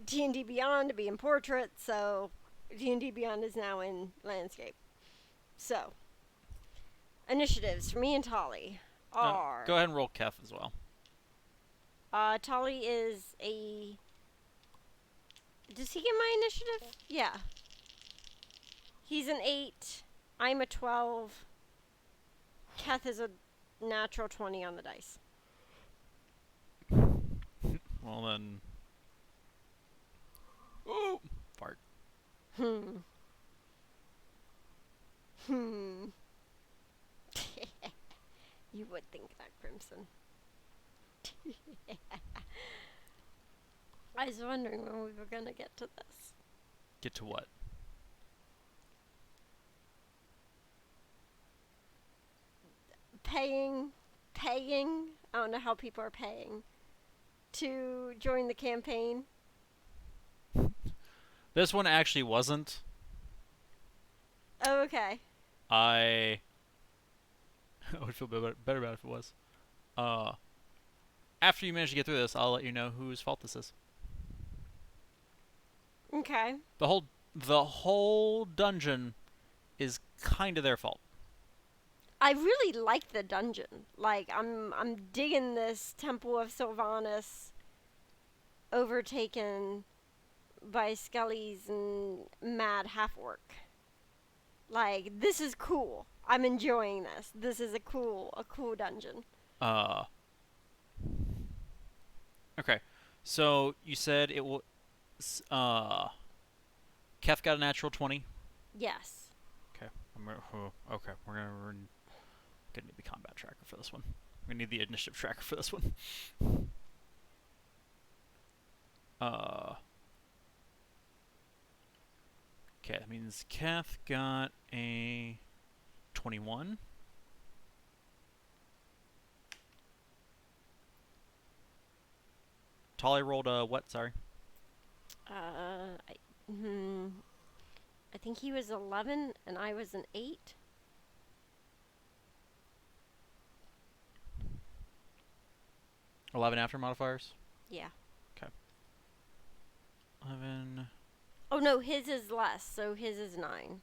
[SPEAKER 3] D&D Beyond to be in portrait. So D&D Beyond is now in landscape. So initiatives for me and Tolly are
[SPEAKER 2] Go ahead and roll Kef as well.
[SPEAKER 3] Tolly is a. Does he get my initiative? Yeah. He's an 8. I'm a 12. Keth is a natural 20 on the dice.
[SPEAKER 2] Well then. Ooh! Fart.
[SPEAKER 3] Hmm. You would think that, Crimson. I was wondering when we were gonna get to this.
[SPEAKER 2] Get to what?
[SPEAKER 3] Paying. I don't know how people are paying to join the campaign.
[SPEAKER 2] This one actually wasn't.
[SPEAKER 3] Oh, okay.
[SPEAKER 2] I would feel better about it if it was. After you manage to get through this, I'll let you know whose fault this is.
[SPEAKER 3] Okay.
[SPEAKER 2] The whole dungeon is kind of their fault.
[SPEAKER 3] I really like the dungeon. Like I'm digging this Temple of Sylvanas overtaken by Skellies and mad half-orc. Like, this is cool. I'm enjoying this. This is a cool dungeon.
[SPEAKER 2] Okay. So you said it will. Keth got a natural 20.
[SPEAKER 3] Yes.
[SPEAKER 2] Okay. Okay. We're gonna need the combat tracker for this one. We need the initiative tracker for this one. Okay, that means Keth got a 21. Tolly rolled a what? Sorry.
[SPEAKER 3] I think he was 11 and I was an 8.
[SPEAKER 2] $11 after modifiers.
[SPEAKER 3] Yeah.
[SPEAKER 2] Okay. 11.
[SPEAKER 3] Oh no, his is less, so his is 9.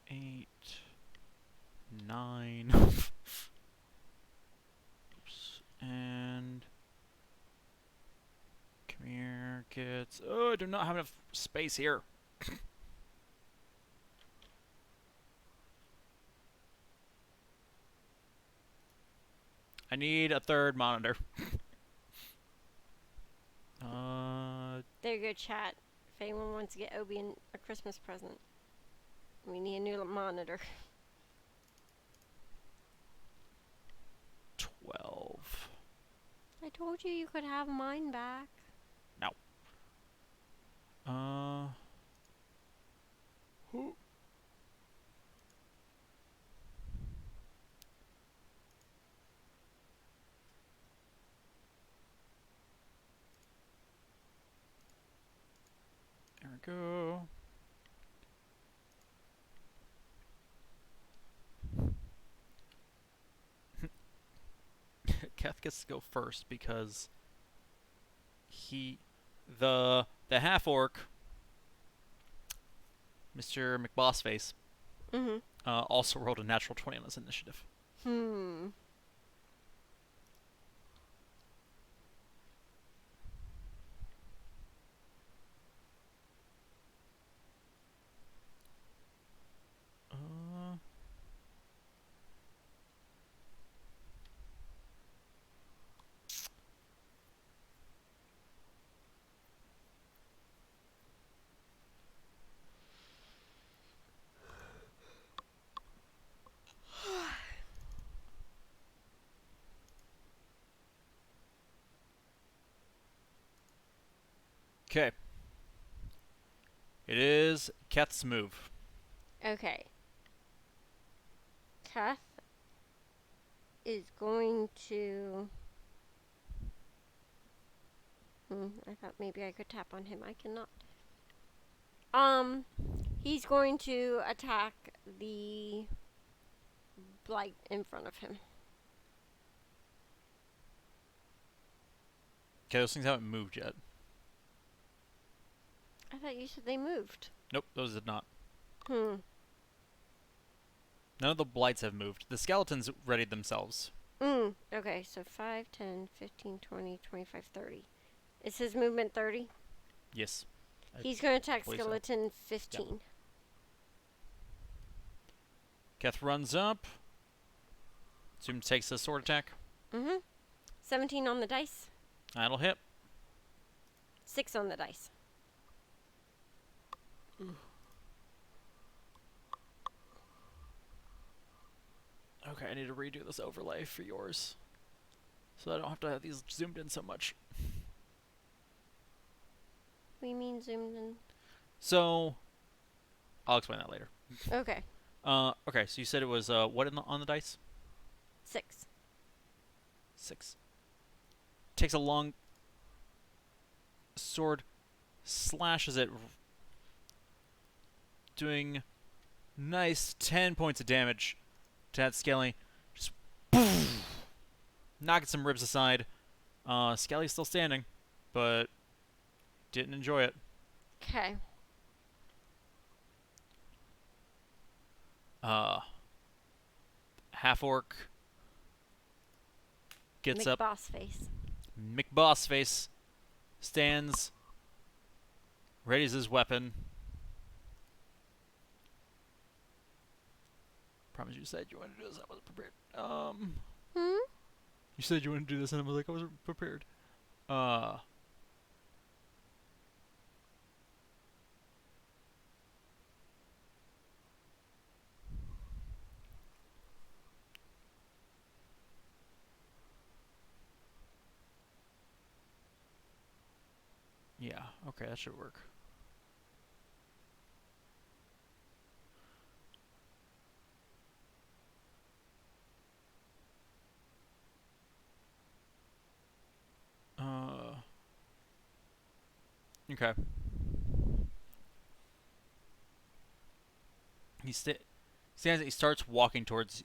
[SPEAKER 2] 8. 9. Oops. And come here, kids. Oh, I do not have enough space here. I need a third monitor.
[SPEAKER 3] There you go, chat. If anyone wants to get Obi a Christmas present, we need a new monitor.
[SPEAKER 2] 12.
[SPEAKER 3] I told you you could have mine back.
[SPEAKER 2] No. There we go. Keth gets to go first because the half orc, Mr. McBossface, also rolled a natural 20 on his initiative. Okay. It is Keth's move.
[SPEAKER 3] Okay. Keth is going to... I thought maybe I could tap on him. I cannot. He's going to attack the blight in front of him.
[SPEAKER 2] Okay, those things haven't moved yet.
[SPEAKER 3] I thought you said they moved.
[SPEAKER 2] Nope, those did not.
[SPEAKER 3] Hmm.
[SPEAKER 2] None of the blights have moved. The skeletons readied themselves.
[SPEAKER 3] Okay, so 5, 10, 15, 20, 25, 30. Is his movement 30?
[SPEAKER 2] Yes.
[SPEAKER 3] He's going to attack
[SPEAKER 2] believe so.
[SPEAKER 3] skeleton 15.
[SPEAKER 2] Keth runs up. Zoom takes a sword attack.
[SPEAKER 3] 17 on the dice.
[SPEAKER 2] That'll hit.
[SPEAKER 3] 6 on the dice.
[SPEAKER 2] Okay, I need to redo this overlay for yours. So I don't have to have these zoomed in so much.
[SPEAKER 3] We mean zoomed in.
[SPEAKER 2] So, I'll explain that later.
[SPEAKER 3] Okay.
[SPEAKER 2] Okay, so you said it was, what on the dice?
[SPEAKER 3] 6.
[SPEAKER 2] 6. Takes a long sword, slashes it, doing nice 10 points of damage to that Skelly. Just knocking some ribs aside. Skelly's still standing, but didn't enjoy it.
[SPEAKER 3] Okay.
[SPEAKER 2] Half orc gets up.
[SPEAKER 3] McBoss face.
[SPEAKER 2] McBossface stands, readies his weapon. Promise you said you wanted to do this. I wasn't prepared. You said you wanted to do this, and I was like, I wasn't prepared. Yeah, okay, that should work. Okay. He stands. He starts walking towards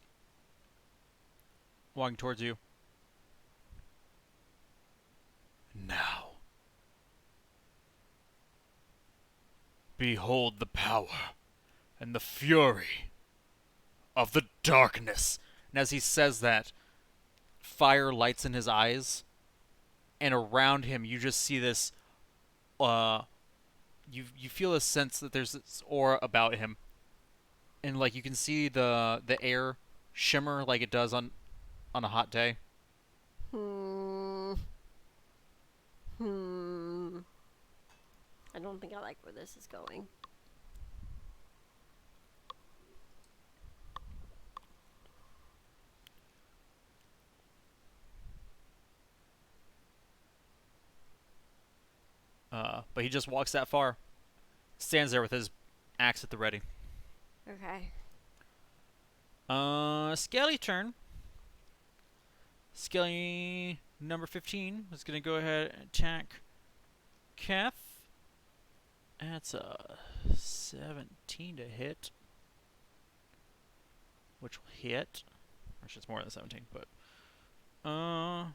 [SPEAKER 2] you. Now, behold the power and the fury of the darkness. And as he says that, fire lights in his eyes, and around him you just see this. You feel a sense that there's this aura about him, and like you can see the air shimmer like it does on a hot day.
[SPEAKER 3] I don't think I like where this is going.
[SPEAKER 2] But he just walks that far, stands there with his axe at the ready.
[SPEAKER 3] Okay.
[SPEAKER 2] Skelly turn. Skelly number 15 is gonna go ahead and attack Keth. That's a 17 to hit, which will hit. Actually, it's more than 17, but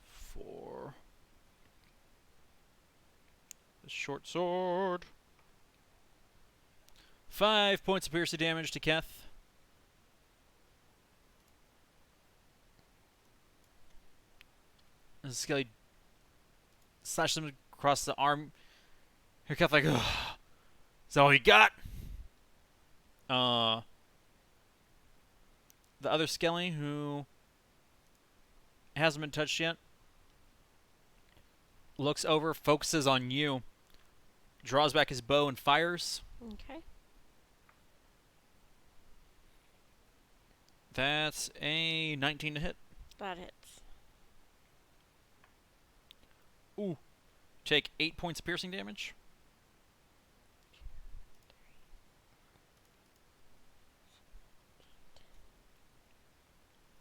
[SPEAKER 2] for the short sword, 5 points of piercing damage to Keth. And Skelly slashes him across the arm. Here, Keth, like, ugh. Is that all you got? The other Skelly, who hasn't been touched yet, looks over, focuses on you, draws back his bow and fires.
[SPEAKER 3] Okay.
[SPEAKER 2] That's a 19 to hit.
[SPEAKER 3] That hits.
[SPEAKER 2] Ooh. Take 8 points of piercing damage.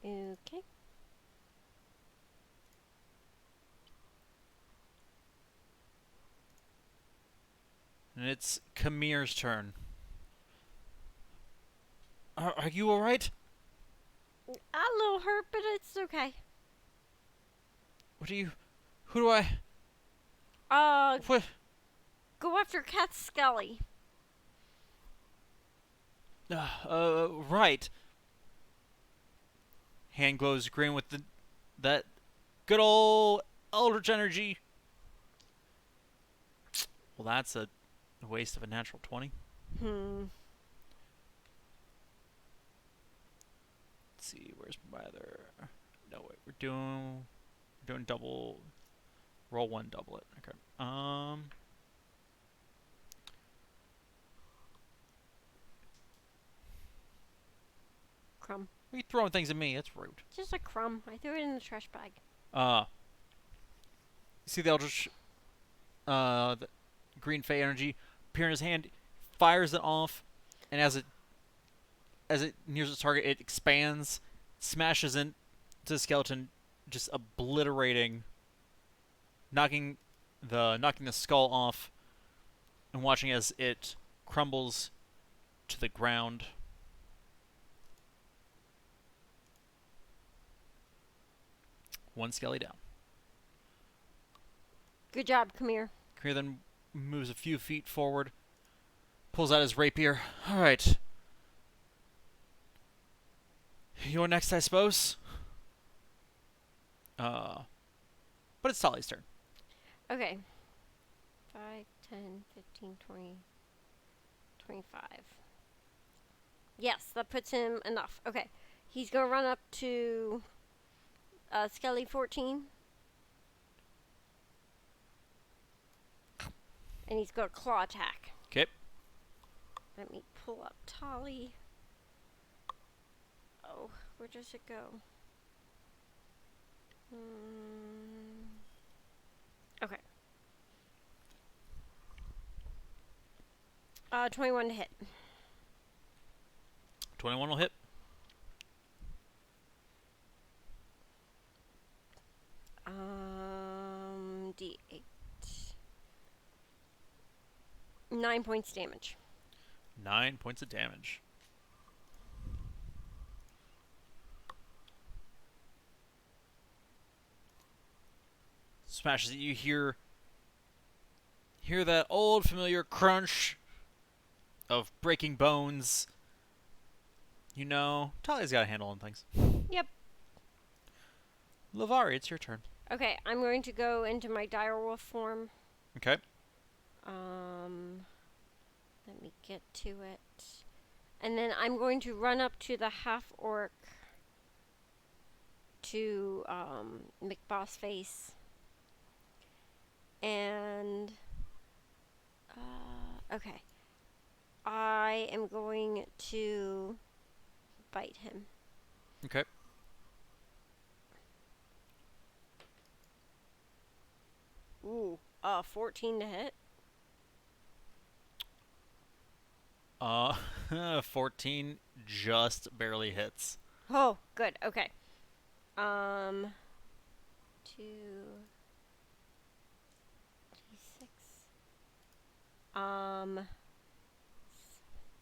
[SPEAKER 3] Okay.
[SPEAKER 2] And it's Kamir's turn. Are you alright?
[SPEAKER 3] A little hurt, but it's okay.
[SPEAKER 2] What do you... Who do I... What?
[SPEAKER 3] Go after Cat Skelly.
[SPEAKER 2] Right. Hand glows green with that good old Eldritch energy. Well, that's a waste of a natural 20. Let's see, where's my other... No, wait, we're doing double... Roll one, double it. Okay.
[SPEAKER 3] Crumb.
[SPEAKER 2] What are you throwing things at me? That's rude.
[SPEAKER 3] Just a crumb. I threw it in the trash bag.
[SPEAKER 2] See the Eldritch... the green Fey energy appear in his hand, fires it off, and as it nears its target, it expands, smashes into the skeleton, just obliterating, knocking the skull off, and watching as it crumbles to the ground. One skelly down.
[SPEAKER 3] Good job, come here.
[SPEAKER 2] Kamir then moves a few feet forward, pulls out his rapier. All right. You're next, I suppose. But it's Tali's turn.
[SPEAKER 3] Okay. 5, 10, 15, 20, 25. Yes, that puts him enough. Okay. He's going to run up to Skelly 14. And he's going to claw attack.
[SPEAKER 2] Okay.
[SPEAKER 3] Let me pull up Tali. Oh, where does it go? Okay. 21 to hit.
[SPEAKER 2] 21 will hit.
[SPEAKER 3] D8. 9 points damage.
[SPEAKER 2] 9 points of damage. Smashes it. You hear that old familiar crunch of breaking bones. You know, Talia's got a handle on things.
[SPEAKER 3] Yep.
[SPEAKER 2] Lavari, it's your turn.
[SPEAKER 3] Okay, I'm going to go into my direwolf form.
[SPEAKER 2] Okay.
[SPEAKER 3] Let me get to it. And then I'm going to run up to the half-orc to McBoss face. And, okay. I am going to bite him.
[SPEAKER 2] Okay.
[SPEAKER 3] Ooh, 14 to hit.
[SPEAKER 2] 14 just barely hits.
[SPEAKER 3] Oh, good. Okay. 2 6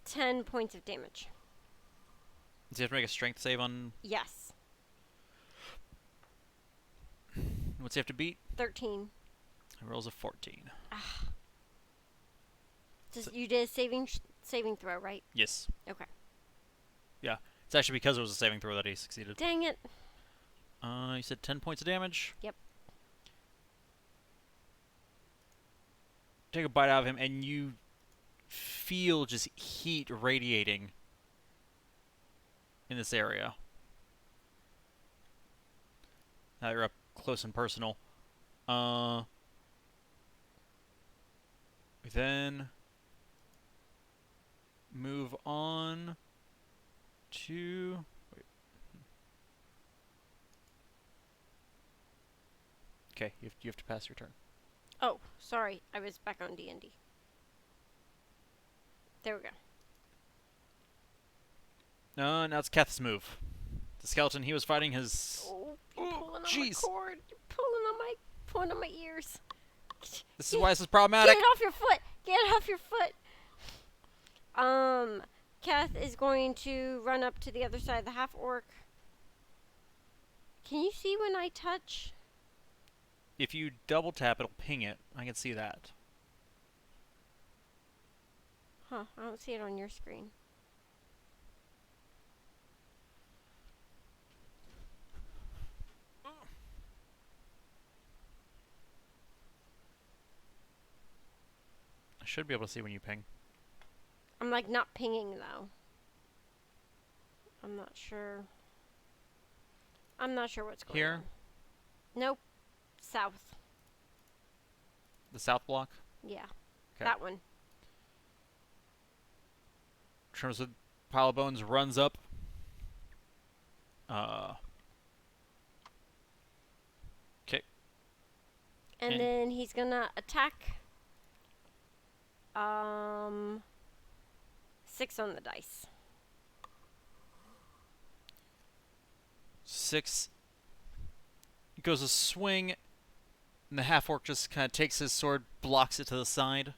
[SPEAKER 3] 10 points of damage.
[SPEAKER 2] Does he have to make a strength save on...
[SPEAKER 3] Yes.
[SPEAKER 2] What's he have to beat?
[SPEAKER 3] 13.
[SPEAKER 2] He rolls a 14.
[SPEAKER 3] You did a saving throw, right?
[SPEAKER 2] Yes.
[SPEAKER 3] Okay.
[SPEAKER 2] Yeah. It's actually because it was a saving throw that he succeeded.
[SPEAKER 3] Dang it.
[SPEAKER 2] You said 10 points of damage?
[SPEAKER 3] Yep.
[SPEAKER 2] Take a bite out of him, and you feel just heat radiating in this area. Now you're up close and personal. We then move on to... Wait. Okay, you have to pass your turn.
[SPEAKER 3] Oh, sorry. I was back on D&D. There we go.
[SPEAKER 2] Now it's Keth's move. The skeleton he was fighting has...
[SPEAKER 3] Oh, you're pulling on my
[SPEAKER 2] jeez.
[SPEAKER 3] cord. You're pulling on my ears.
[SPEAKER 2] This is why this is problematic.
[SPEAKER 3] Get it off your foot. Get off your foot. Kath is going to run up to the other side of the half orc. Can you see when I touch?
[SPEAKER 2] If you double tap, it'll ping it. I can see that.
[SPEAKER 3] Huh, I don't see it on your screen.
[SPEAKER 2] I should be able to see when you ping.
[SPEAKER 3] I'm like not pinging though. I'm not sure. I'm not sure what's going
[SPEAKER 2] Here?
[SPEAKER 3] on. Nope. South.
[SPEAKER 2] The south block?
[SPEAKER 3] Yeah.
[SPEAKER 2] Okay.
[SPEAKER 3] That one.
[SPEAKER 2] Trims with pile of bones runs up. Okay.
[SPEAKER 3] And then he's gonna attack. 6 on the dice.
[SPEAKER 2] 6. Goes a swing, and the half orc just kind of takes his sword, blocks it to the side.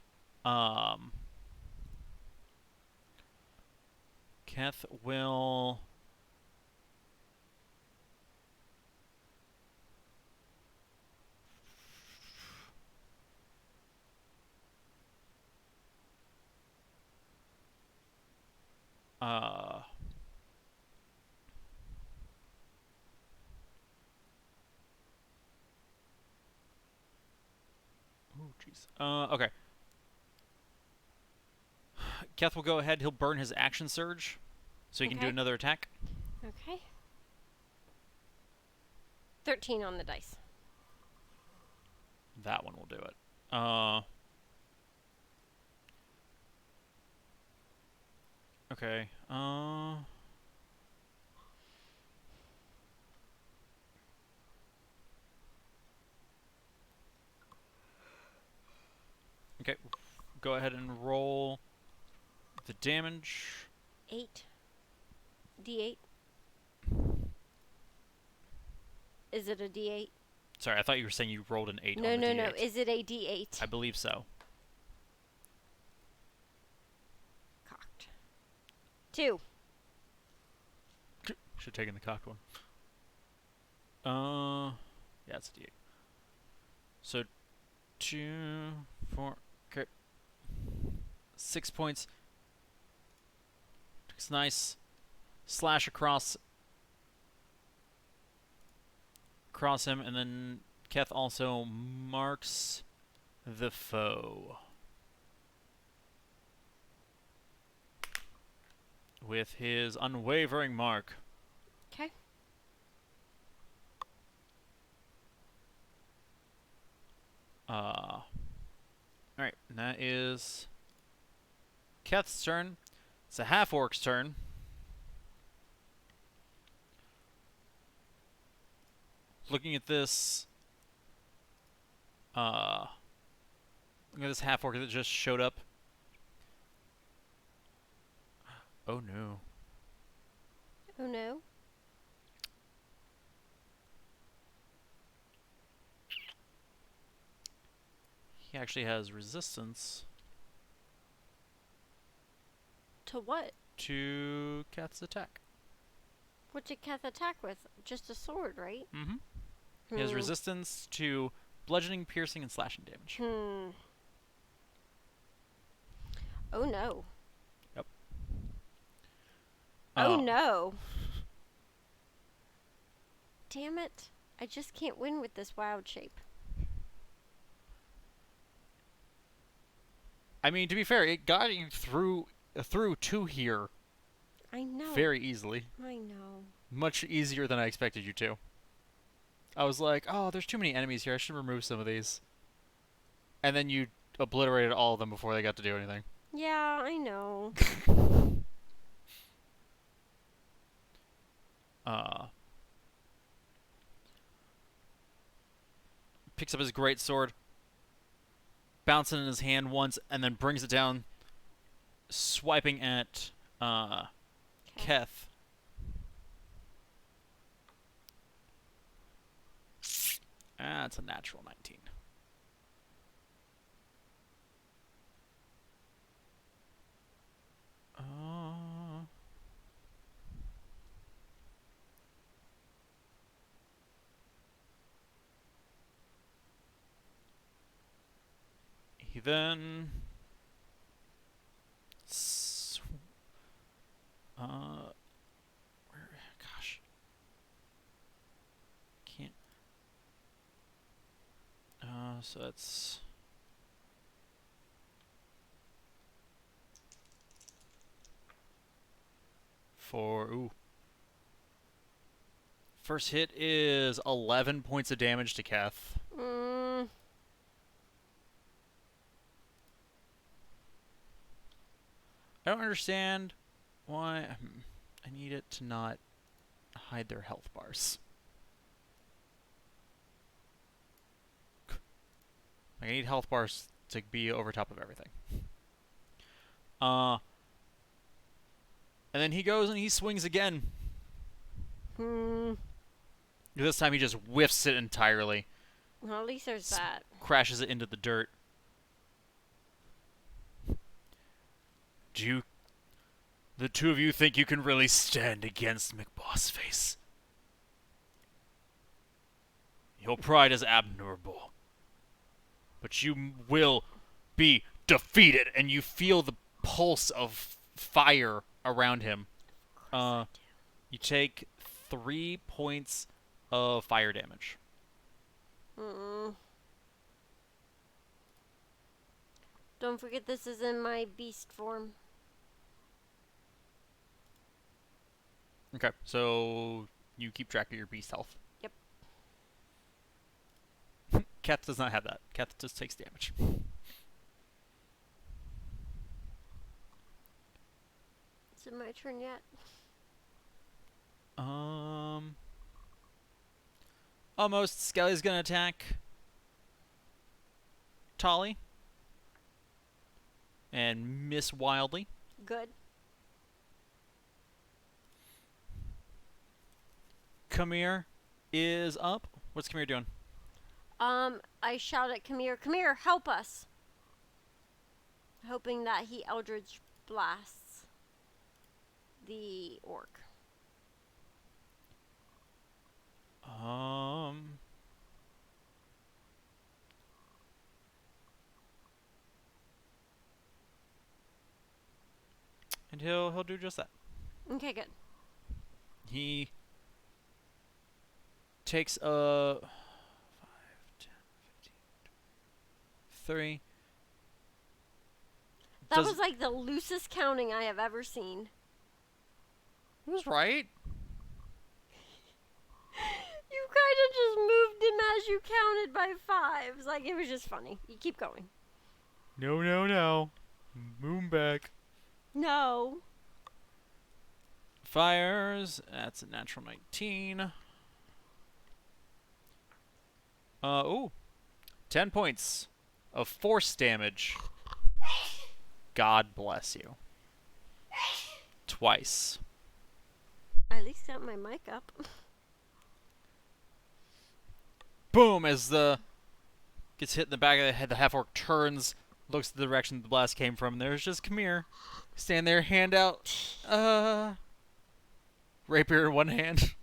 [SPEAKER 2] Keth will. Oh, jeez. Okay. Keth will go ahead. He'll burn his action surge, so he can do
[SPEAKER 3] Okay.
[SPEAKER 2] another attack.
[SPEAKER 3] Okay. 13 on the dice.
[SPEAKER 2] That one will do it. Okay. Okay. Go ahead and roll the damage.
[SPEAKER 3] 8. D8. Is it a D8?
[SPEAKER 2] Sorry, I thought you were saying you rolled an 8
[SPEAKER 3] No,
[SPEAKER 2] on the
[SPEAKER 3] no,
[SPEAKER 2] D8.
[SPEAKER 3] no. Is it a D8?
[SPEAKER 2] I believe so.
[SPEAKER 3] Cocked. 2.
[SPEAKER 2] Should have taken the cocked one. Yeah, it's a D8. So, 2, 4, okay. 6 points. It's nice. Slash across him, and then Keth also marks the foe with his unwavering mark.
[SPEAKER 3] Okay.
[SPEAKER 2] Alright, and that is Keth's turn. It's a half-orc's turn. Looking at this, look at this half-orc that just showed up. Oh no.
[SPEAKER 3] Oh no.
[SPEAKER 2] He actually has resistance
[SPEAKER 3] To what?
[SPEAKER 2] to Keth's attack.
[SPEAKER 3] What did Kath attack with? Just a sword, right?
[SPEAKER 2] Mm-hmm. He has resistance to bludgeoning, piercing, and slashing damage.
[SPEAKER 3] Oh no.
[SPEAKER 2] Yep.
[SPEAKER 3] Oh no. Damn it. I just can't win with this wild shape.
[SPEAKER 2] I mean, to be fair, it got you through to here
[SPEAKER 3] I know.
[SPEAKER 2] very easily.
[SPEAKER 3] I know.
[SPEAKER 2] Much easier than I expected you to. I was like, oh, there's too many enemies here. I should remove some of these. And then you obliterated all of them before they got to do anything.
[SPEAKER 3] Yeah, I know.
[SPEAKER 2] Picks up his great sword, bounces it in his hand once, and then brings it down, swiping at Keth. That's a natural 19. He then... where... Gosh. Can't... so that's... Ooh. First hit is 11 points of damage to Keth.
[SPEAKER 3] Mm.
[SPEAKER 2] I don't understand why... I need it to not hide their health bars. I need health bars to be over top of everything. And then he goes and he swings again. This time he just whiffs it entirely.
[SPEAKER 3] Well, at least there's that.
[SPEAKER 2] Crashes it into the dirt. Do the two of you think you can really stand against McBossface? Your pride is admirable, but you will be defeated, and you feel the pulse of fire around him. You take 3 points of fire damage.
[SPEAKER 3] Don't forget this is in my beast form.
[SPEAKER 2] Okay, so you keep track of your beast health.
[SPEAKER 3] Yep.
[SPEAKER 2] Keth does not have that. Keth just takes damage.
[SPEAKER 3] Is it my turn yet?
[SPEAKER 2] Almost. Skelly's gonna attack Tolly and miss wildly.
[SPEAKER 3] Good.
[SPEAKER 2] Kamir is up. What's Kamir doing?
[SPEAKER 3] I shout at Kamir, Kamir, help us! Hoping that he Eldritch blasts the orc.
[SPEAKER 2] And he'll do just that.
[SPEAKER 3] Okay, good.
[SPEAKER 2] He takes 5, 10, 15, 3.
[SPEAKER 3] That was like the loosest counting I have ever seen.
[SPEAKER 2] It was right.
[SPEAKER 3] You kind of just moved him as you counted by 5s. Like, it was just funny. You keep going.
[SPEAKER 2] No. Moon back.
[SPEAKER 3] No.
[SPEAKER 2] Fires. That's a natural 19. Ooh. 10 points of force damage. God bless you. Twice.
[SPEAKER 3] I at least got my mic up.
[SPEAKER 2] Boom! As the gets hit in the back of the head, the half-orc turns, looks the direction the blast came from. There's just Kamir, standing there, hand out, rapier in one hand,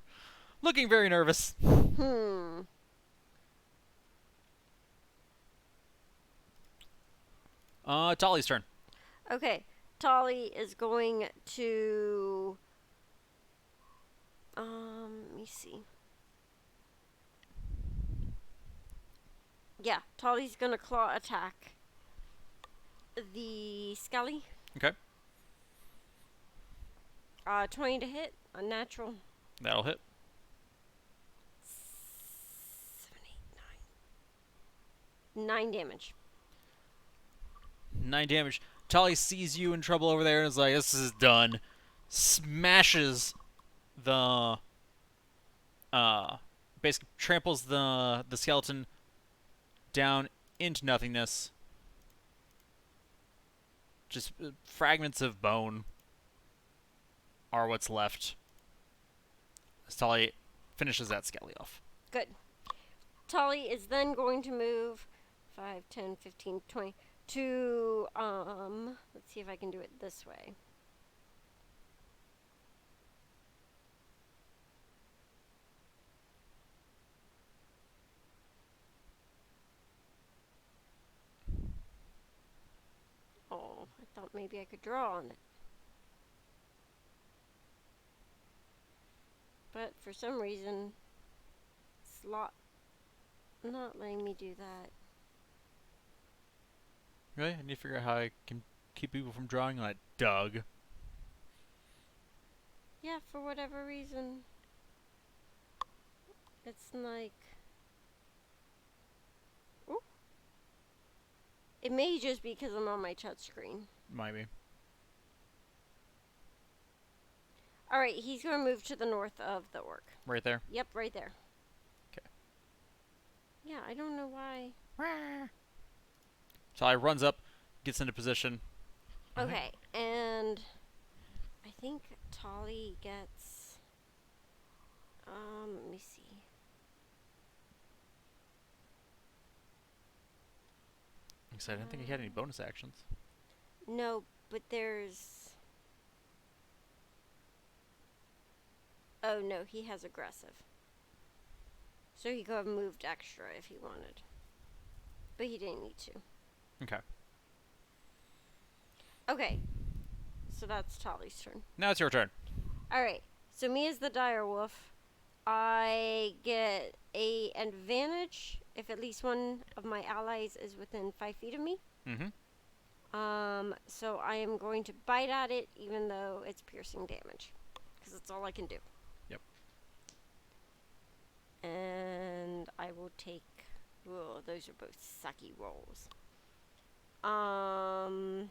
[SPEAKER 2] looking very nervous. Tolly's turn.
[SPEAKER 3] Okay, Tolly is going to. Let me see. Yeah, Tolly's gonna claw attack the Skelly.
[SPEAKER 2] Okay.
[SPEAKER 3] 20 to hit, unnatural.
[SPEAKER 2] That'll hit.
[SPEAKER 3] 7, 8, 9. 9 damage.
[SPEAKER 2] 9 damage. Tolly sees you in trouble over there and is like, this is done. Smashes the basically tramples the skeleton down into nothingness. Just fragments of bone are what's left as Tolly finishes that Skelly off.
[SPEAKER 3] Good. Tolly is then going to move 5, 10, 15, 20 to, let's see if I can do it this way. I thought maybe I could draw on it. But for some reason, slot not letting me do that.
[SPEAKER 2] Really? I need to figure out how I can keep people from drawing on it. Doug.
[SPEAKER 3] Yeah, for whatever reason. It's like... Ooh. It may just be because I'm on my touch screen.
[SPEAKER 2] Might be.
[SPEAKER 3] Alright, he's going to move to the north of the orc.
[SPEAKER 2] Right there?
[SPEAKER 3] Yep, right there.
[SPEAKER 2] Okay.
[SPEAKER 3] Yeah, I don't know why.
[SPEAKER 2] So I runs up, gets into position.
[SPEAKER 3] Okay, and I think Tolly gets... let me see.
[SPEAKER 2] I didn't think he had any bonus actions.
[SPEAKER 3] No, but there's... Oh, no, he has aggressive. So he could have moved extra if he wanted. But he didn't need to.
[SPEAKER 2] Okay.
[SPEAKER 3] Okay, so that's Tolly's turn.
[SPEAKER 2] Now it's your turn.
[SPEAKER 3] Alright, so me as the dire wolf, I get an advantage if at least one of my allies is within 5 feet of me.
[SPEAKER 2] Mm-hmm.
[SPEAKER 3] So I am going to bite at it even though it's piercing damage. Because that's all I can do.
[SPEAKER 2] Yep.
[SPEAKER 3] And I will take... Whoa, those are both sucky rolls. 12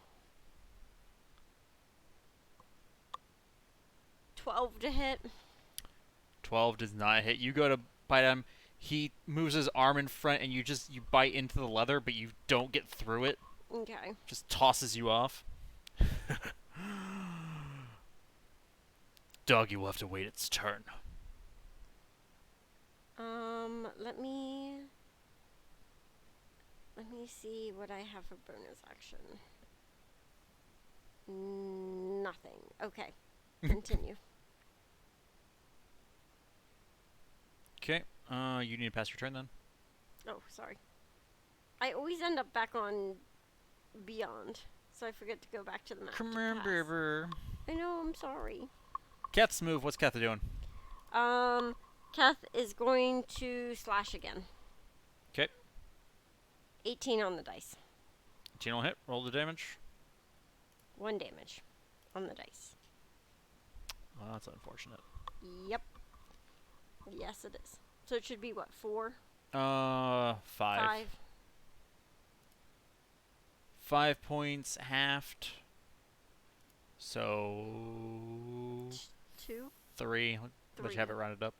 [SPEAKER 3] to hit.
[SPEAKER 2] 12 does not hit. You go to bite him. He moves his arm in front, and you bite into the leather, but you don't get through it.
[SPEAKER 3] Okay.
[SPEAKER 2] Just tosses you off. Doggy will have to wait its turn.
[SPEAKER 3] Let me see what I have for bonus action. Nothing. Okay. Continue.
[SPEAKER 2] Okay. You need to pass your turn then.
[SPEAKER 3] Oh, sorry. I always end up back on Beyond, so I forget to go back to the map.
[SPEAKER 2] Come here, baby.
[SPEAKER 3] I know, I'm sorry.
[SPEAKER 2] Kath's move. What's Kath doing?
[SPEAKER 3] Kath is going to slash again.
[SPEAKER 2] Okay.
[SPEAKER 3] 18 on the dice.
[SPEAKER 2] 18 will hit. Roll the damage.
[SPEAKER 3] 1 damage on the dice.
[SPEAKER 2] Well, that's unfortunate.
[SPEAKER 3] Yep. Yes, it is. So it should be what, 4?
[SPEAKER 2] 5.
[SPEAKER 3] 5.
[SPEAKER 2] 5 points halved. So
[SPEAKER 3] 2.
[SPEAKER 2] 3. Let's
[SPEAKER 3] 3.
[SPEAKER 2] have it rounded up.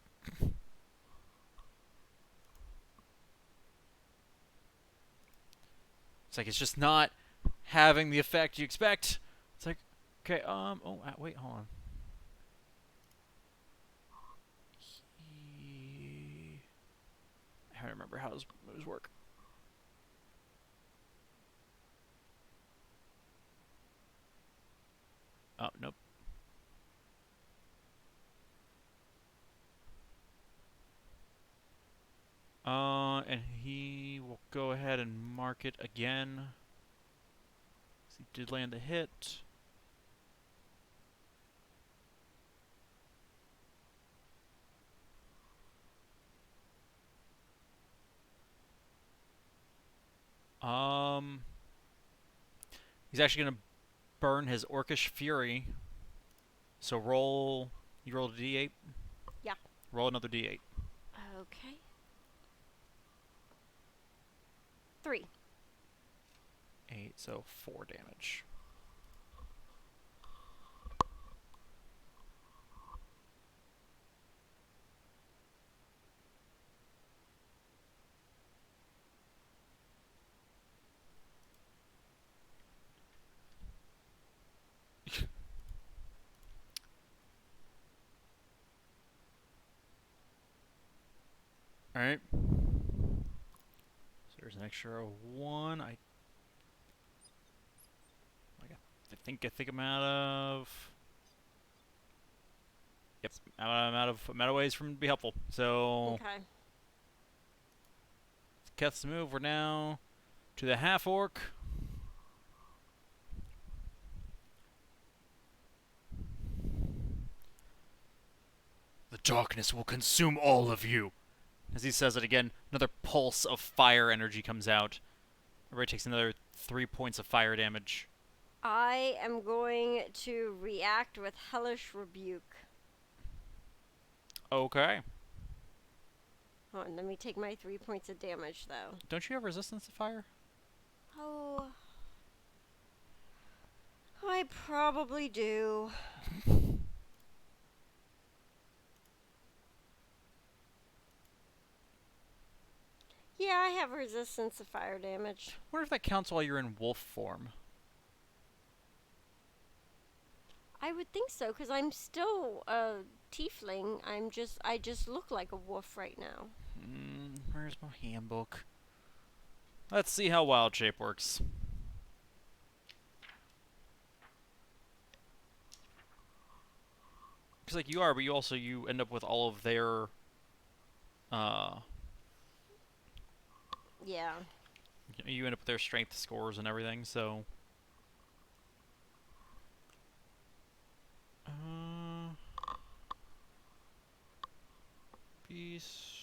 [SPEAKER 2] It's like it's just not having the effect you expect. It's like, okay, wait, hold on. I don't remember how his moves work. Oh, nope. And he will go ahead and mark it again. He did land a hit. He's actually gonna burn his Orcish Fury. So roll. You rolled a d8?
[SPEAKER 3] Yeah.
[SPEAKER 2] Roll another d8.
[SPEAKER 3] Okay. 3.
[SPEAKER 2] 8, so 4 damage. Alright. So there's an extra 1. I think I'm out of. Yep, I'm out of ways from to be helpful. So
[SPEAKER 3] Okay.
[SPEAKER 2] Keth's move. We're now to the half orc. darkness will consume all of you. As he says it again, another pulse of fire energy comes out. Everybody takes another 3 points of fire damage.
[SPEAKER 3] I am going to react with Hellish Rebuke.
[SPEAKER 2] Okay.
[SPEAKER 3] Hold on, let me take my 3 points of damage, though.
[SPEAKER 2] Don't you have resistance to fire?
[SPEAKER 3] Oh. I probably do. Yeah, I have resistance to fire damage.
[SPEAKER 2] I wonder if that counts while you're in wolf form.
[SPEAKER 3] I would think so, because I'm still a tiefling. I just look like a wolf right now.
[SPEAKER 2] Where's my handbook? Let's see how wild shape works. Because like you are, but you end up with all of their
[SPEAKER 3] Yeah.
[SPEAKER 2] you end up with their strength scores and everything, so peace.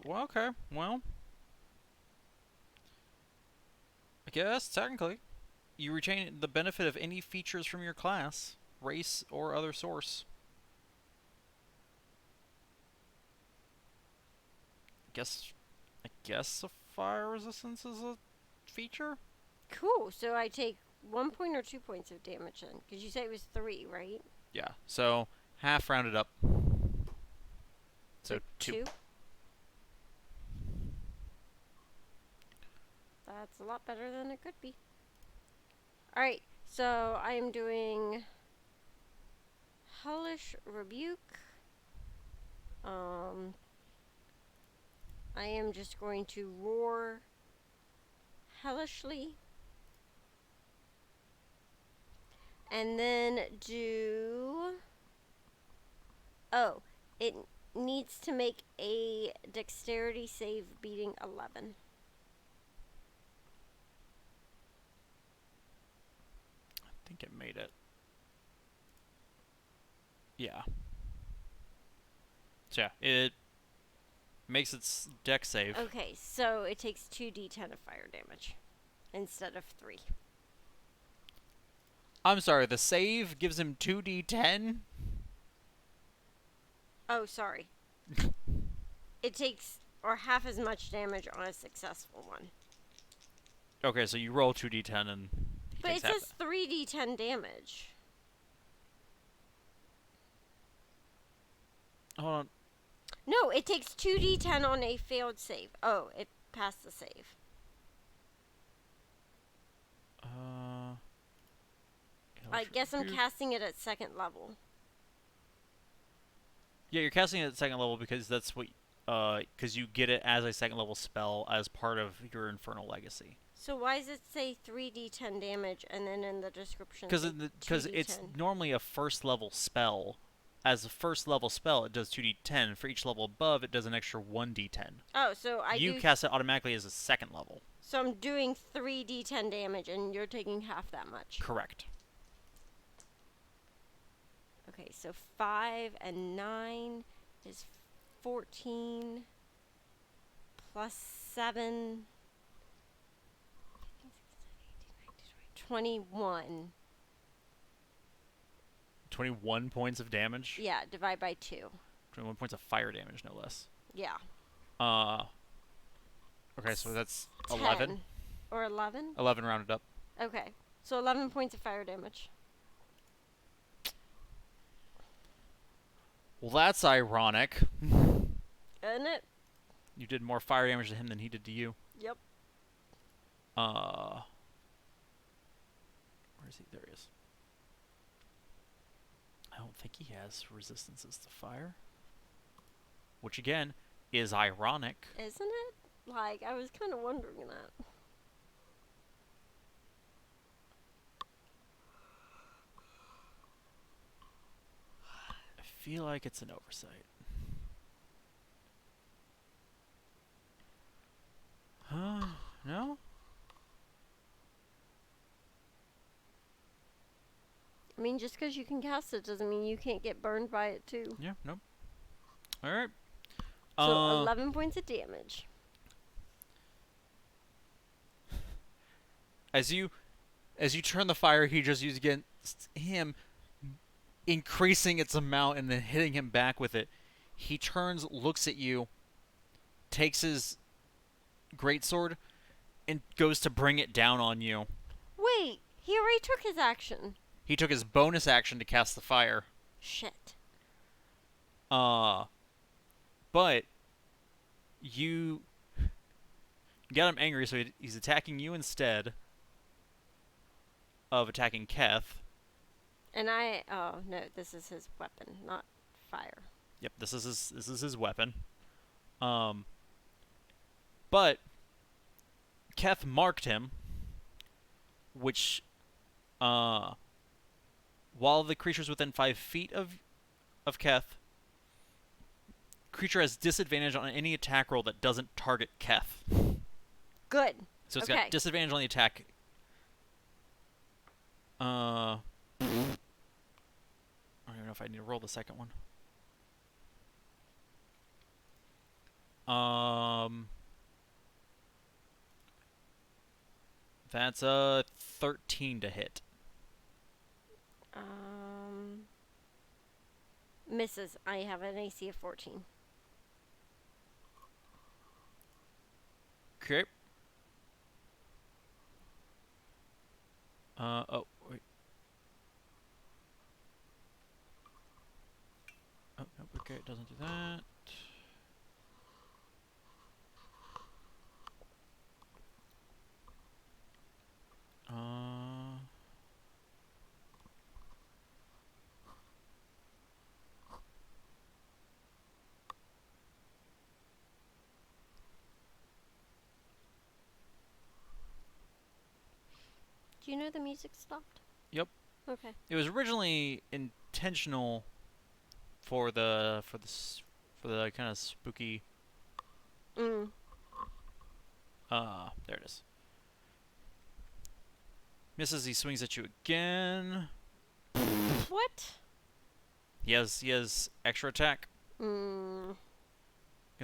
[SPEAKER 2] Well, okay. Well, I guess technically you retain the benefit of any features from your class, race, or other source. I guess a fire resistance is a feature?
[SPEAKER 3] Cool. So I take 1 point or 2 points of damage then, because you said it was 3, right?
[SPEAKER 2] Yeah. So half rounded up. So 2.
[SPEAKER 3] 2. That's a lot better than it could be. Alright, so I am doing Hellish Rebuke. I am just going to roar hellishly. And then do... Oh, it needs to make a dexterity save beating 11.
[SPEAKER 2] I think it made it. Yeah. So yeah, it makes its dex save.
[SPEAKER 3] Okay, so it takes 2d10 of fire damage instead of 3.
[SPEAKER 2] I'm sorry, the save gives him 2d10?
[SPEAKER 3] Oh, sorry. It takes or half as much damage on a successful one.
[SPEAKER 2] Okay, so you roll 2d10 and he
[SPEAKER 3] But
[SPEAKER 2] takes
[SPEAKER 3] it
[SPEAKER 2] half
[SPEAKER 3] says 3d10 damage.
[SPEAKER 2] that. Hold on.
[SPEAKER 3] No, it takes 2d10 on a failed save. Oh, it passed the save. I guess I'm casting it at 2nd level.
[SPEAKER 2] Yeah, you're casting it at 2nd level because that's what, because you get it as a 2nd level spell as part of your Infernal Legacy.
[SPEAKER 3] So why does it say 3d10 damage and then in the description?
[SPEAKER 2] Because it's normally a 1st level spell. As a 1st level spell, it does 2d10. For each level above, it does an extra 1d10.
[SPEAKER 3] Oh, so
[SPEAKER 2] you cast it automatically as a 2nd level.
[SPEAKER 3] So I'm doing 3d10 damage, and you're taking half that much.
[SPEAKER 2] Correct.
[SPEAKER 3] Okay, so 5 and 9 is 14 plus 7. 21.
[SPEAKER 2] 21 points of damage?
[SPEAKER 3] Yeah, divide by 2.
[SPEAKER 2] 21 points of fire damage, no less.
[SPEAKER 3] Yeah.
[SPEAKER 2] Okay, so that's
[SPEAKER 3] 10.
[SPEAKER 2] 11?
[SPEAKER 3] Or 11?
[SPEAKER 2] 11 rounded up.
[SPEAKER 3] Okay, so 11 points of fire damage.
[SPEAKER 2] Well, that's ironic.
[SPEAKER 3] Isn't it?
[SPEAKER 2] You did more fire damage to him than he did to you.
[SPEAKER 3] Yep.
[SPEAKER 2] Where is he? There he is. don't think he has resistances to fire. Which, again, is ironic.
[SPEAKER 3] Isn't it? Like, I was kind of wondering that.
[SPEAKER 2] I feel like it's an oversight. Huh? No?
[SPEAKER 3] I mean, just because you can cast it doesn't mean you can't get burned by it, too.
[SPEAKER 2] Yeah, nope. Alright.
[SPEAKER 3] So, 11 points of damage.
[SPEAKER 2] As you turn the fire he just used against him, increasing its amount and then hitting him back with it, he turns, looks at you, takes his greatsword, and goes to bring it down on you.
[SPEAKER 3] Wait, he already took his action.
[SPEAKER 2] He took his bonus action to cast the fire.
[SPEAKER 3] Shit.
[SPEAKER 2] But you got him angry, so he's attacking you instead of attacking Keth.
[SPEAKER 3] And oh no, this is his weapon, not fire.
[SPEAKER 2] Yep, this is his weapon. But Keth marked him, which, while the creature's within 5 feet of Keth, creature has disadvantage on any attack roll that doesn't target Keth.
[SPEAKER 3] Good.
[SPEAKER 2] So it's
[SPEAKER 3] Okay.
[SPEAKER 2] got disadvantage on the attack. I don't even know if I need to roll the second one. That's a 13 to hit.
[SPEAKER 3] Misses. I have an AC of 14.
[SPEAKER 2] Okay. Oh, wait. Oh, no, okay, it doesn't do that.
[SPEAKER 3] Do you know the music stopped?
[SPEAKER 2] Yep.
[SPEAKER 3] Okay.
[SPEAKER 2] It was originally intentional for the kind of spooky. There it is. Misses. He swings at you again.
[SPEAKER 3] What?
[SPEAKER 2] He has extra attack. I can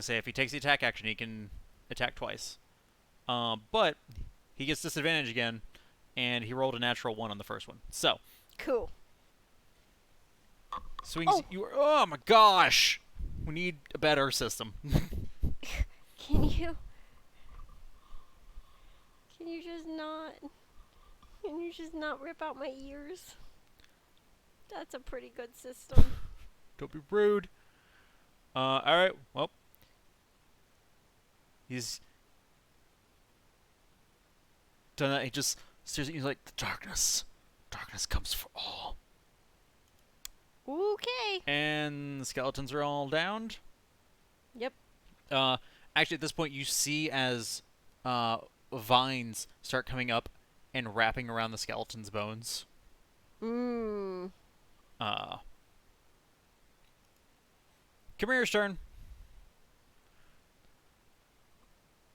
[SPEAKER 2] say if he takes the attack action, he can attack twice. But he gets disadvantage again, and he rolled a natural 1 on the first one. So
[SPEAKER 3] Cool.
[SPEAKER 2] swings.
[SPEAKER 3] Oh.
[SPEAKER 2] Oh my gosh! We need a better system.
[SPEAKER 3] Can you just not? Can you just not rip out my ears? That's a pretty good system.
[SPEAKER 2] Don't be rude. All right. Well, he's done that. He just stares at you like, the darkness comes for all.
[SPEAKER 3] Okay.
[SPEAKER 2] And the skeletons are all downed.
[SPEAKER 3] Yep.
[SPEAKER 2] Actually, at this point, you see as vines start coming up and wrapping around the skeleton's bones. Chimera's turn.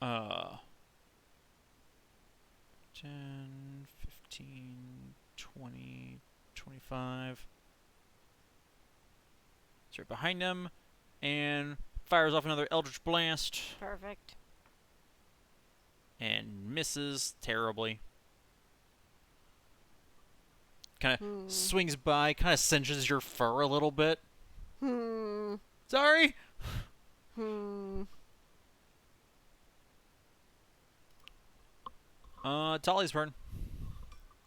[SPEAKER 2] 10, 15, 20, 25. It's right behind him, and fires off another Eldritch Blast.
[SPEAKER 3] Perfect.
[SPEAKER 2] And misses terribly. Kind of swings by, kind of cinches your fur a little bit. Sorry. Tali's turn.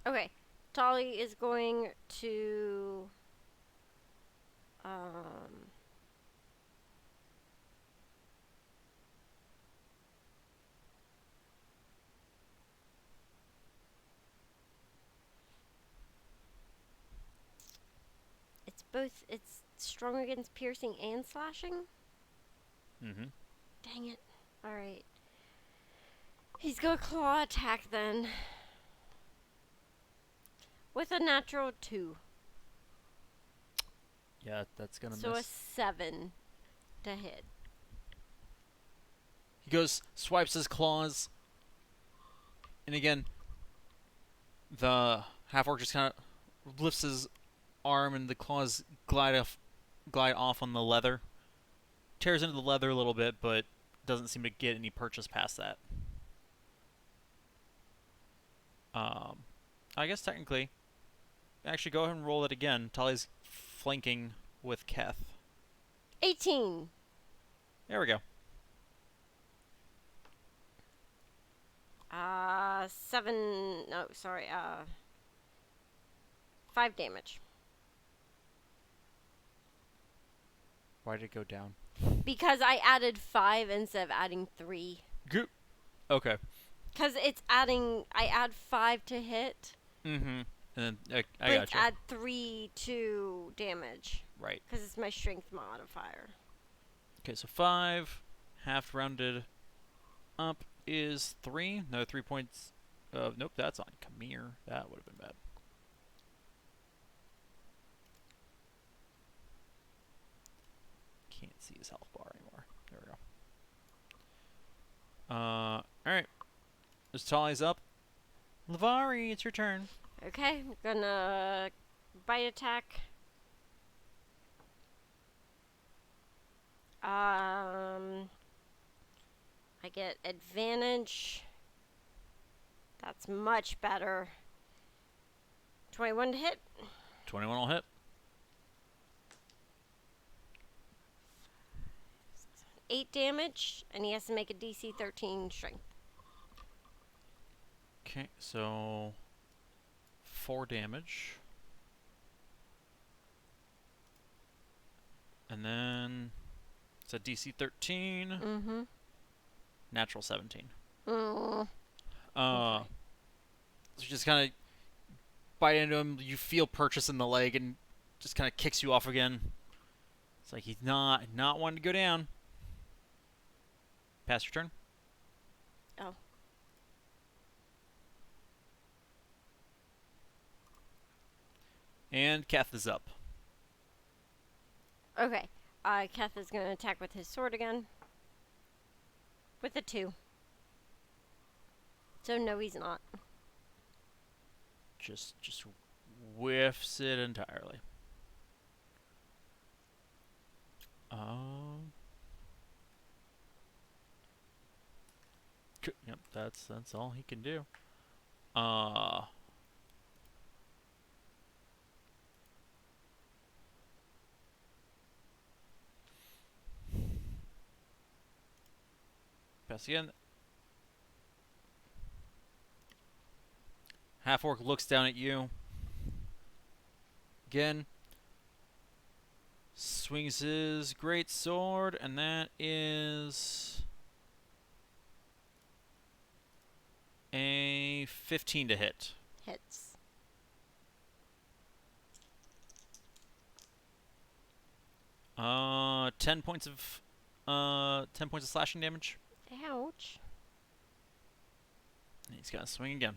[SPEAKER 3] Okay. Tolly is going to it's both. It's strong against piercing and slashing.
[SPEAKER 2] Mm-hmm.
[SPEAKER 3] Dang it. All right. He's gonna claw attack then. With a natural 2.
[SPEAKER 2] Yeah, that's gonna
[SPEAKER 3] So a
[SPEAKER 2] miss.
[SPEAKER 3] 7 to hit.
[SPEAKER 2] He goes, swipes his claws, and again, the half-orc just kind of lifts his arm, and the claws glide off on the leather. Tears into the leather a little bit, but doesn't seem to get any purchase past that. I guess technically, actually go ahead and roll it again. Tali's flanking with Keth.
[SPEAKER 3] 18.
[SPEAKER 2] There we go.
[SPEAKER 3] 7. No, sorry. 5 damage.
[SPEAKER 2] Why did it go down?
[SPEAKER 3] Because I added 5 instead of adding 3.
[SPEAKER 2] Goop. Okay.
[SPEAKER 3] Because it's adding. I add 5 to hit.
[SPEAKER 2] Mm-hmm. And then I
[SPEAKER 3] But it's
[SPEAKER 2] gotcha.
[SPEAKER 3] add 3 to damage.
[SPEAKER 2] Right.
[SPEAKER 3] Because it's my strength modifier.
[SPEAKER 2] Okay, so 5, half rounded up is 3. No, 3 points. Nope, that's on Kamir. That would have been bad. Can't see his health bar anymore. There we go. Alright. This Tali's up. Lavari, it's your turn.
[SPEAKER 3] Okay, I'm gonna bite attack. I get advantage. That's much better. 21 to hit.
[SPEAKER 2] 21 will hit.
[SPEAKER 3] 8 damage, and he has to make a DC 13 strength.
[SPEAKER 2] Okay, so 4 damage. And then it's a DC 13.
[SPEAKER 3] Mm-hmm.
[SPEAKER 2] Natural 17.
[SPEAKER 3] Okay.
[SPEAKER 2] So you just kind of bite into him. You feel purchase in the leg, and just kind of kicks you off again. It's like he's not wanting to go down. Pass your turn.
[SPEAKER 3] Oh.
[SPEAKER 2] And Keth is up.
[SPEAKER 3] Okay. Keth is going to attack with his sword again. With a 2. So no, he's not.
[SPEAKER 2] Just whiffs it entirely. Yep, that's all he can do. Pass again. Half-orc looks down at you. Again. Swings his great sword, and that is a 15 to hit.
[SPEAKER 3] Hits.
[SPEAKER 2] Uh, 10 points of 10 points of slashing damage.
[SPEAKER 3] Ouch.
[SPEAKER 2] And he's gonna swing again.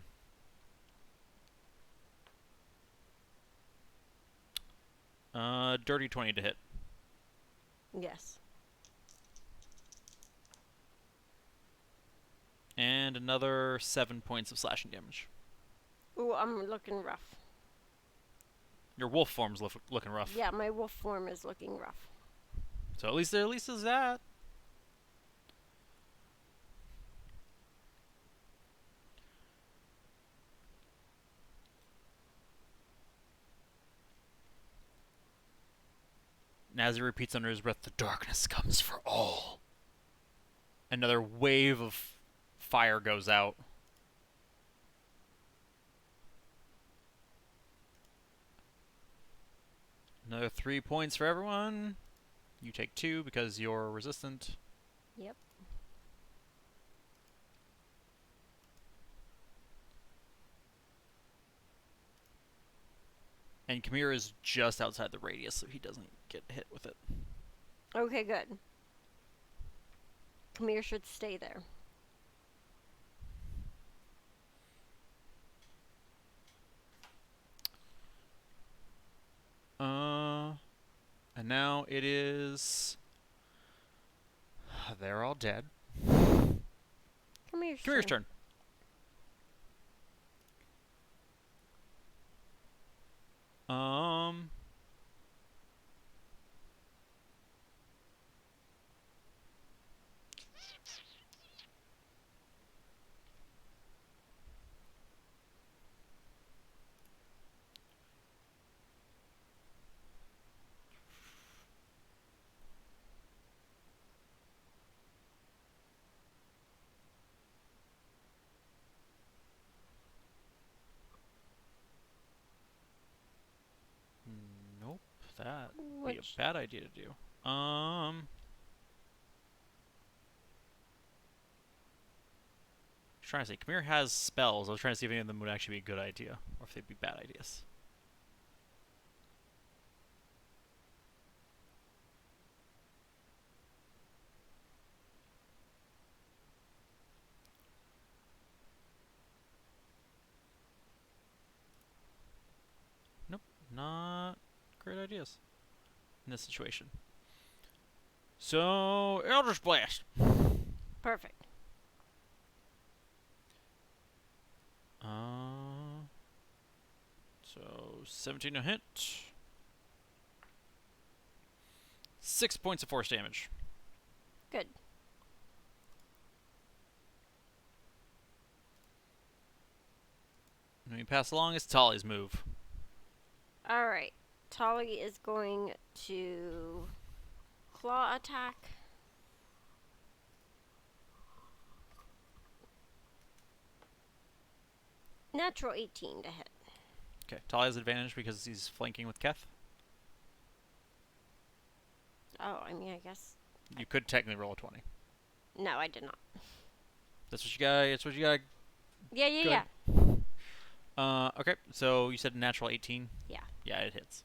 [SPEAKER 2] Dirty 20 to hit.
[SPEAKER 3] Yes.
[SPEAKER 2] And another 7 points of slashing damage.
[SPEAKER 3] Ooh, I'm looking rough.
[SPEAKER 2] Your wolf form's looking rough.
[SPEAKER 3] Yeah, my wolf form is looking rough.
[SPEAKER 2] So at least is that. And as he repeats under his breath, the darkness comes for all. Another wave of fire goes out. Another 3 points for everyone. You take 2 because you're resistant.
[SPEAKER 3] Yep.
[SPEAKER 2] And Khmer is just outside the radius, so he doesn't get hit with it.
[SPEAKER 3] Okay, good. Khmer should stay there.
[SPEAKER 2] And now it is. They're all dead.
[SPEAKER 3] Khmer's
[SPEAKER 2] turn. Um. Nope, that would be a bad idea to do. Trying to say, Khmer has spells. I was trying to see if any of them would actually be a good idea, or if they'd be bad ideas. Nope, not great ideas in this situation. So, Eldritch Blast.
[SPEAKER 3] Perfect.
[SPEAKER 2] So 17 to hit. 6 points of force damage.
[SPEAKER 3] Good.
[SPEAKER 2] And we pass along is Tali's move.
[SPEAKER 3] Alright. Tali is going to claw attack. Natural 18 to hit.
[SPEAKER 2] Okay, Tali has advantage because he's flanking with Keth.
[SPEAKER 3] Oh, I mean, I guess.
[SPEAKER 2] You could technically roll a 20.
[SPEAKER 3] No, I did not.
[SPEAKER 2] That's what you got. That's what you got.
[SPEAKER 3] Yeah.
[SPEAKER 2] Okay, so you said natural 18?
[SPEAKER 3] Yeah.
[SPEAKER 2] Yeah, it hits.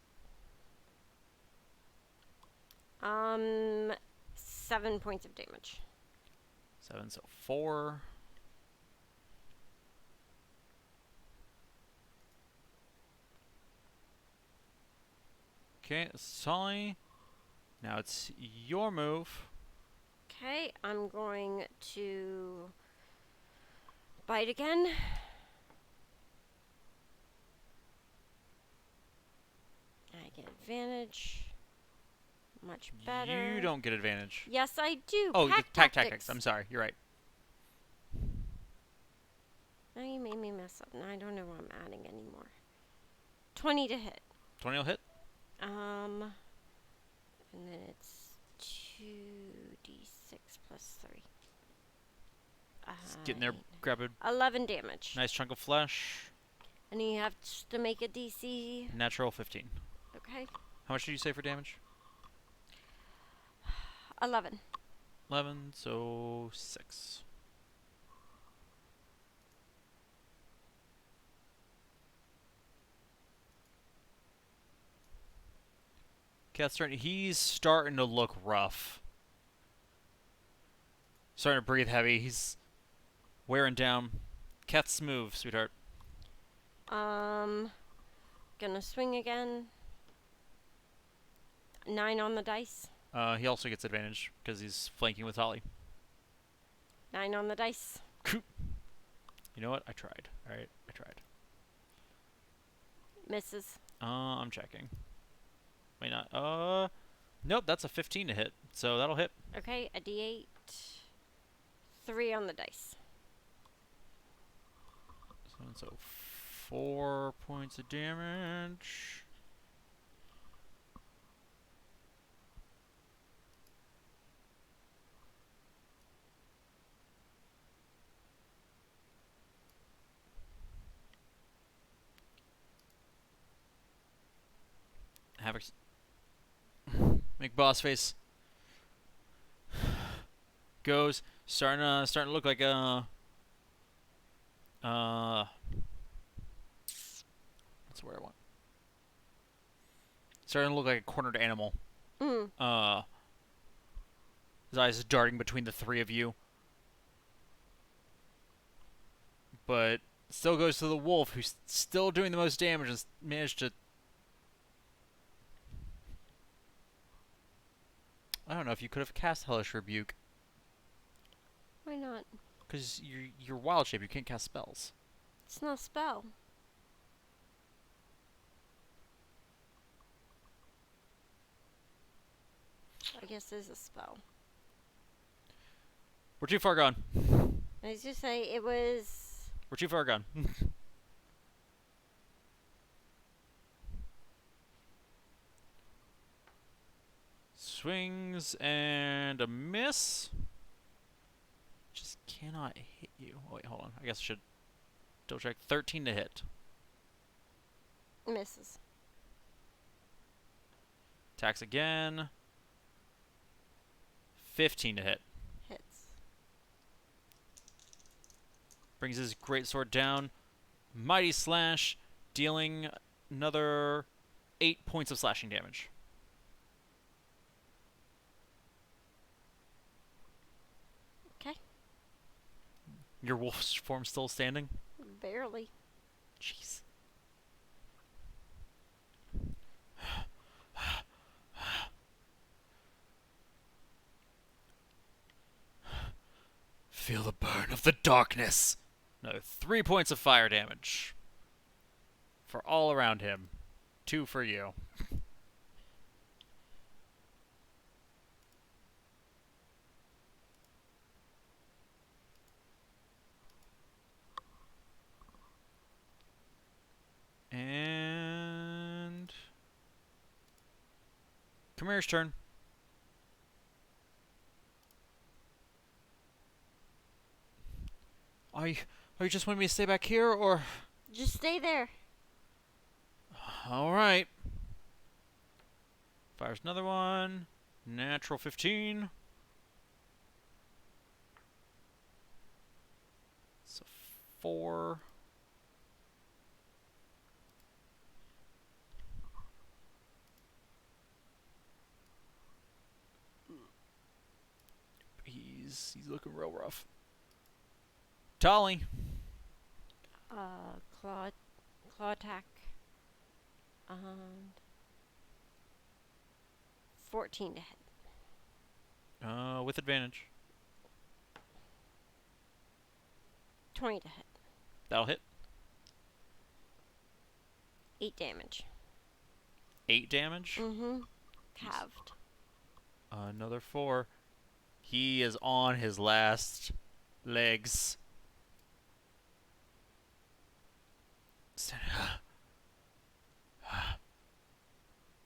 [SPEAKER 3] 7 points of damage.
[SPEAKER 2] 7, so 4. Okay, Sully. Now it's your move.
[SPEAKER 3] Okay, I'm going to bite again. I get advantage. Much better.
[SPEAKER 2] You don't get advantage.
[SPEAKER 3] Yes, I do.
[SPEAKER 2] Oh,
[SPEAKER 3] Pack
[SPEAKER 2] tactics. I'm sorry. You're right.
[SPEAKER 3] Now you made me mess up. Now I don't know what I'm adding anymore. 20 to hit.
[SPEAKER 2] 20 will hit.
[SPEAKER 3] And then it's 2d6 plus 3.
[SPEAKER 2] Get in there, grab a
[SPEAKER 3] 11 damage.
[SPEAKER 2] nice chunk of flesh.
[SPEAKER 3] And you have to make a DC.
[SPEAKER 2] Natural 15.
[SPEAKER 3] Okay.
[SPEAKER 2] How much did you say for damage?
[SPEAKER 3] 11.
[SPEAKER 2] 11, so 6. He's starting to look rough. Starting to breathe heavy. He's wearing down. Keth's move, sweetheart.
[SPEAKER 3] Gonna swing again. 9 on the dice.
[SPEAKER 2] He also gets advantage because he's flanking with Holly.
[SPEAKER 3] 9 on the dice.
[SPEAKER 2] You know what? I tried. Alright, I tried.
[SPEAKER 3] Misses.
[SPEAKER 2] I'm checking. Wait, not. Nope, that's a 15 to hit, so that'll hit.
[SPEAKER 3] Okay, a d8. 3 on the dice.
[SPEAKER 2] So 4 points of damage. Havoc's make boss face. Goes starting to look like a that's where I want. starting to look like a cornered animal.
[SPEAKER 3] Mm.
[SPEAKER 2] His eyes darting between the three of you. But still goes to the wolf, who's still doing the most damage and managed to... I don't know if you could have cast Hellish Rebuke.
[SPEAKER 3] Why not?
[SPEAKER 2] Because you're wild shape, you can't cast spells.
[SPEAKER 3] It's not a spell. I guess it is a spell.
[SPEAKER 2] We're too far gone.
[SPEAKER 3] I was just say it was.
[SPEAKER 2] We're too far gone. Swings and a miss. Just cannot hit you. Oh, wait, hold on. I guess I should double check. 13 to hit.
[SPEAKER 3] Misses.
[SPEAKER 2] Attacks again. 15 to hit.
[SPEAKER 3] Hits.
[SPEAKER 2] Brings his greatsword down. Mighty Slash, dealing another 8 points of slashing damage.
[SPEAKER 3] Okay.
[SPEAKER 2] Your wolf's form still standing?
[SPEAKER 3] Barely.
[SPEAKER 2] Jeez. Feel the burn of the darkness. No, 3 points of fire damage. For all around him. 2 for you. And... Khmer's turn. Are you just wanting me to stay back here, or...
[SPEAKER 3] Just stay there.
[SPEAKER 2] Alright. Fires another one. Natural 15. So 4. He's looking real rough. Tolly.
[SPEAKER 3] Claw attack. And 14 to hit.
[SPEAKER 2] With advantage.
[SPEAKER 3] 20 to hit.
[SPEAKER 2] That'll hit.
[SPEAKER 3] 8 damage.
[SPEAKER 2] 8 damage.
[SPEAKER 3] Mm-hmm. Halved.
[SPEAKER 2] Another 4. He is on his last legs.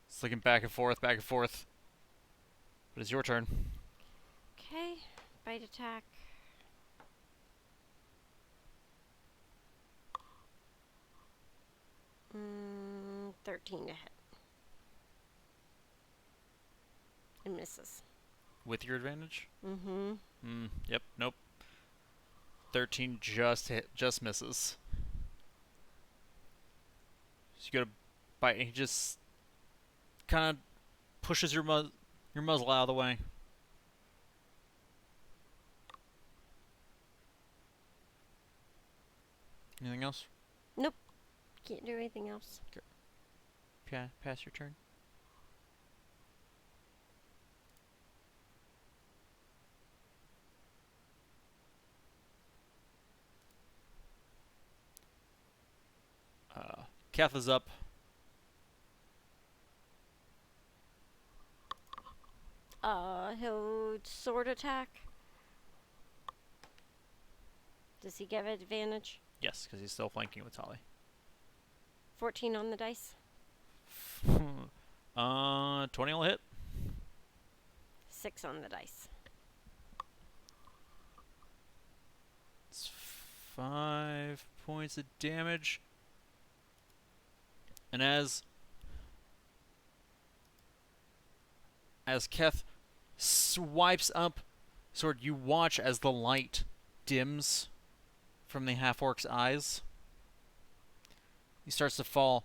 [SPEAKER 2] It's looking back and forth, back and forth. But it's your turn.
[SPEAKER 3] Okay. Bite attack. Mm, 13 to hit. It misses.
[SPEAKER 2] With your advantage?
[SPEAKER 3] Mm-hmm.
[SPEAKER 2] Yep, nope. 13 just misses. So you go to bite, and he just kind of pushes your muzzle out of the way. Anything else?
[SPEAKER 3] Nope. Can't do anything else.
[SPEAKER 2] Pass your turn. Keth is up.
[SPEAKER 3] He'll sword attack. Does he give advantage?
[SPEAKER 2] Yes, because he's still flanking with Tolly.
[SPEAKER 3] 14 on the dice.
[SPEAKER 2] 20 will hit.
[SPEAKER 3] 6 on the dice.
[SPEAKER 2] It's 5 points of damage. And as Keth swipes up sword, you watch as the light dims from the half-orc's eyes. He starts to fall.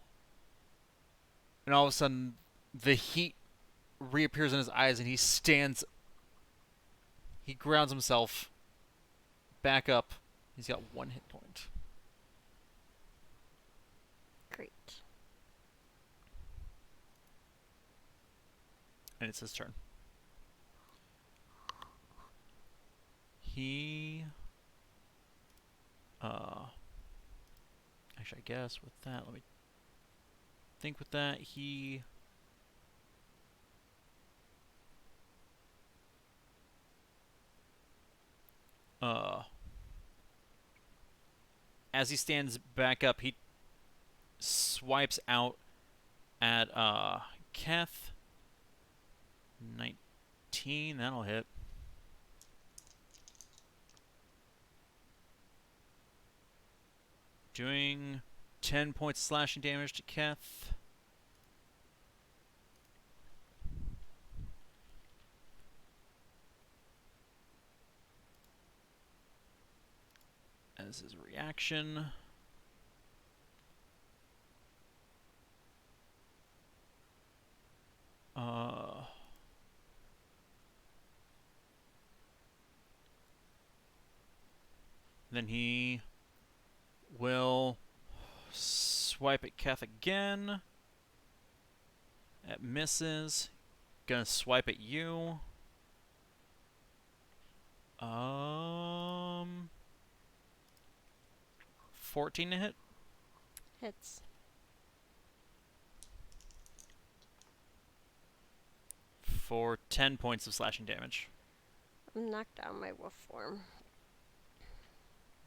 [SPEAKER 2] And all of a sudden, the heat reappears in his eyes, and he stands. He grounds himself back up. He's got 1 hit point.
[SPEAKER 3] Great.
[SPEAKER 2] And it's his turn. He... Actually, I guess with that, let me think with that. He... As he stands back up, he swipes out at, Keth. 19, that'll hit. Doing 10 points of slashing damage to Keth. As his reaction. Then he will swipe at Keth again. That misses. Gonna swipe at you. 14 to hit.
[SPEAKER 3] Hits.
[SPEAKER 2] For 10 points of slashing damage.
[SPEAKER 3] I'm knocked out of my wolf form.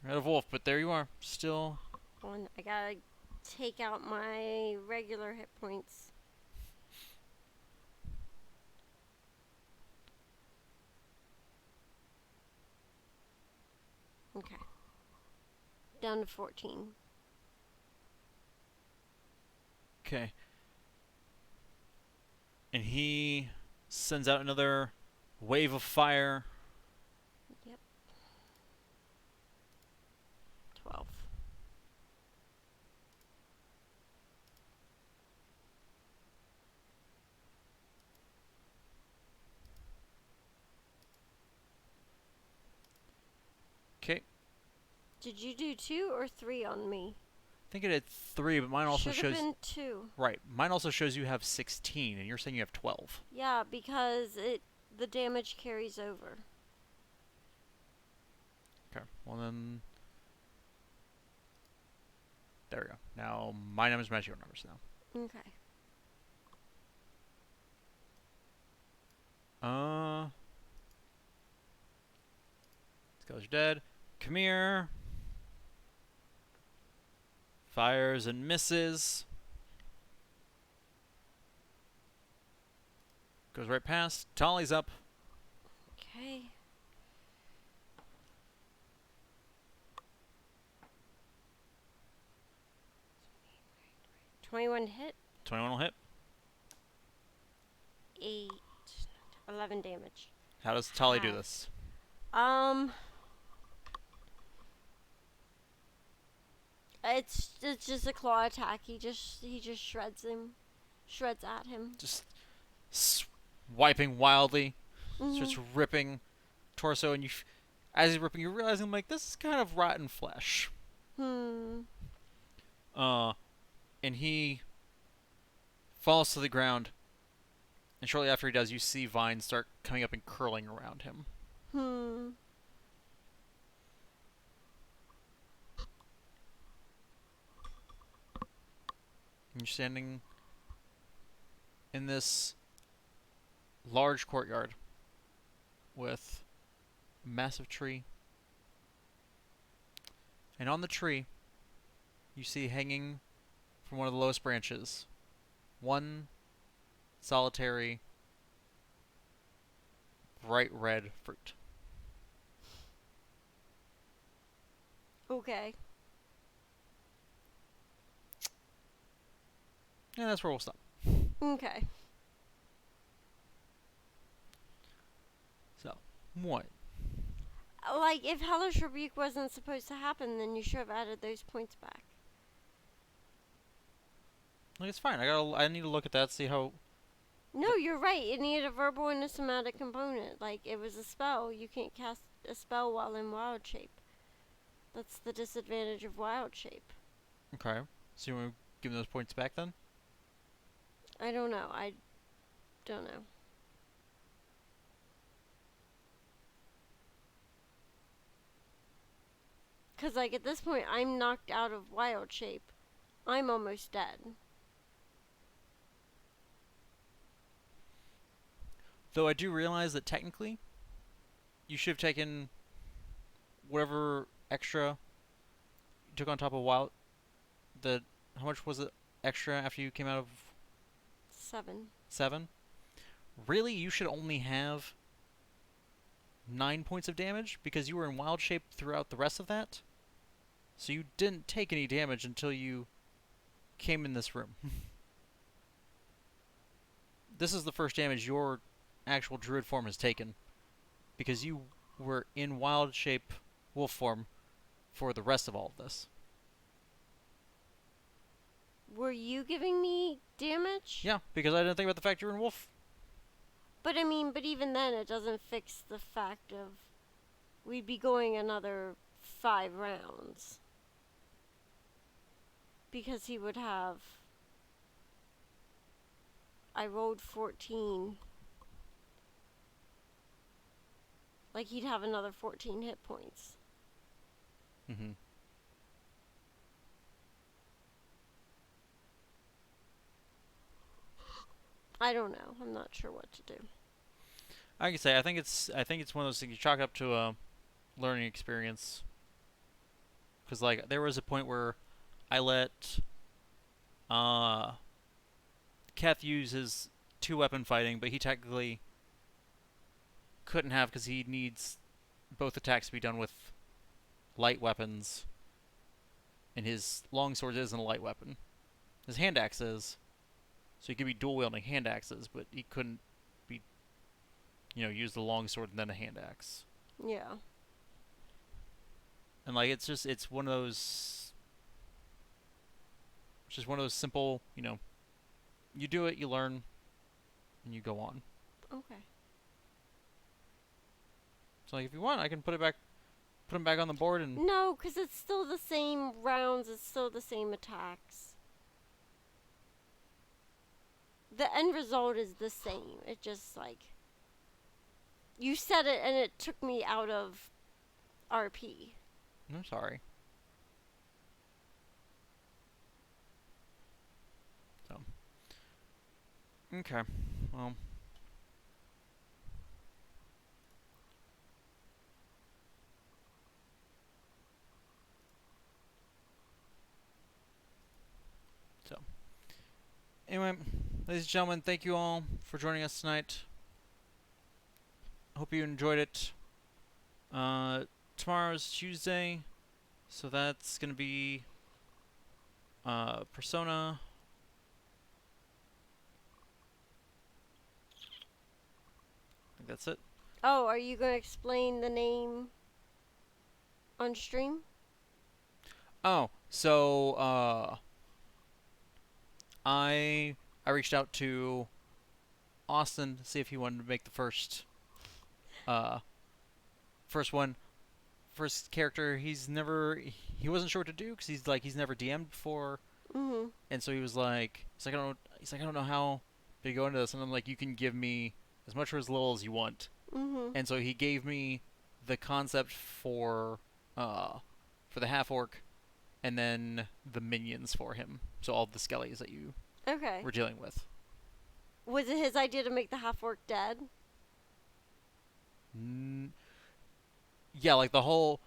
[SPEAKER 2] You're out of wolf, but there you are. Still.
[SPEAKER 3] I gotta take out my regular hit points. Okay. Down to 14.
[SPEAKER 2] Okay. And he sends out another wave of fire.
[SPEAKER 3] Yep. 12.
[SPEAKER 2] Okay.
[SPEAKER 3] Did you do 2 or 3 on me?
[SPEAKER 2] I think it had 3, but mine also
[SPEAKER 3] Should have
[SPEAKER 2] shows...
[SPEAKER 3] been 2.
[SPEAKER 2] Right. Mine also shows you have 16, and you're saying you have 12.
[SPEAKER 3] Yeah, because the damage carries over.
[SPEAKER 2] Okay. Well, then... There we go. Now, my numbers match your numbers now.
[SPEAKER 3] Okay.
[SPEAKER 2] Skeletons are dead. Come here. Fires and misses. Goes right past. Tolly's up.
[SPEAKER 3] Okay. $21 hit.
[SPEAKER 2] 21 will hit.
[SPEAKER 3] 8, 11 damage.
[SPEAKER 2] How does Tolly do
[SPEAKER 3] Half.
[SPEAKER 2] this?
[SPEAKER 3] It's just a claw attack. He just shreds at him.
[SPEAKER 2] Just swiping wildly.
[SPEAKER 3] Mhm.
[SPEAKER 2] Starts ripping torso, and as he's ripping, you're realizing, like, this is kind of rotten flesh. And he falls to the ground, and shortly after he does, you see vines start coming up and curling around him. And you're standing in this large courtyard with a massive tree. And on the tree, you see hanging from one of the lowest branches one solitary bright red fruit.
[SPEAKER 3] Okay.
[SPEAKER 2] And that's where we'll stop.
[SPEAKER 3] Okay.
[SPEAKER 2] So, what?
[SPEAKER 3] Like, if Hellish Rebuke wasn't supposed to happen, then you should have added those points back.
[SPEAKER 2] Like, it's fine. I need to look at that, see how
[SPEAKER 3] No, you're right. It needed a verbal and a somatic component. Like, it was a spell. You can't cast a spell while in wild shape. That's the disadvantage of wild shape.
[SPEAKER 2] Okay. So you want to give him those points back then?
[SPEAKER 3] I don't know. I don't know. Because, like, at this point, I'm knocked out of wild shape. I'm almost dead.
[SPEAKER 2] Though I do realize that technically, you should have taken whatever extra you took on top of wild. The how much was it extra after you came out of
[SPEAKER 3] 7.
[SPEAKER 2] 7? Really, you should only have 9 points of damage because you were in wild shape throughout the rest of that. So you didn't take any damage until you came in this room. This is the first damage your actual druid form has taken because you were in wild shape wolf form for the rest of all of this.
[SPEAKER 3] Were you giving me damage?
[SPEAKER 2] Yeah, because I didn't think about the fact you were in wolf.
[SPEAKER 3] But I mean, but even then, it doesn't fix the fact of we'd be going another 5 rounds. Because he would have. I rolled 14. Like, he'd have another 14 hit points.
[SPEAKER 2] Mm-hmm.
[SPEAKER 3] I don't know. I'm not sure what to do.
[SPEAKER 2] I can say I think it's one of those things you chalk up to a learning experience. Because like there was a point where I let Keth use his 2-weapon fighting, but he technically couldn't have because he needs both attacks to be done with light weapons, and his longsword isn't a light weapon. His hand axe is, so he could be dual wielding hand axes, but he couldn't be, use the longsword and then a hand axe.
[SPEAKER 3] Yeah.
[SPEAKER 2] And like it's one of those, it's just one of those simple, you do it, you learn, and you go on.
[SPEAKER 3] Okay.
[SPEAKER 2] So like if you want, I can put them back on the board and.
[SPEAKER 3] No, because it's still the same rounds. It's still the same attacks. The end result is the same. It just like. You said it and it took me out of RP.
[SPEAKER 2] I'm sorry. So. Okay. Well. So. Anyway, ladies and gentlemen, thank you all for joining us tonight. Hope you enjoyed it. Tomorrow's Tuesday, so that's gonna be Persona. I think that's it.
[SPEAKER 3] Oh, are you going to explain the name on stream?
[SPEAKER 2] Oh, so I reached out to Austin to see if he wanted to make the first one. First character. He wasn't sure what to do because he's never DM'd before.
[SPEAKER 3] Mm-hmm.
[SPEAKER 2] And so he's like I don't know how to go into this, and I'm like, you can give me as much or as little as you want.
[SPEAKER 3] Mm-hmm.
[SPEAKER 2] And so he gave me the concept for the half orc, and then the minions for him. So all the skellies that you
[SPEAKER 3] Okay.
[SPEAKER 2] were dealing with.
[SPEAKER 3] Was it his idea to make the half orc dead?
[SPEAKER 2] Yeah, like the whole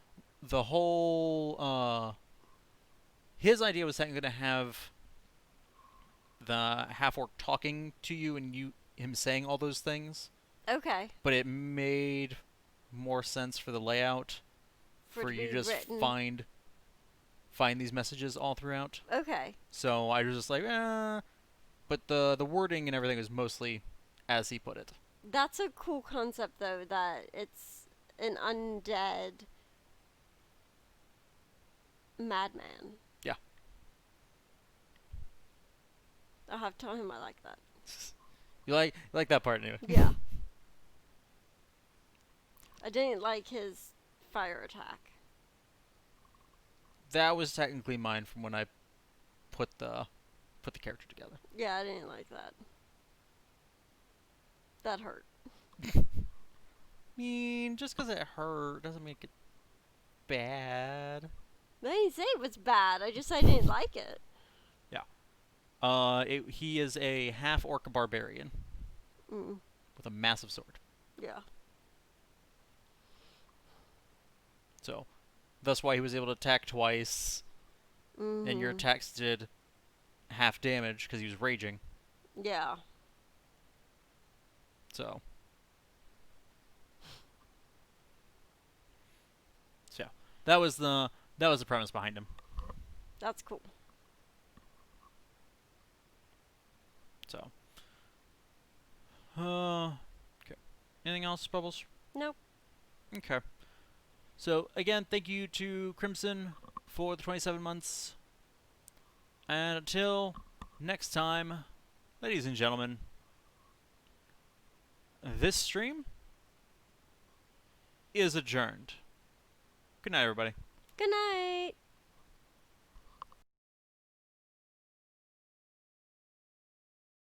[SPEAKER 2] his idea was that you're gonna have the half orc talking to you and him saying all those things.
[SPEAKER 3] Okay.
[SPEAKER 2] But it made more sense for the layout for you just
[SPEAKER 3] written.
[SPEAKER 2] find these messages all throughout.
[SPEAKER 3] Okay.
[SPEAKER 2] So I was just like, but the wording and everything was mostly as he put it.
[SPEAKER 3] That's a cool concept, though, that it's an undead madman.
[SPEAKER 2] Yeah.
[SPEAKER 3] I'll have to tell him I like that.
[SPEAKER 2] You like that part anyway.
[SPEAKER 3] Yeah. I didn't like his fire attack.
[SPEAKER 2] That was technically mine from when I put the character together.
[SPEAKER 3] Yeah, I didn't like that. That hurt.
[SPEAKER 2] I mean, just because it hurt doesn't make it bad.
[SPEAKER 3] I didn't say it was bad. I just said I didn't like it.
[SPEAKER 2] He is a half orc barbarian
[SPEAKER 3] Mm.
[SPEAKER 2] with a massive sword.
[SPEAKER 3] Yeah.
[SPEAKER 2] So, that's why he was able to attack twice, and your
[SPEAKER 3] Mhm.
[SPEAKER 2] attacks did half damage because he was raging.
[SPEAKER 3] Yeah.
[SPEAKER 2] So, yeah, that was the premise behind him.
[SPEAKER 3] That's cool.
[SPEAKER 2] So, okay. Anything else, Bubbles?
[SPEAKER 3] Nope.
[SPEAKER 2] Okay. So again, thank you to Crimson for the 27 months. And until next time, ladies and gentlemen, this stream is adjourned. Good night, everybody.
[SPEAKER 3] Good night.